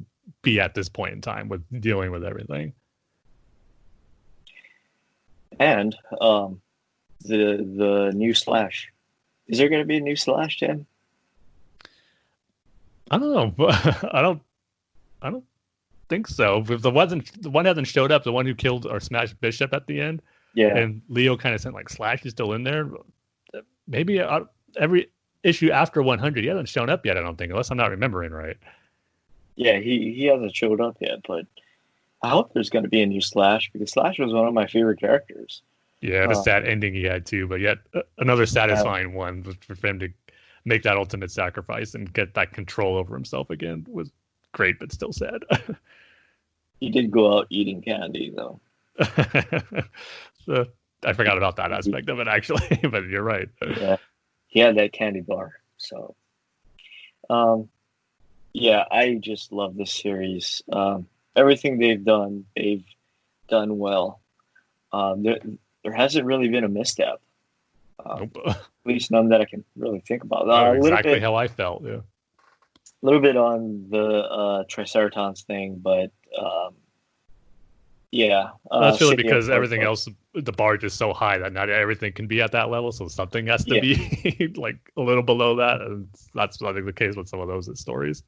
be at this point in time with dealing with everything. and the new Slash. Is there going to be a new Slash, Tim? I don't know. But I don't think so. If the one hasn't showed up, the one who killed or smashed Bishop at the end, Yeah, and Leo kind of sent like Slash is still in there. Maybe every issue after 100, he hasn't shown up yet. I don't think, unless I'm not remembering right. yeah. He hasn't showed up yet, but I hope there's going to be a new Slash because Slash was one of my favorite characters. Yeah, the Uh, sad ending he had too, but yet another yeah, satisfying one for him to make that ultimate sacrifice and get that control over himself again was great, but still sad. he did go out eating candy though. So, I forgot about that He, aspect of it actually, but you're right. yeah, he had that candy bar. So, um, yeah, I just love this series. Everything they've done well. There hasn't really been a misstep. Nope. At least none that I can really think about. Oh, exactly how I felt. Yeah. Little bit on the Triceratons thing, but yeah, Well, that's really City of because everything Warsaw. else, the bar is so high that not everything can be at that level. So something has to Yeah, be like a little below that. And that's, I think, the case with some of those stories.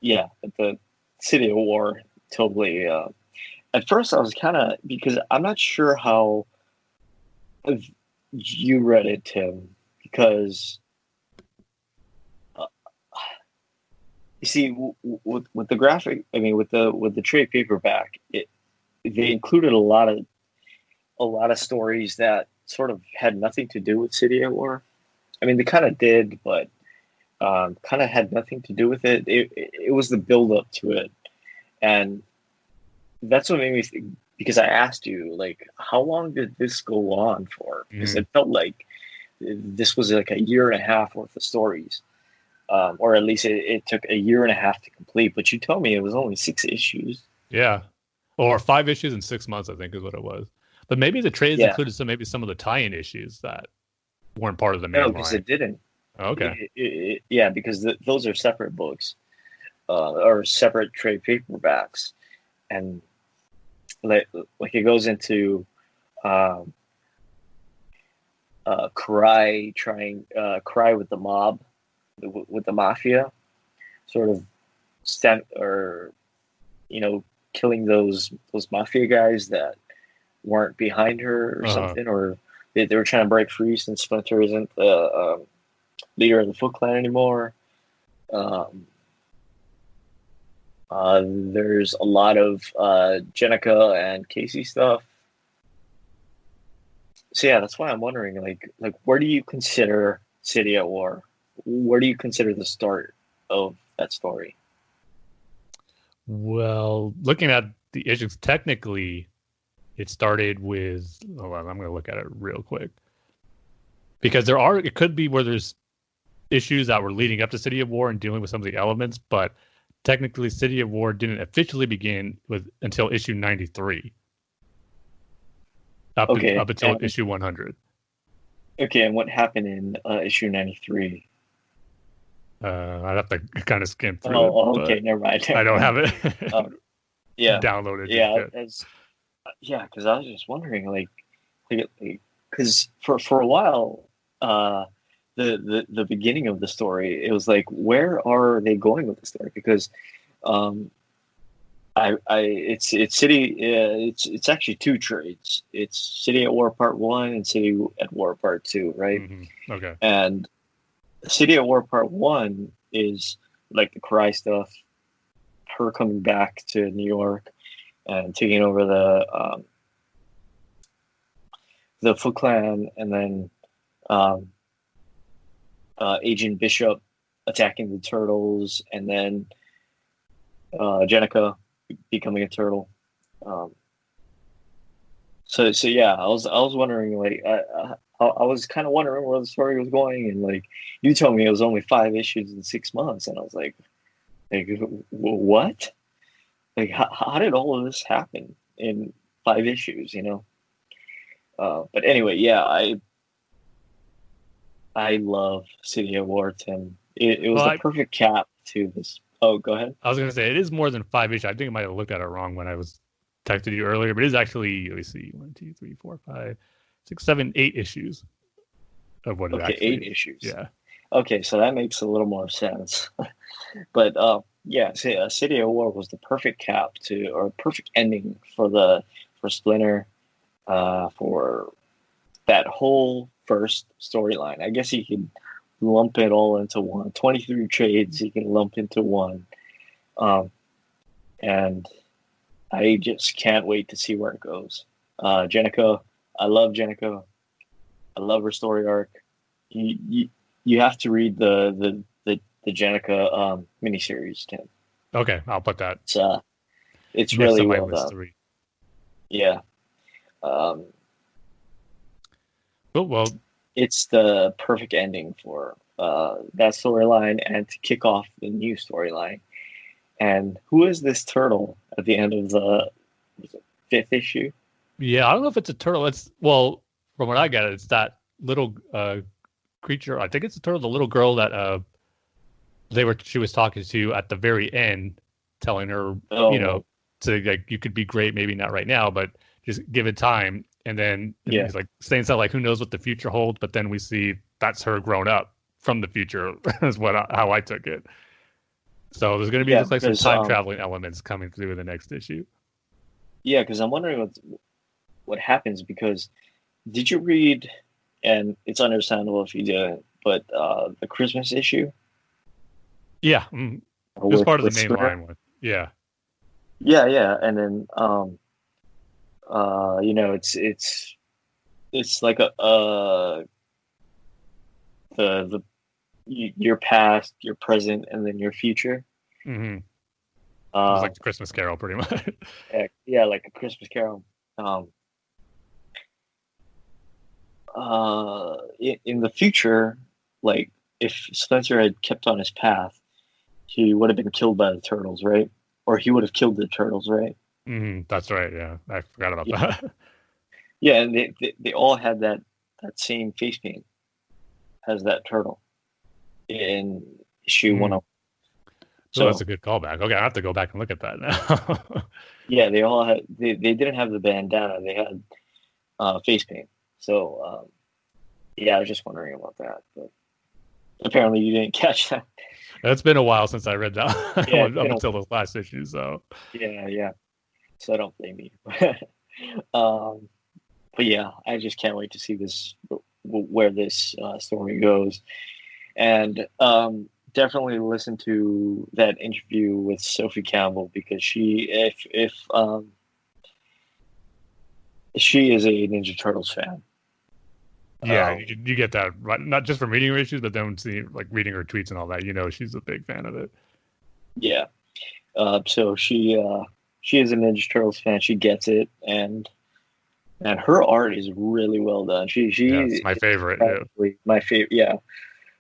yeah, but the City of War totally. At first, I was kind of because I'm not sure how you read it, Tim, because uh, you see, with the graphic, I mean, with the trade paperback, they included a lot of stories that sort of had nothing to do with City of War. I mean, they kind of did, but kind of had nothing to do with it. It was the build up to it, and that's what made me think. Because I asked you, like, how long did this go on for? Because Mm. it felt like this was like a year and a half worth of stories, or at least it took a year and a half to complete. But you told me it was only 6 issues. Yeah. Or 5 issues in 6 months, I think is what it was. But maybe the trades Yeah, included maybe some of the tie-in issues that weren't part of the no, main because line. it didn't. Okay. Yeah, because those are separate books, or separate trade paperbacks, and like it goes into um, cry with the mob, with the mafia, sort of stand or killing those mafia guys that weren't behind her or Uh-huh. something, or they were trying to break free since Splinter isn't the leader of the Foot Clan anymore. Um, there's a lot of Jenica and Casey stuff. So yeah, that's why I'm wondering, like where do you consider City at War? Where do you consider the start of that story? Well, looking at the issues, technically, It started with, hold on, I'm going to look at it real quick. Because it could be where there's issues that were leading up to City of War and dealing with some of the elements, but technically City of War didn't officially begin until issue 93. Up until issue 100. Okay, and what happened in issue 93? I'd have to kind of skim through it. Okay, never mind. I don't have it downloaded. Yeah, because I was just wondering, because for a while, the beginning of the story, it was like, where are they going with the story? Because, it's City. It's actually two trades. It's City at War Part 1 and City at War Part 2, right? Mm-hmm. Okay. And City at War Part 1 is like the Cry stuff, her coming back to New York and taking over the Foot Clan, and then Agent Bishop attacking the Turtles, and then Jenica becoming a turtle. So yeah, I was wondering, like, I was kind of wondering where the story was going, and like, you told me it was only 5 issues in 6 months, and I was like what? Like, how did all of this happen in 5 issues? But anyway, yeah, I love City of War, Tim. It was the perfect cap to this. Oh, go ahead. I was going to say, it is more than 5 issues. I think I might have looked at it wrong when I was texted you earlier, but it is actually, let me see, 1, 2, 3, 4, 5, 6, 7, 8 issues of what it actually is. 8 issues. Yeah. Okay, so that makes a little more sense. But yeah, City of War was the perfect cap or perfect ending for Splinter, for that whole first storyline. I guess you could lump it all into one. 23 trades you can lump into one. And I just can't wait to see where it goes. Jenica, I love Jenica. I love her story arc. You have to read the Jenica miniseries, Tim. Okay, I'll put that. It's really well done. Yeah. Well, it's the perfect ending for that storyline and to kick off the new storyline. And who is this turtle at the end of the 5th issue? Yeah, I don't know if it's a turtle. Well, from what I get, it's that little creature. I think it's a turtle. The little girl that she was talking to at the very end, telling her, to like, you could be great, maybe not right now, but just give it time. And then he's like saying something like, who knows what the future holds? But then we see that's her grown up from the future is how I took it. So there's going to be some time traveling elements coming through in the next issue. Yeah, because I'm wondering what happens, because did you read, and it's understandable if you didn't, but the Christmas issue? Yeah. It was part of the main line one. Yeah. Yeah. And then, it's like your past, your present, and then your future. Mm-hmm. It was like the Christmas Carol, pretty much. Yeah, like a Christmas Carol. In the future, like, if Spencer had kept on his path, he would have been killed by the turtles, right? Or he would have killed the turtles, right? Mm-hmm. That's right. Yeah, I forgot about that. Yeah, and they all had that same face paint as that turtle in issue 101. So that's a good callback. Okay, I have to go back and look at that now. Yeah, they all had. They didn't have the bandana. They had face paint. So yeah, I was just wondering about that, but apparently you didn't catch that. It's been a while since I read that up until the last issue. So yeah. So I don't blame you. But yeah, I just can't wait to see where this story goes, and definitely listen to that interview with Sophie Campbell, because she is a Ninja Turtles fan. Yeah, you get that right, not just from reading her issues, but then reading her tweets and all that. She's a big fan of it. Yeah, so she is a Ninja Turtles fan. She gets it, and and her art is really well done. Yeah, She it's my is favorite. Yeah. probably my favorite. Yeah,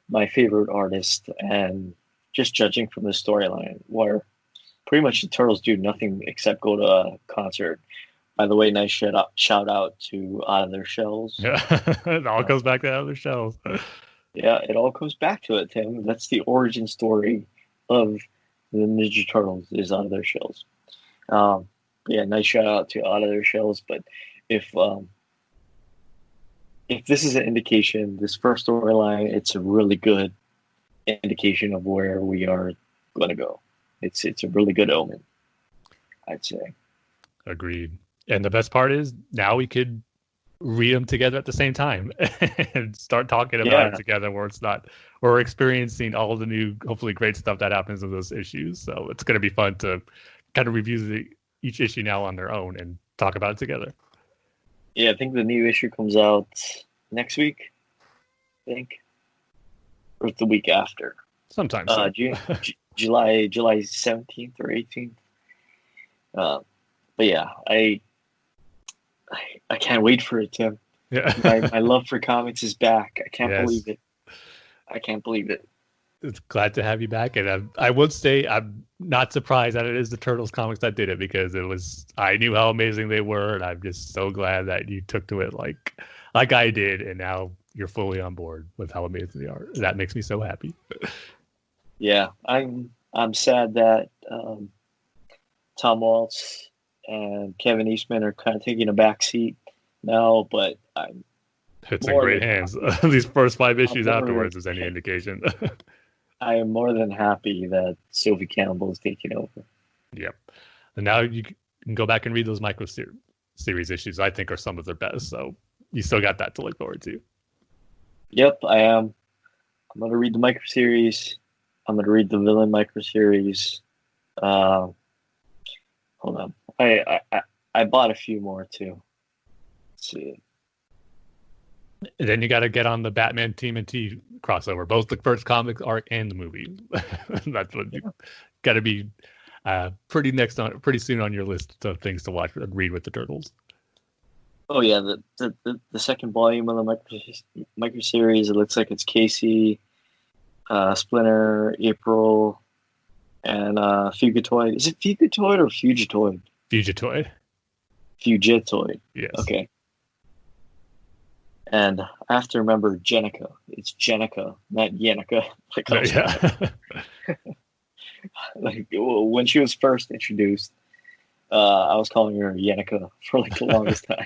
my favorite artist. And just judging from the storyline, where pretty much the turtles do nothing except go to a concert. By the way, nice shout out to Out of Their Shells. Yeah. It all goes back to other shells. Yeah, it all comes back to it, Tim. That's the origin story of the Ninja Turtles is Out of Their Shells. Yeah, nice shout out to Out of Their Shells. But if if this is an indication, this first storyline, it's a really good indication of where we are going to go. It's a really good omen, I'd say. Agreed. And the best part is now we could read them together at the same time and start talking about it Yeah, together where it's not we're experiencing all the new hopefully great stuff that happens in those issues. So it's going to be fun to kind of review each issue now on their own and talk about it together. yeah. I think the new issue comes out next week. I think, or the week after. Sometimes so. July 17th or 18th. But yeah, I can't wait for it, Tim. Yeah. My love for comics is back. I can't Yes. believe it. I can't believe it. It's glad to have you back, and I would say I'm not surprised that it is the Turtles comics that did it, because I knew how amazing they were, and I'm just so glad that you took to it like I did, and now you're fully on board with how amazing they are. That makes me so happy. Yeah, I'm sad that Tom Waltz and Kevin Eastman are kind of taking a back seat now, but It's in great hands. These first 5 issues afterwards is any than indication. I am more than happy that Sophie Campbell is taking over. Yep. And now you can go back and read those micro series issues. I think are some of their best. So you still got that to look forward to. Yep, I am. I'm going to read the micro series. I'm going to read the villain micro series. Hold on. I bought a few more too. Let's see. And then you got to get on the Batman TMNT crossover, both the first comic arc and the movie. That's what you got to be pretty soon on your list of things to watch and read with the Turtles. Oh yeah, the second volume of the micro series. It looks like it's Casey, Splinter, April, and Fugitoid. Is it Fugitoid or Fugitoid? Fugitoid. Fugitoid. Yes. Okay. And I have to remember Jenica. It's Jenica, not Yenica. Like when she was first introduced, I was calling her Yenica for like the longest time.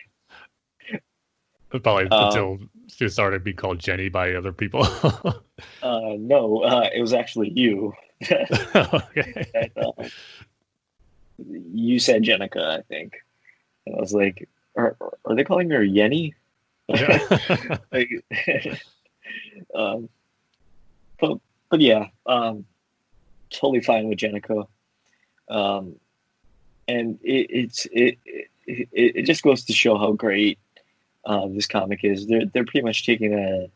Probably until she started being called Jenny by other people. No, it was actually you. Okay. You said Jenica, I think. And I was like, are they calling her Yenny? Yeah. But yeah, totally fine with Jenica. And it just goes to show how great this comic is. They're pretty much taking I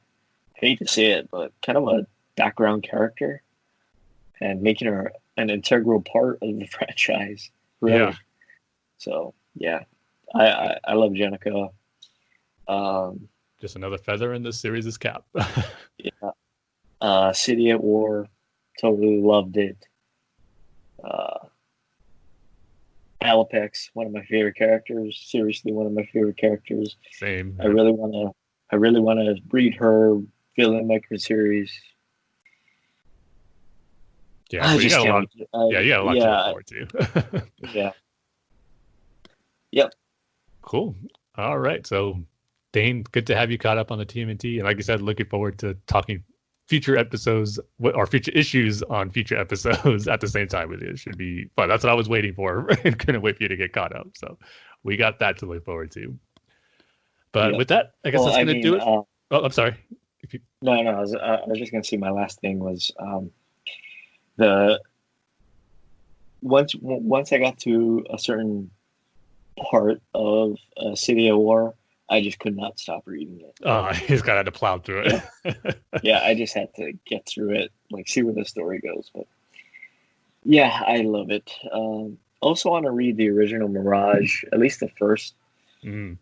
hate to say it, but kind of a background character and making her an integral part of the franchise. Really. Yeah. So yeah, I love Jenica. Just another feather in this series' cap. Yeah. City at War, totally loved it. Alapex, one of my favorite characters. Seriously, one of my favorite characters. Same. I really want to read her villain micro series. Yeah, you got a lot. You got a lot to look forward to. Yeah. Yep. Cool. All right. So, Dane, good to have you caught up on the TMNT. And like I said, looking forward to talking future episodes or future issues on future episodes at the same time with you. It should be fun. That's what I was waiting for and couldn't wait for you to get caught up. So we got that to look forward to. But with that, I guess that's going to do it. Oh, I'm sorry. No, I was just going to say my last thing was once I got to a certain part of City of War, I just could not stop reading it. Oh, he's got to plow through it. Yeah, I just had to get through it, like see where the story goes. But yeah, I love it. Also want to read the original Mirage, at least the first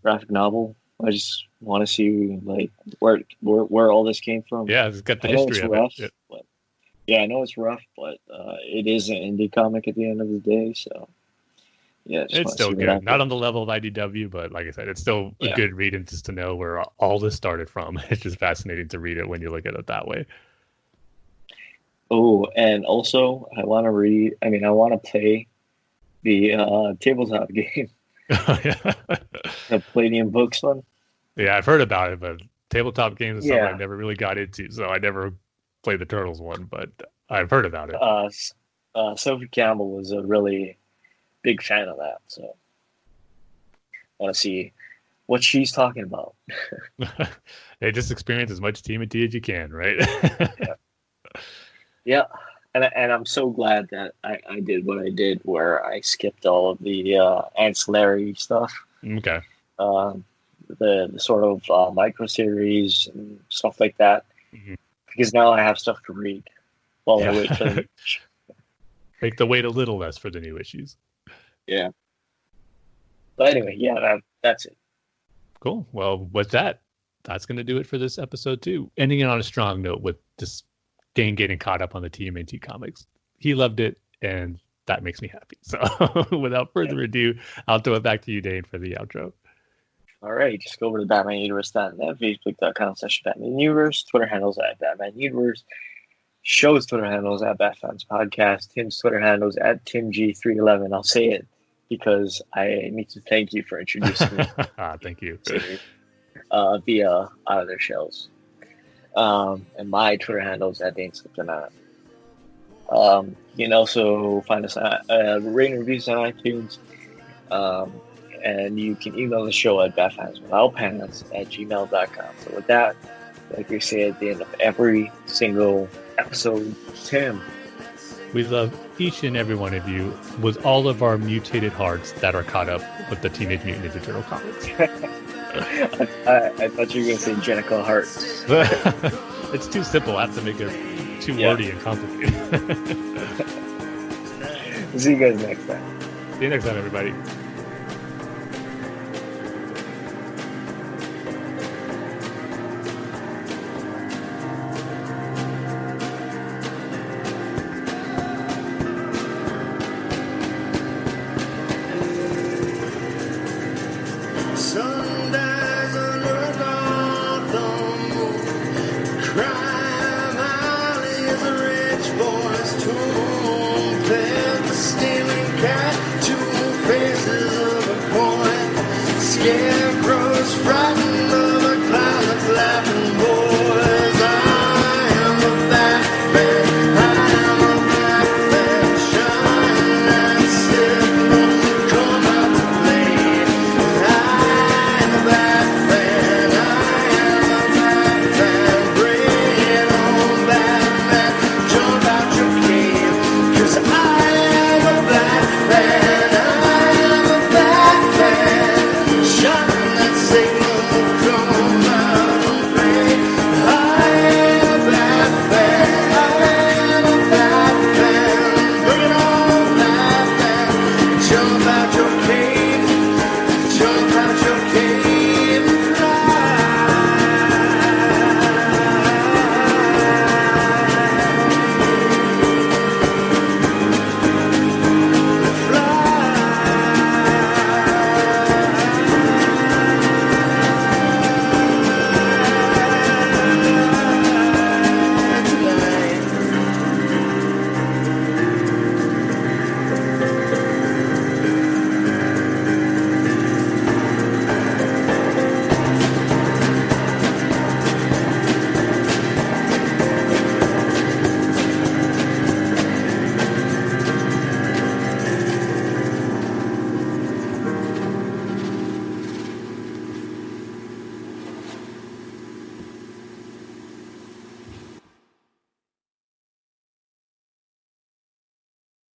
graphic novel. I just want to see like where all this came from. Yeah, it's got the I know history it's of rough, it. but yeah, I know it's rough, but it is an indie comic at the end of the day. So yeah, just It's want to still see what good. Not happens. on the level of IDW, but like I said, it's still a Yeah. good read and just to know where all this started from. It's just fascinating to read it when you look at it that way. Oh, and also I want to read. I mean, I want to play the tabletop game, Yeah. the Palladium Books one. Yeah, I've heard about it, but tabletop games is something I Yeah. never really got into, so I never played the Turtles one, but I've heard about it. Sophie Campbell was a really big fan of that, so I want to see what she's talking about. Hey, just experience as much TMNT as you can, right? Yeah, and I'm so glad that I did what I did, where I skipped all of the ancillary stuff, Okay. um, the sort of micro series and stuff like that, Mhm. because now I have stuff to read while I Yeah. wait for the new issue. Make the wait a little less for the new issues. Yeah. But anyway, yeah, that's it. Cool. Well, with that, that's going to do it for this episode too. Ending it on a strong note with this Dane getting caught up on the TMNT comics. He loved it, and that makes me happy. So without further ado, I'll throw it back to you, Dane, for the outro. All right, just go over to BatmanUniverse.net, Facebook.com/BatmanUniverse, Twitter handles at BatmanUniverse, show's Twitter handles at Bat-Fans Podcast, Tim's Twitter handles at TimG311. I'll say it because I need to thank you for introducing me Thank you. via Out of Their Shells. And my Twitter handles at DaneSlipTheKnot. You can also find us at rating reviews on iTunes. And you can email the show at batfanswithoutpants@gmail.com. So with that, like we say at the end of every single episode, Tim. We love each and every one of you with all of our mutated hearts that are caught up with the Teenage Mutant Ninja Turtle comics. I thought you were going to say Jenica Hearts. It's too simple. I have to make it too wordy and complicated. See you guys next time. See you next time, everybody.